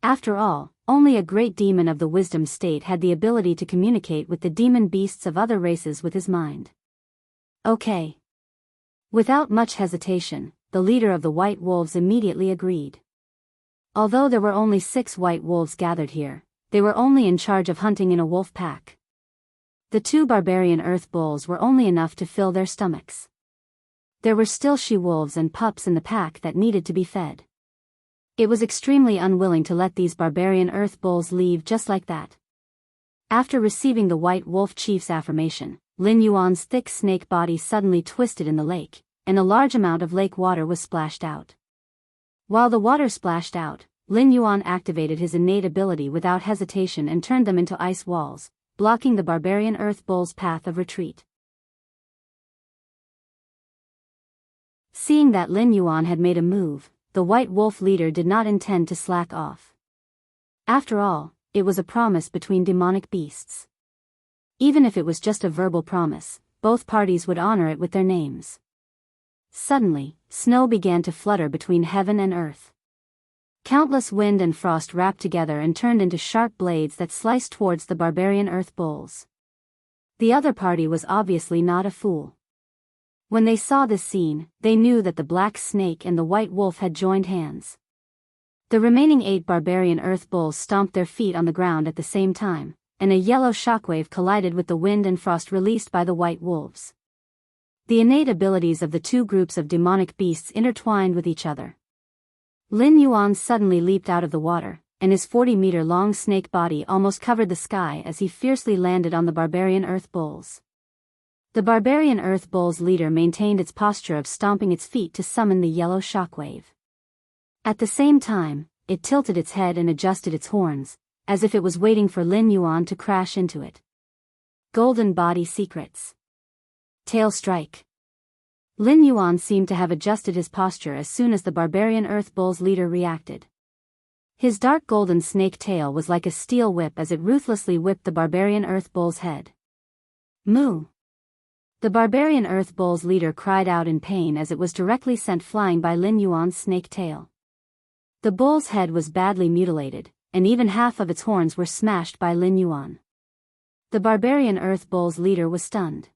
After all, only a great demon of the wisdom state had the ability to communicate with the demon beasts of other races with his mind. Okay. Without much hesitation, the leader of the white wolves immediately agreed. Although there were only 6 white wolves gathered here, they were only in charge of hunting in a wolf pack. The 2 barbarian earth bulls were only enough to fill their stomachs. There were still she-wolves and pups in the pack that needed to be fed. It was extremely unwilling to let these barbarian earth bulls leave just like that. After receiving the white wolf chief's affirmation, Lin Yuan's thick snake body suddenly twisted in the lake, and a large amount of lake water was splashed out. While the water splashed out, Lin Yuan activated his innate ability without hesitation and turned them into ice walls, blocking the barbarian earth bull's path of retreat. Seeing that Lin Yuan had made a move, the white wolf leader did not intend to slack off. After all, it was a promise between demonic beasts. Even if it was just a verbal promise, both parties would honor it with their names. Suddenly, snow began to flutter between heaven and earth. Countless wind and frost wrapped together and turned into sharp blades that sliced towards the barbarian earth bulls. The other party was obviously not a fool. When they saw this scene, they knew that the black snake and the white wolf had joined hands. The remaining 8 barbarian earth bulls stomped their feet on the ground at the same time, and a yellow shockwave collided with the wind and frost released by the white wolves. The innate abilities of the 2 groups of demonic beasts intertwined with each other. Lin Yuan suddenly leaped out of the water, and his 40-meter-long snake body almost covered the sky as he fiercely landed on the barbarian earth bulls. The barbarian earth bull's leader maintained its posture of stomping its feet to summon the yellow shockwave. At the same time, it tilted its head and adjusted its horns, as if it was waiting for Lin Yuan to crash into it. Golden Body Secrets. Tail Strike. Lin Yuan seemed to have adjusted his posture as soon as the barbarian earth bull's leader reacted. His dark golden snake tail was like a steel whip as it ruthlessly whipped the barbarian earth bull's head. Moo! The barbarian earth bull's leader cried out in pain as it was directly sent flying by Lin Yuan's snake tail. The bull's head was badly mutilated, and even half of its horns were smashed by Lin Yuan. The barbarian earth bull's leader was stunned.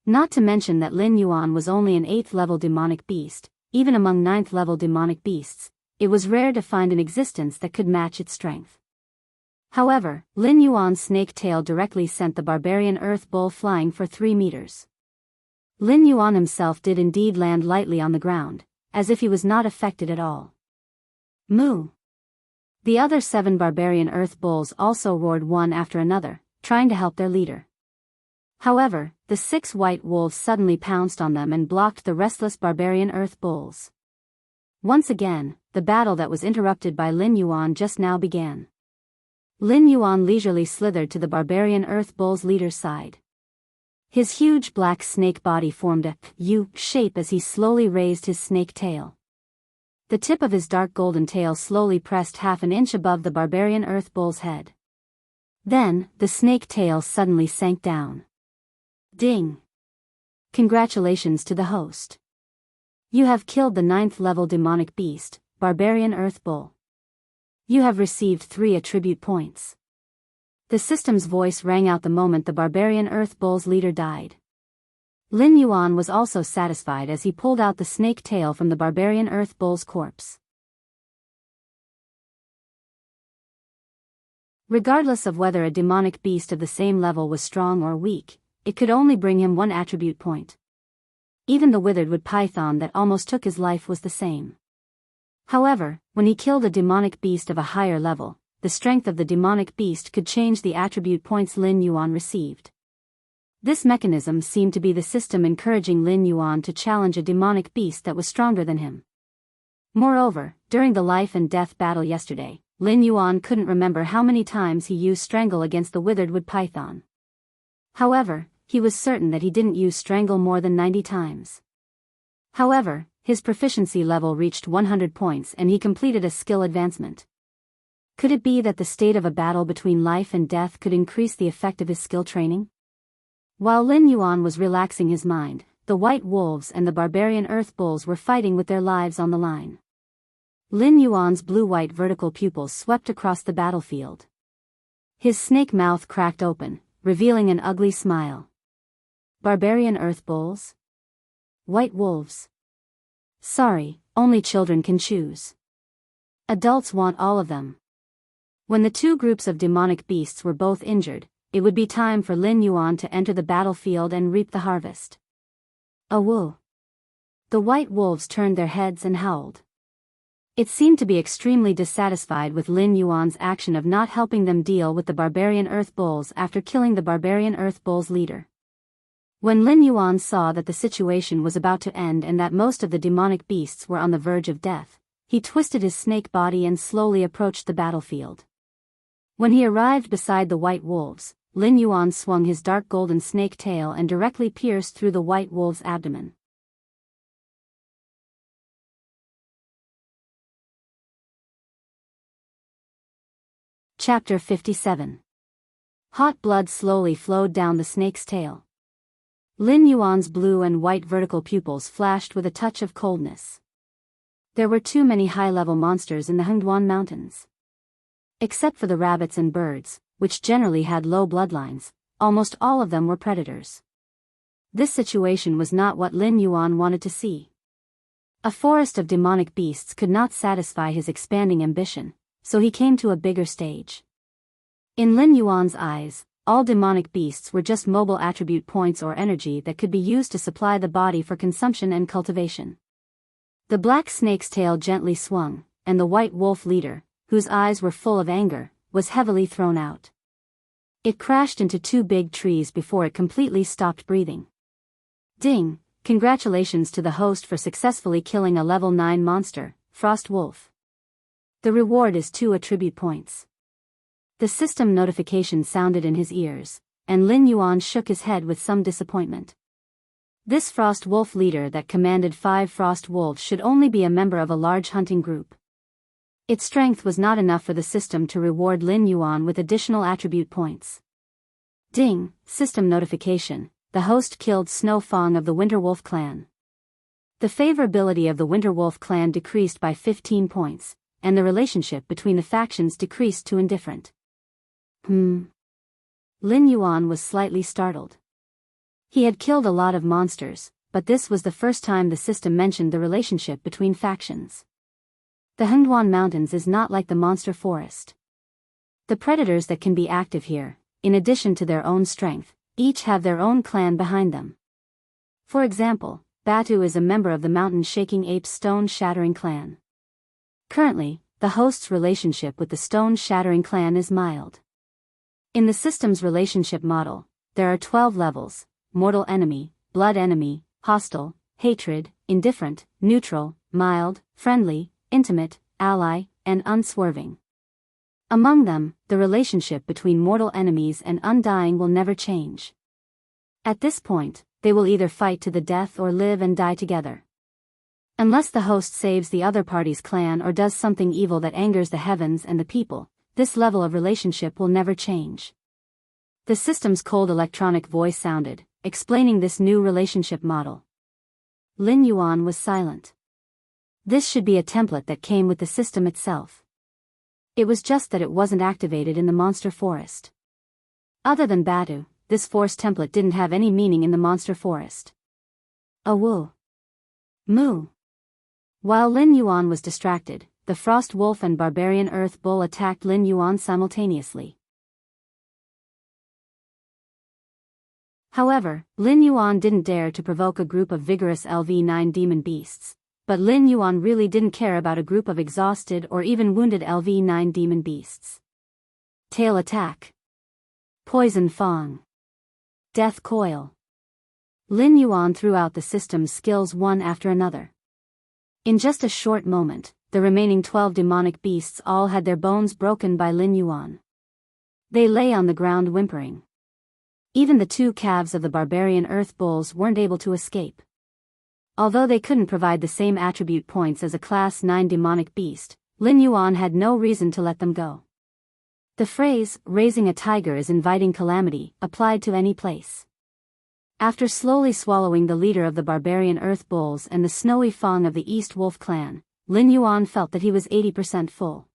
Not to mention that Lin Yuan was only an 8th-level demonic beast. Even among 9th-level demonic beasts, it was rare to find an existence that could match its strength. However, Lin Yuan's snake tail directly sent the barbarian earth bull flying for 3 meters. Lin Yuan himself did indeed land lightly on the ground, as if he was not affected at all. Moo! The other 7 barbarian earth bulls also roared one after another, trying to help their leader. However, the 6 white wolves suddenly pounced on them and blocked the restless barbarian earth bulls. Once again, the battle that was interrupted by Lin Yuan just now began. Lin Yuan leisurely slithered to the barbarian earth bull's leader's side. His huge black snake body formed a U shape as he slowly raised his snake tail. The tip of his dark golden tail slowly pressed half an inch above the barbarian earth bull's head. Then, the snake tail suddenly sank down. Ding! Congratulations to the host. You have killed the 9th-level demonic beast, barbarian earth bull. You have received 3 attribute points. The system's voice rang out the moment the barbarian earth bull's leader died. Lin Yuan was also satisfied as he pulled out the snake tail from the barbarian earth bull's corpse. Regardless of whether a demonic beast of the same level was strong or weak, it could only bring him 1 attribute point. Even the withered wood python that almost took his life was the same. However, when he killed a demonic beast of a higher level, the strength of the demonic beast could change the attribute points Lin Yuan received. This mechanism seemed to be the system encouraging Lin Yuan to challenge a demonic beast that was stronger than him. Moreover, during the life and death battle yesterday, Lin Yuan couldn't remember how many times he used strangle against the withered wood python. However, he was certain that he didn't use strangle more than 90 times. However, his proficiency level reached 100 points and he completed a skill advancement. Could it be that the state of a battle between life and death could increase the effect of his skill training? While Lin Yuan was relaxing his mind, the white wolves and the barbarian earth bulls were fighting with their lives on the line. Lin Yuan's blue-white vertical pupils swept across the battlefield. His snake mouth cracked open, revealing an ugly smile. Barbarian earth bulls? White wolves? Sorry, only children can choose. Adults want all of them. When the two groups of demonic beasts were both injured, it would be time for Lin Yuan to enter the battlefield and reap the harvest. Awoo! The white wolves turned their heads and howled. It seemed to be extremely dissatisfied with Lin Yuan's action of not helping them deal with the barbarian earth bulls after killing the barbarian earth bulls' leader. When Lin Yuan saw that the situation was about to end and that most of the demonic beasts were on the verge of death, he twisted his snake body and slowly approached the battlefield. When he arrived beside the white wolves, Lin Yuan swung his dark golden snake tail and directly pierced through the white wolf's abdomen. Chapter 57. Hot blood slowly flowed down the snake's tail. Lin Yuan's blue and white vertical pupils flashed with a touch of coldness. There were too many high-level monsters in the Hengduan Mountains. Except for the rabbits and birds, which generally had low bloodlines, almost all of them were predators. This situation was not what Lin Yuan wanted to see. A forest of demonic beasts could not satisfy his expanding ambition, so he came to a bigger stage. In Lin Yuan's eyes, all demonic beasts were just mobile attribute points or energy that could be used to supply the body for consumption and cultivation. The black snake's tail gently swung, and the white wolf leader, whose eyes were full of anger, was heavily thrown out. It crashed into two big trees before it completely stopped breathing. Ding! Congratulations to the host for successfully killing a level 9 monster, Frost Wolf. The reward is 2 attribute points. The system notification sounded in his ears, and Lin Yuan shook his head with some disappointment. This Frost Wolf leader that commanded 5 Frost Wolves should only be a member of a large hunting group. Its strength was not enough for the system to reward Lin Yuan with additional attribute points. Ding! System notification, the host killed Snow Fong of the Winterwolf clan. The favorability of the Winterwolf clan decreased by 15 points, and the relationship between the factions decreased to indifferent. Lin Yuan was slightly startled. He had killed a lot of monsters, but this was the first time the system mentioned the relationship between factions. The Hengduan Mountains is not like the monster forest. The predators that can be active here, in addition to their own strength, each have their own clan behind them. For example, Batu is a member of the mountain-shaking ape's stone-shattering clan. Currently, the host's relationship with the stone-shattering clan is mild. In the system's relationship model, there are 12 levels: mortal enemy, blood enemy, hostile, hatred, indifferent, neutral, mild, friendly, intimate, ally, and unswerving. Among them, the relationship between mortal enemies and undying will never change. At this point, they will either fight to the death or live and die together. Unless the host saves the other party's clan or does something evil that angers the heavens and the people, this level of relationship will never change. The system's cold electronic voice sounded, explaining this new relationship model. Lin Yuan was silent. This should be a template that came with the system itself. It was just that it wasn't activated in the monster forest. Other than Batu, this force template didn't have any meaning in the monster forest. Awoo! Moo! While Lin Yuan was distracted, the Frost Wolf and Barbarian Earth Bull attacked Lin Yuan simultaneously. However, Lin Yuan didn't dare to provoke a group of vigorous LV9 demon beasts, but Lin Yuan really didn't care about a group of exhausted or even wounded LV9 demon beasts. Tail attack. Poison Fang. Death Coil. Lin Yuan threw out the system's skills one after another. In just a short moment, the remaining 12 demonic beasts all had their bones broken by Lin Yuan. They lay on the ground whimpering. Even the 2 calves of the barbarian earth bulls weren't able to escape. Although they couldn't provide the same attribute points as a class 9 demonic beast, Lin Yuan had no reason to let them go. The phrase, "raising a tiger is inviting calamity," applied to any place. After slowly swallowing the leader of the barbarian earth bulls and the snowy Fang of the East Wolf clan, Lin Yuan felt that he was 80% full.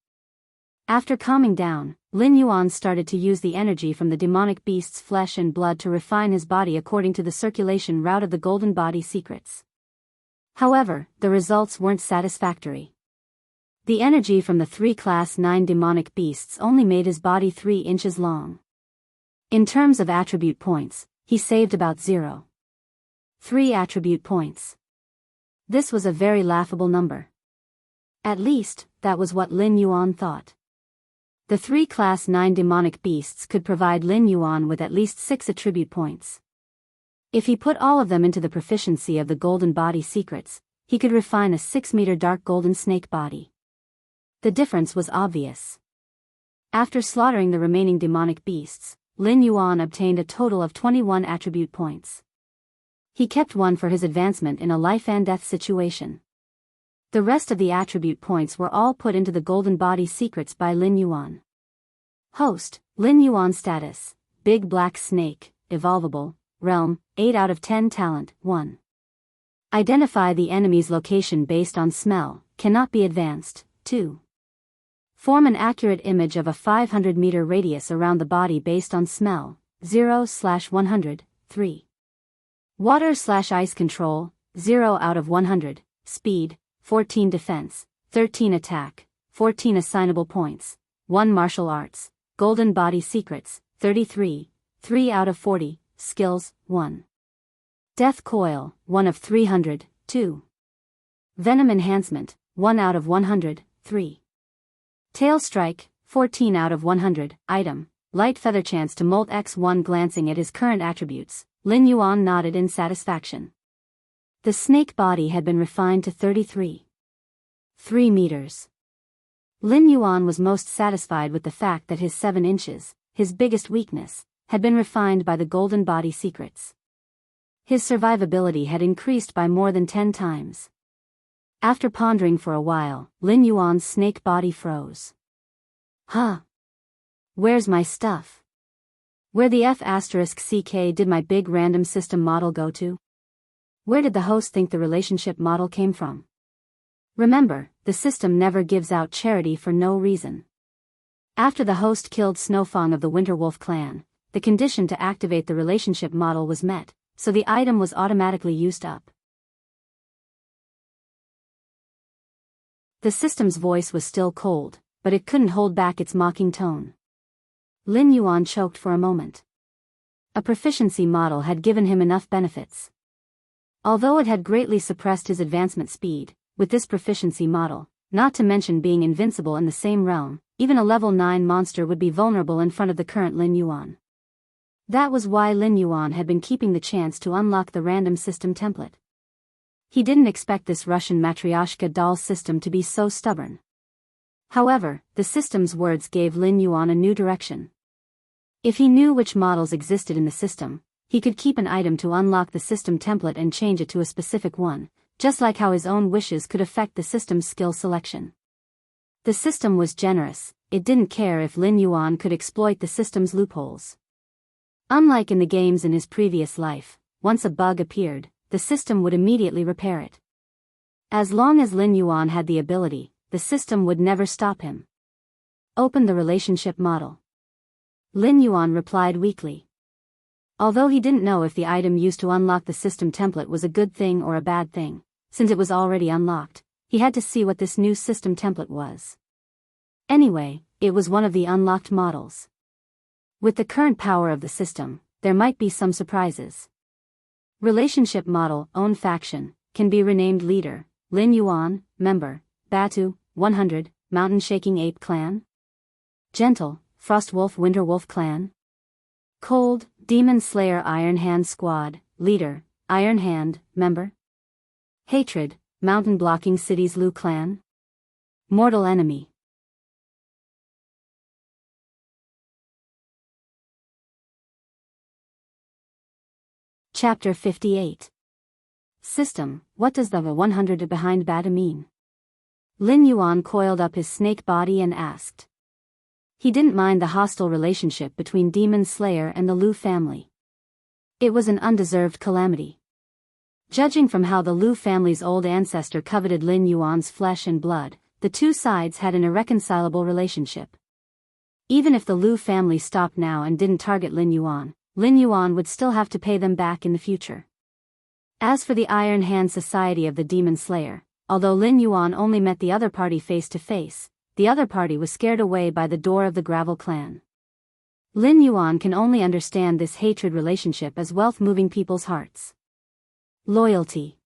After calming down, Lin Yuan started to use the energy from the demonic beast's flesh and blood to refine his body according to the circulation route of the golden body secrets. However, the results weren't satisfactory. The energy from the 3 Class 9 demonic beasts only made his body 3 inches long. In terms of attribute points, he saved about 0.3 attribute points. This was a very laughable number. At least, that was what Lin Yuan thought. The 3 Class 9 demonic beasts could provide Lin Yuan with at least 6 attribute points. If he put all of them into the proficiency of the golden body secrets, he could refine a 6-meter dark golden snake body. The difference was obvious. After slaughtering the remaining demonic beasts, Lin Yuan obtained a total of 21 attribute points. He kept one for his advancement in a life and death situation. The rest of the attribute points were all put into the golden body secrets by Lin Yuan. Host, Lin Yuan status, Big Black Snake, Evolvable, Realm, 8 out of 10 Talent, 1. Identify the enemy's location based on smell, cannot be advanced, 2. Form an accurate image of a 500-meter radius around the body based on smell, 0/100, 3. Water/ice control, 0 out of 100, speed, 14 defense, 13 attack, 14 assignable points, 1 martial arts, golden body secrets, 33, 3 out of 40, skills, 1. Death coil, 1 of 300, 2. Venom enhancement, 1 out of 100, 3. Tail strike, 14 out of 100, item, light feather chance to molt X1. Glancing at his current attributes, Lin Yuan nodded in satisfaction. The snake body had been refined to 33. 3 meters. Lin Yuan was most satisfied with the fact that his 7 inches, his biggest weakness, had been refined by the golden body secrets. His survivability had increased by more than 10 times. After pondering for a while, Lin Yuan's snake body froze. Huh? Where's my stuff? Where the F***ck did my big random system model go to? Where did the host think the relationship model came from? Remember, the system never gives out charity for no reason. After the host killed Snowfang of the Winterwolf clan, the condition to activate the relationship model was met, so the item was automatically used up. The system's voice was still cold, but it couldn't hold back its mocking tone. Lin Yuan choked for a moment. A proficiency model had given him enough benefits. Although it had greatly suppressed his advancement speed, with this proficiency model, not to mention being invincible in the same realm, even a level 9 monster would be vulnerable in front of the current Lin Yuan. That was why Lin Yuan had been keeping the chance to unlock the random system template. He didn't expect this Russian Matryoshka doll system to be so stubborn. However, the system's words gave Lin Yuan a new direction. If he knew which models existed in the system, he could keep an item to unlock the system template and change it to a specific one, just like how his own wishes could affect the system's skill selection. The system was generous, it didn't care if Lin Yuan could exploit the system's loopholes. Unlike in the games in his previous life, once a bug appeared, the system would immediately repair it. As long as Lin Yuan had the ability, the system would never stop him. Open the relationship model. Lin Yuan replied weakly. Although he didn't know if the item used to unlock the system template was a good thing or a bad thing, since it was already unlocked, he had to see what this new system template was. Anyway, it was one of the unlocked models. With the current power of the system, there might be some surprises. Relationship model, own faction, can be renamed leader, Lin Yuan, member, Batu, 100, Mountain Shaking Ape Clan. Gentle, Frostwolf Winterwolf Clan. Cold, Demon Slayer Iron Hand Squad, leader, Iron Hand, member. Hatred, Mountain Blocking Cities Lu Clan. Mortal enemy. Chapter 58. System, what does the 100 behind Bata mean? Lin Yuan coiled up his snake body and asked. He didn't mind the hostile relationship between Demon Slayer and the Lu family. It was an undeserved calamity. Judging from how the Liu family's old ancestor coveted Lin Yuan's flesh and blood, the two sides had an irreconcilable relationship. Even if the Liu family stopped now and didn't target Lin Yuan would still have to pay them back in the future. As for the Iron Hand Society of the Demon Slayer, although Lin Yuan only met the other party face to face, the other party was scared away by the door of the Gravel clan. Lin Yuan can only understand this hatred relationship as wealth moving people's hearts. Loyalty.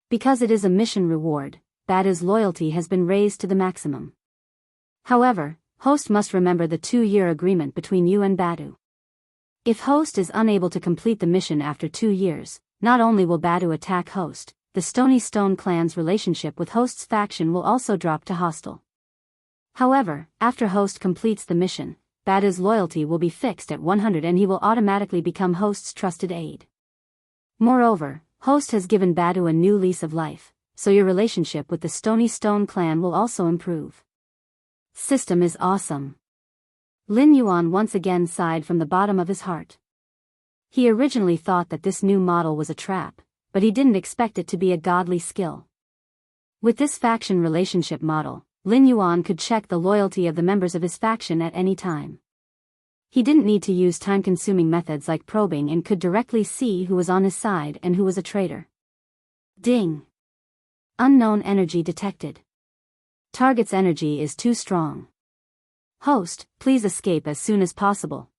Because it is a mission reward, Badu's loyalty has been raised to the maximum. However, Host must remember the 2-year agreement between you and Badu. If Host is unable to complete the mission after 2 years, not only will Badu attack Host, the Stony Stone clan's relationship with Host's faction will also drop to hostile. However, after Host completes the mission, Badu's loyalty will be fixed at 100 and he will automatically become Host's trusted aide. Moreover, Host has given Badu a new lease of life, so your relationship with the Stony Stone clan will also improve. System is awesome. Lin Yuan once again sighed from the bottom of his heart. He originally thought that this new model was a trap, but he didn't expect it to be a godly skill. With this faction relationship model, Lin Yuan could check the loyalty of the members of his faction at any time. He didn't need to use time-consuming methods like probing and could directly see who was on his side and who was a traitor. Ding! Unknown energy detected. Target's energy is too strong. Host, please escape as soon as possible.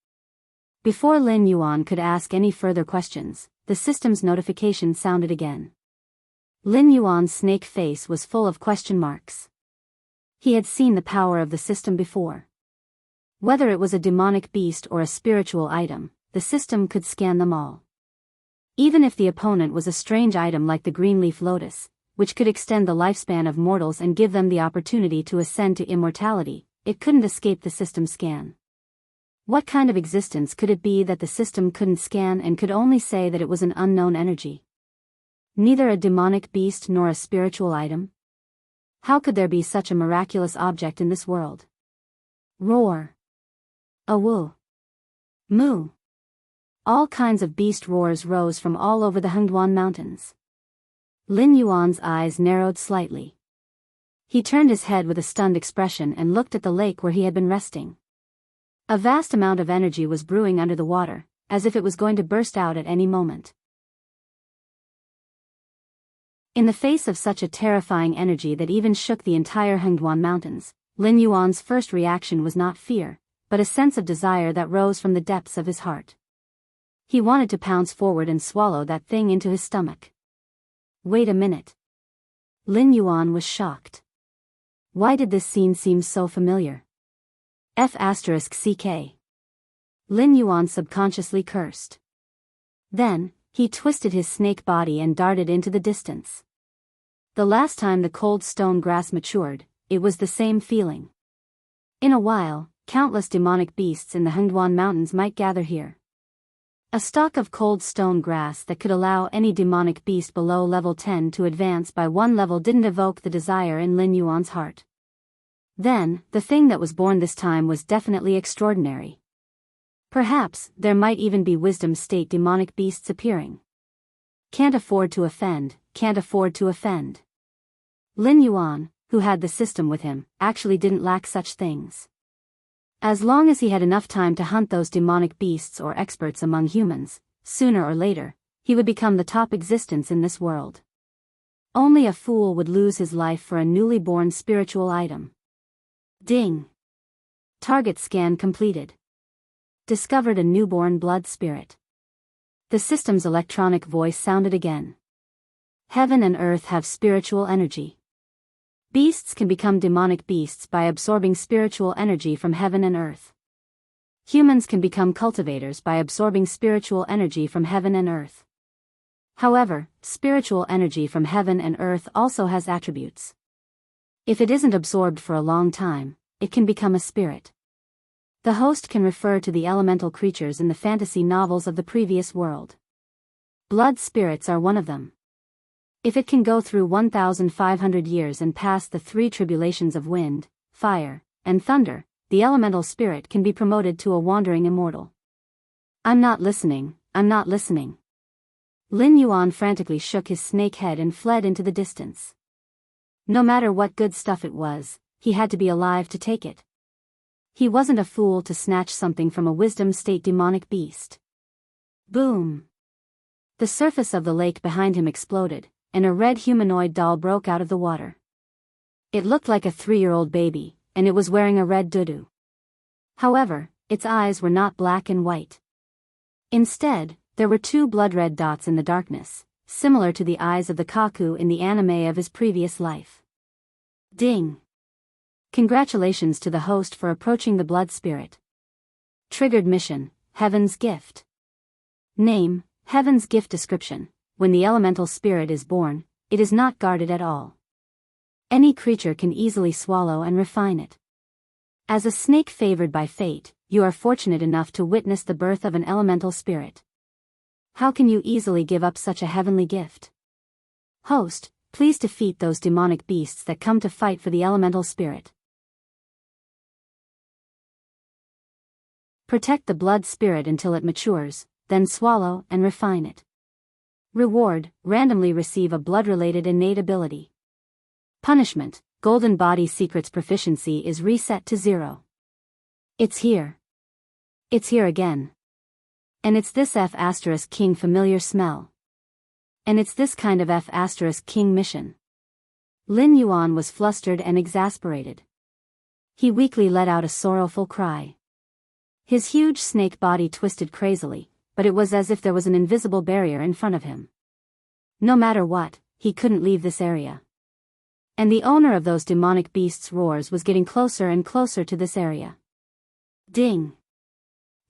Before Lin Yuan could ask any further questions, the system's notification sounded again. Lin Yuan's snake face was full of question marks. He had seen the power of the system before. Whether it was a demonic beast or a spiritual item, the system could scan them all. Even if the opponent was a strange item like the green leaf lotus, which could extend the lifespan of mortals and give them the opportunity to ascend to immortality, it couldn't escape the system scan. What kind of existence could it be that the system couldn't scan and could only say that it was an unknown energy? Neither a demonic beast nor a spiritual item? How could there be such a miraculous object in this world? Roar. Awu. Moo. All kinds of beast roars rose from all over the Hengduan Mountains. Lin Yuan's eyes narrowed slightly. He turned his head with a stunned expression and looked at the lake where he had been resting. A vast amount of energy was brewing under the water, as if it was going to burst out at any moment. In the face of such a terrifying energy that even shook the entire Hengduan Mountains, Lin Yuan's first reaction was not fear, but a sense of desire that rose from the depths of his heart. He wanted to pounce forward and swallow that thing into his stomach. Wait a minute. Lin Yuan was shocked. Why did this scene seem so familiar? F***ck. Lin Yuan subconsciously cursed. Then, he twisted his snake body and darted into the distance. The last time the cold stone grass matured, it was the same feeling. In a while, countless demonic beasts in the Hengduan Mountains might gather here. A stalk of cold stone grass that could allow any demonic beast below level 10 to advance by 1 level didn't evoke the desire in Lin Yuan's heart. Then, the thing that was born this time was definitely extraordinary. Perhaps, there might even be wisdom state demonic beasts appearing. Can't afford to offend, can't afford to offend. Lin Yuan, who had the system with him, actually didn't lack such things. As long as he had enough time to hunt those demonic beasts or experts among humans, sooner or later, he would become the top existence in this world. Only a fool would lose his life for a newly born spiritual item. Ding! Target scan completed. Discovered a newborn blood spirit. The system's electronic voice sounded again. Heaven and earth have spiritual energy. Beasts can become demonic beasts by absorbing spiritual energy from heaven and earth. Humans can become cultivators by absorbing spiritual energy from heaven and earth. However, spiritual energy from heaven and earth also has attributes. If it isn't absorbed for a long time, it can become a spirit. The host can refer to the elemental creatures in the fantasy novels of the previous world. Blood spirits are one of them. If it can go through 1,500 years and pass the 3 tribulations of wind, fire, and thunder, the elemental spirit can be promoted to a wandering immortal. I'm not listening, I'm not listening. Lin Yuan frantically shook his snake head and fled into the distance. No matter what good stuff it was, he had to be alive to take it. He wasn't a fool to snatch something from a wisdom state demonic beast. Boom! The surface of the lake behind him exploded, and a red humanoid doll broke out of the water. It looked like a 3-year-old baby, and it was wearing a red doudou. However, its eyes were not black and white. Instead, there were 2 blood-red dots in the darkness, similar to the eyes of the Kaku in the anime of his previous life. Ding! Congratulations to the host for approaching the blood spirit. Triggered mission, Heaven's Gift. Name, Heaven's Gift. Description: when the elemental spirit is born, it is not guarded at all. Any creature can easily swallow and refine it. As a snake favored by fate, you are fortunate enough to witness the birth of an elemental spirit. How can you easily give up such a heavenly gift? Host, please defeat those demonic beasts that come to fight for the elemental spirit. Protect the blood spirit until it matures, then swallow and refine it. Reward, randomly receive a blood-related innate ability. Punishment, Golden Body Secrets proficiency is reset to 0. It's here. It's here again. And it's this F*King familiar smell. And it's this kind of F*King mission. Lin Yuan was flustered and exasperated. He weakly let out a sorrowful cry. His huge snake body twisted crazily, but it was as if there was an invisible barrier in front of him. No matter what, he couldn't leave this area. And the owner of those demonic beasts' roars was getting closer and closer to this area. Ding!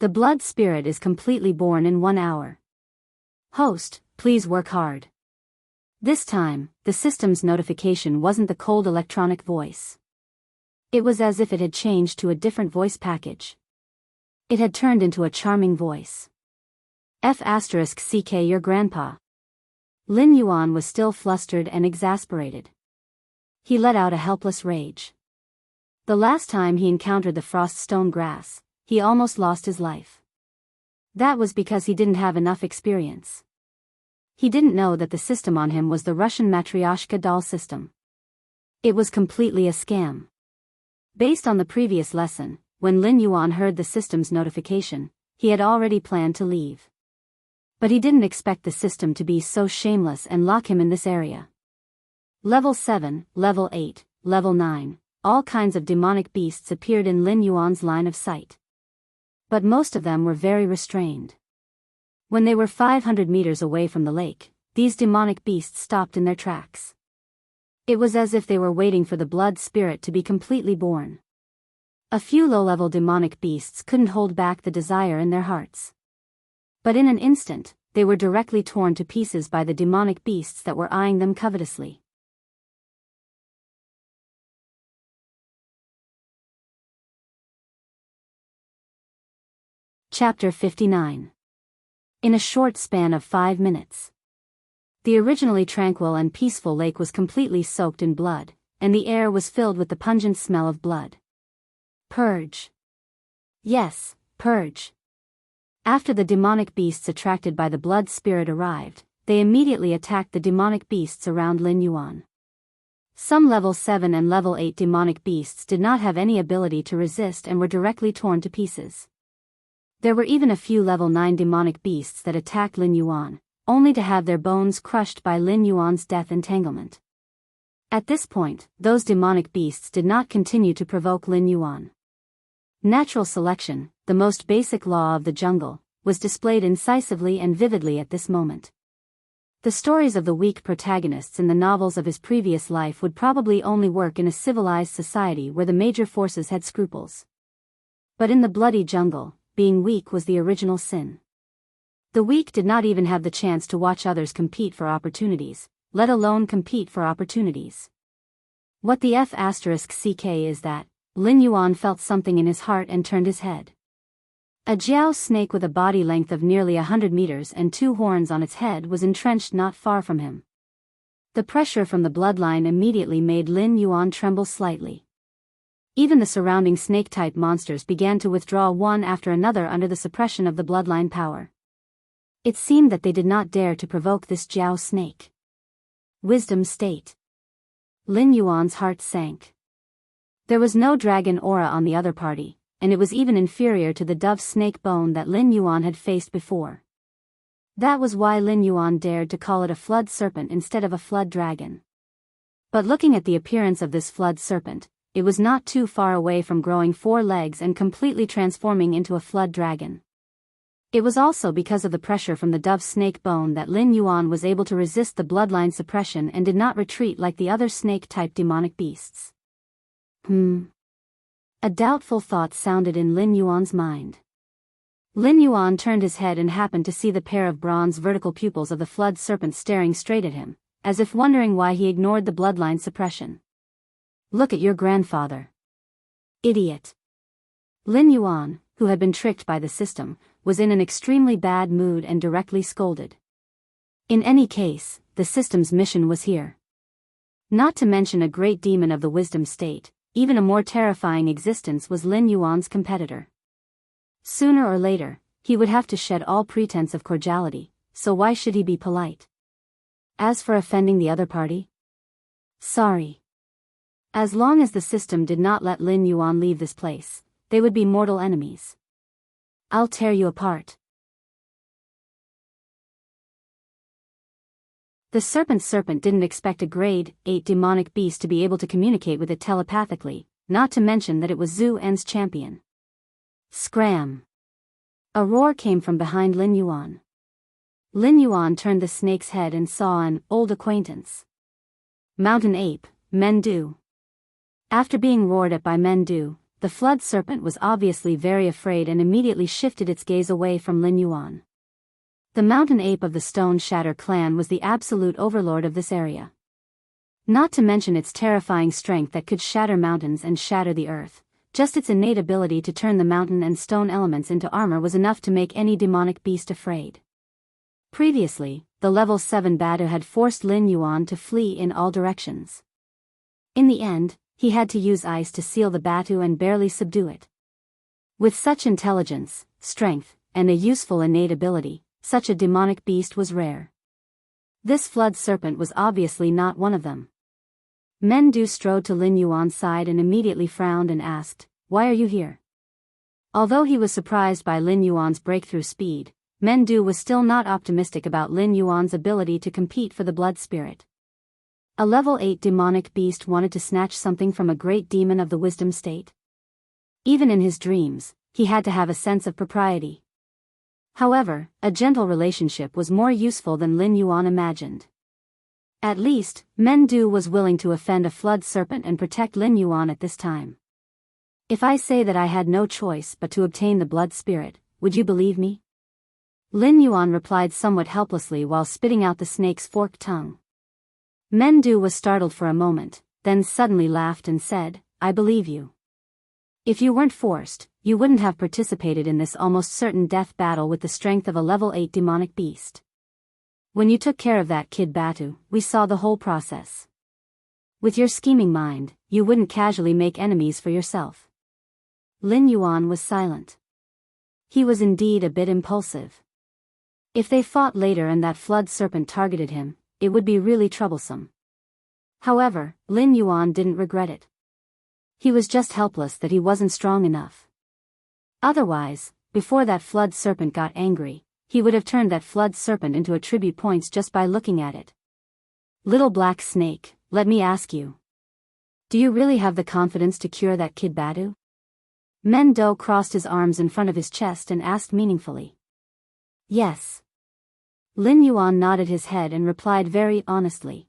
The blood spirit is completely born in 1 hour. Host, please work hard. This time, the system's notification wasn't the cold electronic voice. It was as if it had changed to a different voice package. It had turned into a charming voice. F***ck your grandpa. Lin Yuan was still flustered and exasperated. He let out a helpless rage. The last time he encountered the frost stone grass, he almost lost his life. That was because he didn't have enough experience. He didn't know that the system on him was the Russian Matryoshka doll system. It was completely a scam. Based on the previous lesson, when Lin Yuan heard the system's notification, he had already planned to leave. But he didn't expect the system to be so shameless and lock him in this area. Level 7, Level 8, Level 9, all kinds of demonic beasts appeared in Lin Yuan's line of sight. But most of them were very restrained. When they were 500 meters away from the lake, these demonic beasts stopped in their tracks. It was as if they were waiting for the blood spirit to be completely born. A few low-level demonic beasts couldn't hold back the desire in their hearts. But in an instant, they were directly torn to pieces by the demonic beasts that were eyeing them covetously. Chapter 59. In a short span of 5 minutes. The originally tranquil and peaceful lake was completely soaked in blood, and the air was filled with the pungent smell of blood. Purge. Yes, purge. After the demonic beasts attracted by the blood spirit arrived, they immediately attacked the demonic beasts around Lin Yuan. Some level 7 and level 8 demonic beasts did not have any ability to resist and were directly torn to pieces. There were even a few level 9 demonic beasts that attacked Lin Yuan, only to have their bones crushed by Lin Yuan's death entanglement. At this point, those demonic beasts did not continue to provoke Lin Yuan. Natural selection, the most basic law of the jungle, was displayed incisively and vividly at this moment. The stories of the weak protagonists in the novels of his previous life would probably only work in a civilized society where the major forces had scruples. But in the bloody jungle, being weak was the original sin. The weak did not even have the chance to watch others compete for opportunities, let alone compete for opportunities. What the F***ck is that, Lin Yuan felt something in his heart and turned his head. A jiao snake with a body length of nearly 100 meters and 2 horns on its head was entrenched not far from him. The pressure from the bloodline immediately made Lin Yuan tremble slightly. Even the surrounding snake-type monsters began to withdraw one after another under the suppression of the bloodline power. It seemed that they did not dare to provoke this Jiao snake. Wisdom state. Lin Yuan's heart sank. There was no dragon aura on the other party, and it was even inferior to the dove snake bone that Lin Yuan had faced before. That was why Lin Yuan dared to call it a flood serpent instead of a flood dragon. But looking at the appearance of this flood serpent, it was not too far away from growing 4 legs and completely transforming into a flood dragon. It was also because of the pressure from the dove snake bone that Lin Yuan was able to resist the bloodline suppression and did not retreat like the other snake-type demonic beasts. A doubtful thought sounded in Lin Yuan's mind. Lin Yuan turned his head and happened to see the pair of bronze vertical pupils of the flood serpent staring straight at him, as if wondering why he ignored the bloodline suppression. Look at your grandfather. Idiot. Lin Yuan, who had been tricked by the system, was in an extremely bad mood and directly scolded. In any case, the system's mission was here. Not to mention a great demon of the wisdom state, even a more terrifying existence was Lin Yuan's competitor. Sooner or later, he would have to shed all pretense of cordiality, so why should he be polite? As for offending the other party? Sorry. As long as the system did not let Lin Yuan leave this place, they would be mortal enemies. I'll tear you apart. The serpent didn't expect a grade 8 demonic beast to be able to communicate with it telepathically, not to mention that it was Zhu En's champion. Scram! A roar came from behind Lin Yuan. Lin Yuan turned the snake's head and saw an old acquaintance. Mountain ape, Mendu. After being roared at by Mendu, the flood serpent was obviously very afraid and immediately shifted its gaze away from Lin Yuan. The mountain ape of the Stone Shatter clan was the absolute overlord of this area. Not to mention its terrifying strength that could shatter mountains and shatter the earth, just its innate ability to turn the mountain and stone elements into armor was enough to make any demonic beast afraid. Previously, the level 7 Batu had forced Lin Yuan to flee in all directions. In the end, he had to use ice to seal the Batu and barely subdue it. With such intelligence, strength, and a useful innate ability, such a demonic beast was rare. This flood serpent was obviously not one of them. Mendu strode to Lin Yuan's side and immediately frowned and asked, "Why are you here?" Although he was surprised by Lin Yuan's breakthrough speed, Mendu was still not optimistic about Lin Yuan's ability to compete for the blood spirit. A level 8 demonic beast wanted to snatch something from a great demon of the wisdom state. Even in his dreams, he had to have a sense of propriety. However, a gentle relationship was more useful than Lin Yuan imagined. At least, Mendu was willing to offend a flood serpent and protect Lin Yuan at this time. If I say that I had no choice but to obtain the blood spirit, would you believe me? Lin Yuan replied somewhat helplessly while spitting out the snake's forked tongue. Mendu was startled for a moment, then suddenly laughed and said, "I believe you. If you weren't forced, you wouldn't have participated in this almost certain death battle with the strength of a level 8 demonic beast. When you took care of that kid Batu, we saw the whole process. With your scheming mind, you wouldn't casually make enemies for yourself." Lin Yuan was silent. He was indeed a bit impulsive. If they fought later and that flood serpent targeted him, it would be really troublesome. However, Lin Yuan didn't regret it. He was just helpless that he wasn't strong enough. Otherwise, before that flood serpent got angry, he would have turned that flood serpent into attribute points just by looking at it. Little black snake, let me ask you. Do you really have the confidence to cure that kid Batu? Mendo crossed his arms in front of his chest and asked meaningfully. Yes. Lin Yuan nodded his head and replied very honestly.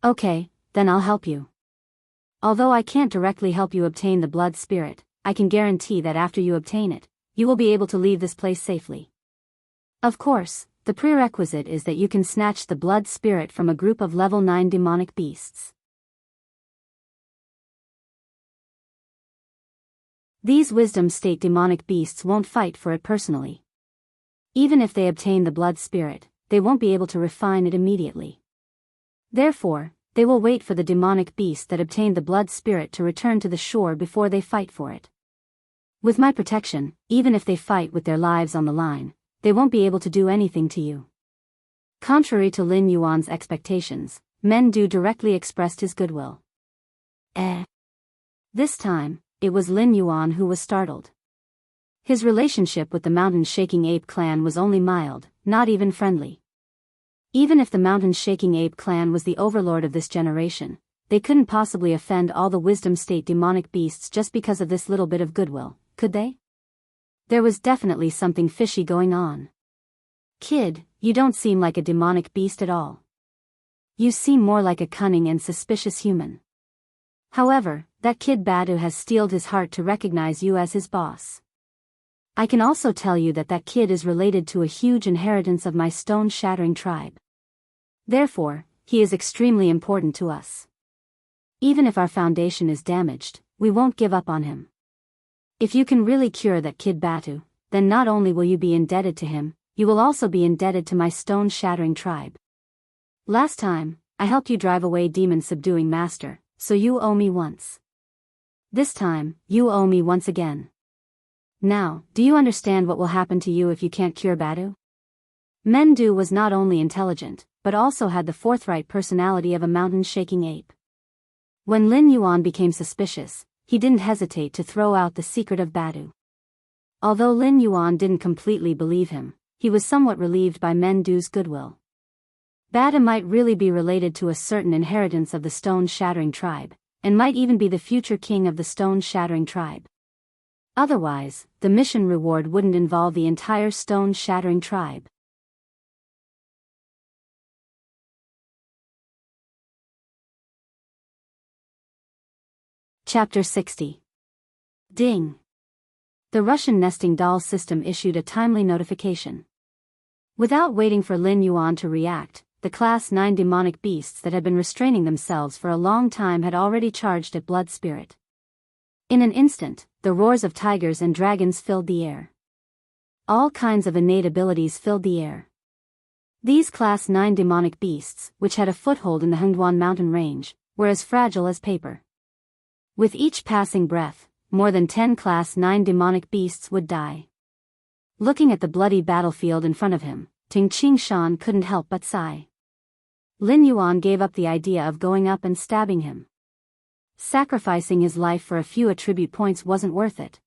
Okay, then I'll help you. Although I can't directly help you obtain the blood spirit, I can guarantee that after you obtain it, you will be able to leave this place safely. Of course, the prerequisite is that you can snatch the blood spirit from a group of level 9 demonic beasts. These wisdom state demonic beasts won't fight for it personally. Even if they obtain the blood spirit, they won't be able to refine it immediately. Therefore, they will wait for the demonic beast that obtained the blood spirit to return to the shore before they fight for it. With my protection, even if they fight with their lives on the line, they won't be able to do anything to you. Contrary to Lin Yuan's expectations, Mengdu directly expressed his goodwill. This time, it was Lin Yuan who was startled. His relationship with the mountain-shaking ape clan was only mild, not even friendly. Even if the mountain-shaking ape clan was the overlord of this generation, they couldn't possibly offend all the wisdom state demonic beasts just because of this little bit of goodwill, could they? There was definitely something fishy going on. Kid, you don't seem like a demonic beast at all. You seem more like a cunning and suspicious human. However, that kid Badu has steeled his heart to recognize you as his boss. I can also tell you that that kid is related to a huge inheritance of my stone-shattering tribe. Therefore, he is extremely important to us. Even if our foundation is damaged, we won't give up on him. If you can really cure that kid Batu, then not only will you be indebted to him, you will also be indebted to my stone-shattering tribe. Last time, I helped you drive away demon-subduing master, so you owe me once. This time, you owe me once again. Now, do you understand what will happen to you if you can't cure Badu? Mengdu was not only intelligent, but also had the forthright personality of a mountain-shaking ape. When Lin Yuan became suspicious, he didn't hesitate to throw out the secret of Badu. Although Lin Yuan didn't completely believe him, he was somewhat relieved by Mengdu's goodwill. Badu might really be related to a certain inheritance of the stone-shattering tribe, and might even be the future king of the stone-shattering tribe. Otherwise, the mission reward wouldn't involve the entire stone-shattering tribe. Chapter 60. Ding! The Russian nesting doll system issued a timely notification. Without waiting for Lin Yuan to react, the Class 9 demonic beasts that had been restraining themselves for a long time had already charged at Blood Spirit. In an instant, the roars of tigers and dragons filled the air. All kinds of innate abilities filled the air. These Class 9 demonic beasts, which had a foothold in the Hengduan mountain range, were as fragile as paper. With each passing breath, more than 10 Class 9 demonic beasts would die. Looking at the bloody battlefield in front of him, Ting Qingshan couldn't help but sigh. Lin Yuan gave up the idea of going up and stabbing him. Sacrificing his life for a few attribute points wasn't worth it.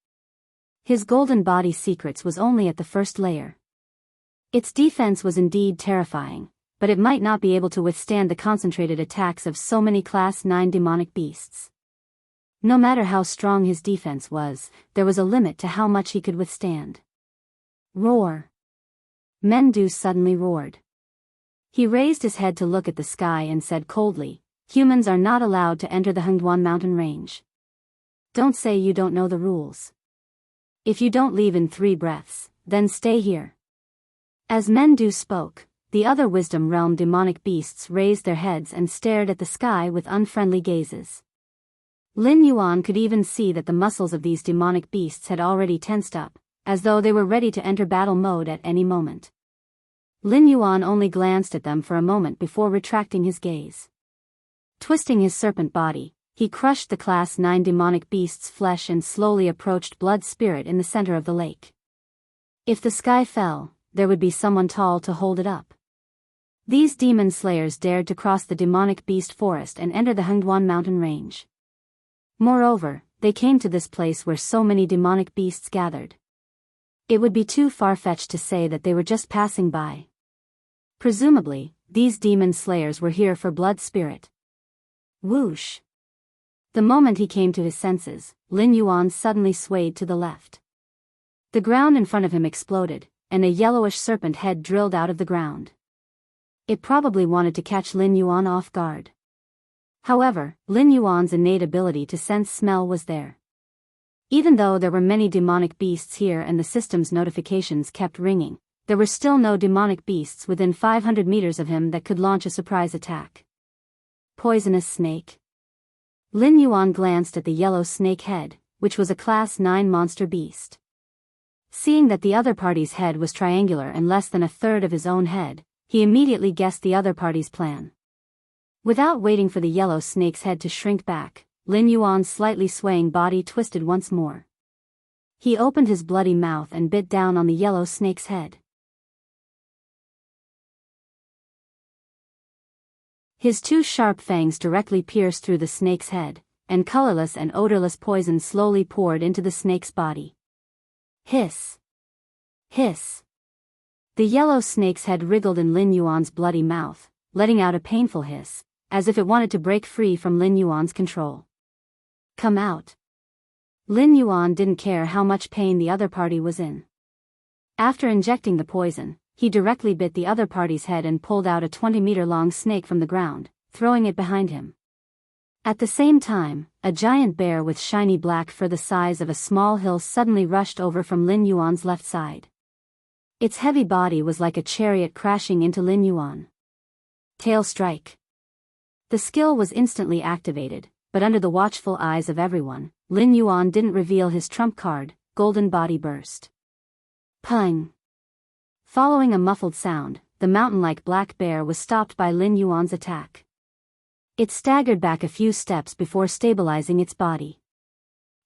His golden body secrets was only at the first layer. Its defense was indeed terrifying, but it might not be able to withstand the concentrated attacks of so many Class 9 demonic beasts. No matter how strong his defense was, there was a limit to how much he could withstand. Roar! Mengdu suddenly roared. He raised his head to look at the sky and said coldly, "Humans are not allowed to enter the Hengduan mountain range. Don't say you don't know the rules. If you don't leave in 3 breaths, then stay here." As Mengdu spoke, the other Wisdom Realm demonic beasts raised their heads and stared at the sky with unfriendly gazes. Lin Yuan could even see that the muscles of these demonic beasts had already tensed up, as though they were ready to enter battle mode at any moment. Lin Yuan only glanced at them for a moment before retracting his gaze. Twisting his serpent body, he crushed the Class 9 demonic beast's flesh and slowly approached Blood Spirit in the center of the lake. If the sky fell, there would be someone tall to hold it up. These demon slayers dared to cross the demonic beast forest and enter the Hengduan mountain range. Moreover, they came to this place where so many demonic beasts gathered. It would be too far-fetched to say that they were just passing by. Presumably, these demon slayers were here for Blood Spirit. Whoosh! The moment he came to his senses, Lin Yuan suddenly swayed to the left. The ground in front of him exploded, and a yellowish serpent head drilled out of the ground. It probably wanted to catch Lin Yuan off guard. However, Lin Yuan's innate ability to sense smell was there. Even though there were many demonic beasts here and the system's notifications kept ringing, there were still no demonic beasts within 500 meters of him that could launch a surprise attack. Poisonous snake. Lin Yuan glanced at the yellow snake head, which was a Class 9 monster beast. Seeing that the other party's head was triangular and less than a third of his own head, he immediately guessed the other party's plan. Without waiting for the yellow snake's head to shrink back, Lin Yuan's slightly swaying body twisted once more. He opened his bloody mouth and bit down on the yellow snake's head. His two sharp fangs directly pierced through the snake's head, and colorless and odorless poison slowly poured into the snake's body. Hiss! Hiss! The yellow snake's head wriggled in Lin Yuan's bloody mouth, letting out a painful hiss, as if it wanted to break free from Lin Yuan's control. Come out! Lin Yuan didn't care how much pain the other party was in. After injecting the poison, he directly bit the other party's head and pulled out a 20-meter-long snake from the ground, throwing it behind him. At the same time, a giant bear with shiny black fur the size of a small hill suddenly rushed over from Lin Yuan's left side. Its heavy body was like a chariot crashing into Lin Yuan. Tail strike. The skill was instantly activated, but under the watchful eyes of everyone, Lin Yuan didn't reveal his trump card, Golden Body Burst. Pung! Following a muffled sound, the mountain-like black bear was stopped by Lin Yuan's attack. It staggered back a few steps before stabilizing its body.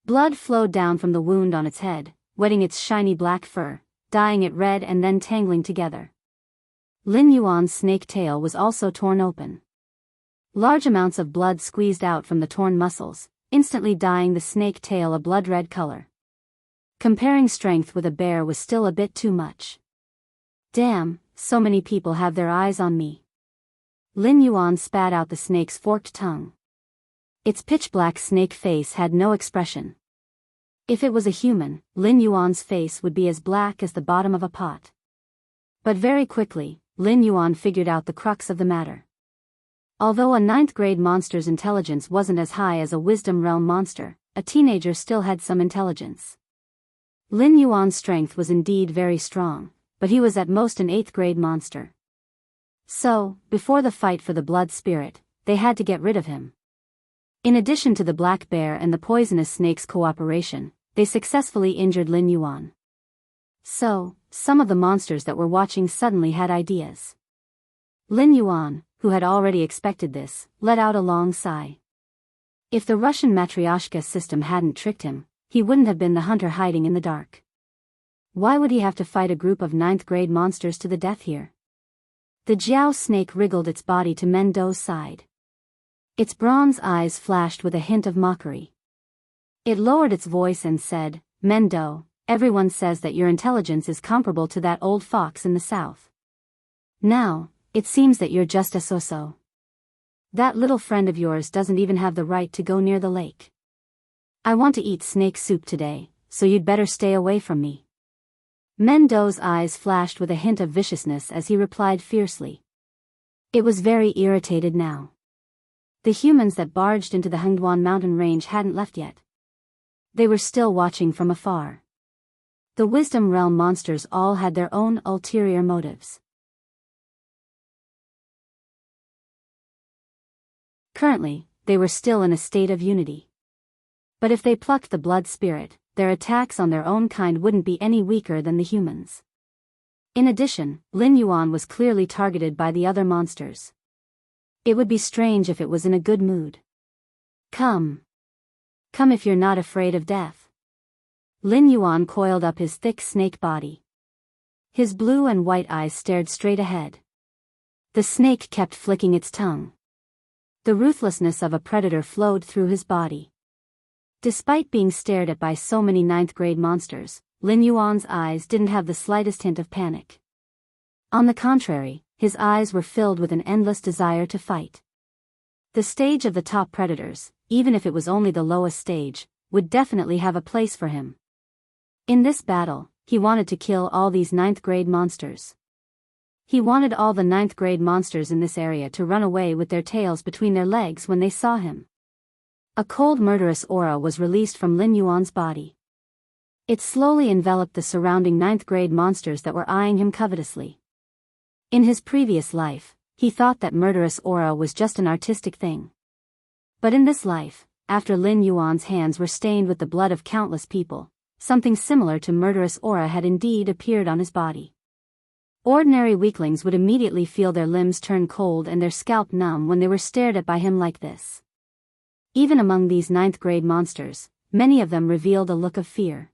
Blood flowed down from the wound on its head, wetting its shiny black fur, dyeing it red and then tangling together. Lin Yuan's snake tail was also torn open. Large amounts of blood squeezed out from the torn muscles, instantly dyeing the snake tail a blood-red color. Comparing strength with a bear was still a bit too much. Damn, so many people have their eyes on me. Lin Yuan spat out the snake's forked tongue. Its pitch-black snake face had no expression. If it was a human, Lin Yuan's face would be as black as the bottom of a pot. But very quickly, Lin Yuan figured out the crux of the matter. Although a 9th-grade monster's intelligence wasn't as high as a Wisdom Realm monster, a teenager still had some intelligence. Lin Yuan's strength was indeed very strong, but he was at most an 8th-grade monster. So, before the fight for the blood spirit, they had to get rid of him. In addition to the black bear and the poisonous snake's cooperation, they successfully injured Lin Yuan. So, some of the monsters that were watching suddenly had ideas. Lin Yuan, who had already expected this, let out a long sigh. If the Russian Matryoshka system hadn't tricked him, he wouldn't have been the hunter hiding in the dark. Why would he have to fight a group of 9th-grade monsters to the death here? The Jiao snake wriggled its body to Mendo's side. Its bronze eyes flashed with a hint of mockery. It lowered its voice and said, "Mendo, everyone says that your intelligence is comparable to that old fox in the south. Now, it seems that you're just a so-so. That little friend of yours doesn't even have the right to go near the lake. I want to eat snake soup today, so you'd better stay away from me." Mendo's eyes flashed with a hint of viciousness as he replied fiercely. It was very irritated now. The humans that barged into the Hengduan mountain range hadn't left yet. They were still watching from afar. The Wisdom Realm monsters all had their own ulterior motives. Currently, they were still in a state of unity. But if they plucked the blood spirit, their attacks on their own kind wouldn't be any weaker than the humans. In addition, Lin Yuan was clearly targeted by the other monsters. It would be strange if it was in a good mood. Come. Come if you're not afraid of death. Lin Yuan coiled up his thick snake body. His blue and white eyes stared straight ahead. The snake kept flicking its tongue. The ruthlessness of a predator flowed through his body. Despite being stared at by so many 9th-grade monsters, Lin Yuan's eyes didn't have the slightest hint of panic. On the contrary, his eyes were filled with an endless desire to fight. The stage of the top predators, even if it was only the lowest stage, would definitely have a place for him. In this battle, he wanted to kill all these 9th-grade monsters. He wanted all the 9th-grade monsters in this area to run away with their tails between their legs when they saw him. A cold murderous aura was released from Lin Yuan's body. It slowly enveloped the surrounding 9th-grade monsters that were eyeing him covetously. In his previous life, he thought that murderous aura was just an artistic thing. But in this life, after Lin Yuan's hands were stained with the blood of countless people, something similar to murderous aura had indeed appeared on his body. Ordinary weaklings would immediately feel their limbs turn cold and their scalp numb when they were stared at by him like this. Even among these 9th-grade monsters, many of them revealed a look of fear.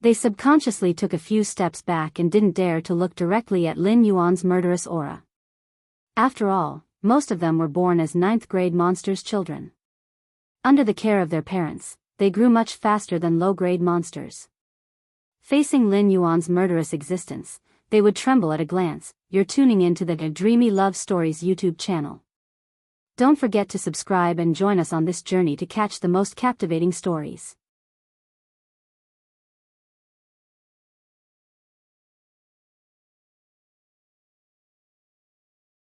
They subconsciously took a few steps back and didn't dare to look directly at Lin Yuan's murderous aura. After all, most of them were born as ninth-grade monsters' children. Under the care of their parents, they grew much faster than low-grade monsters. Facing Lin Yuan's murderous existence, they would tremble at a glance. You're tuning in to the Dreamy Love Stories YouTube channel. Don't forget to subscribe and join us on this journey to catch the most captivating stories.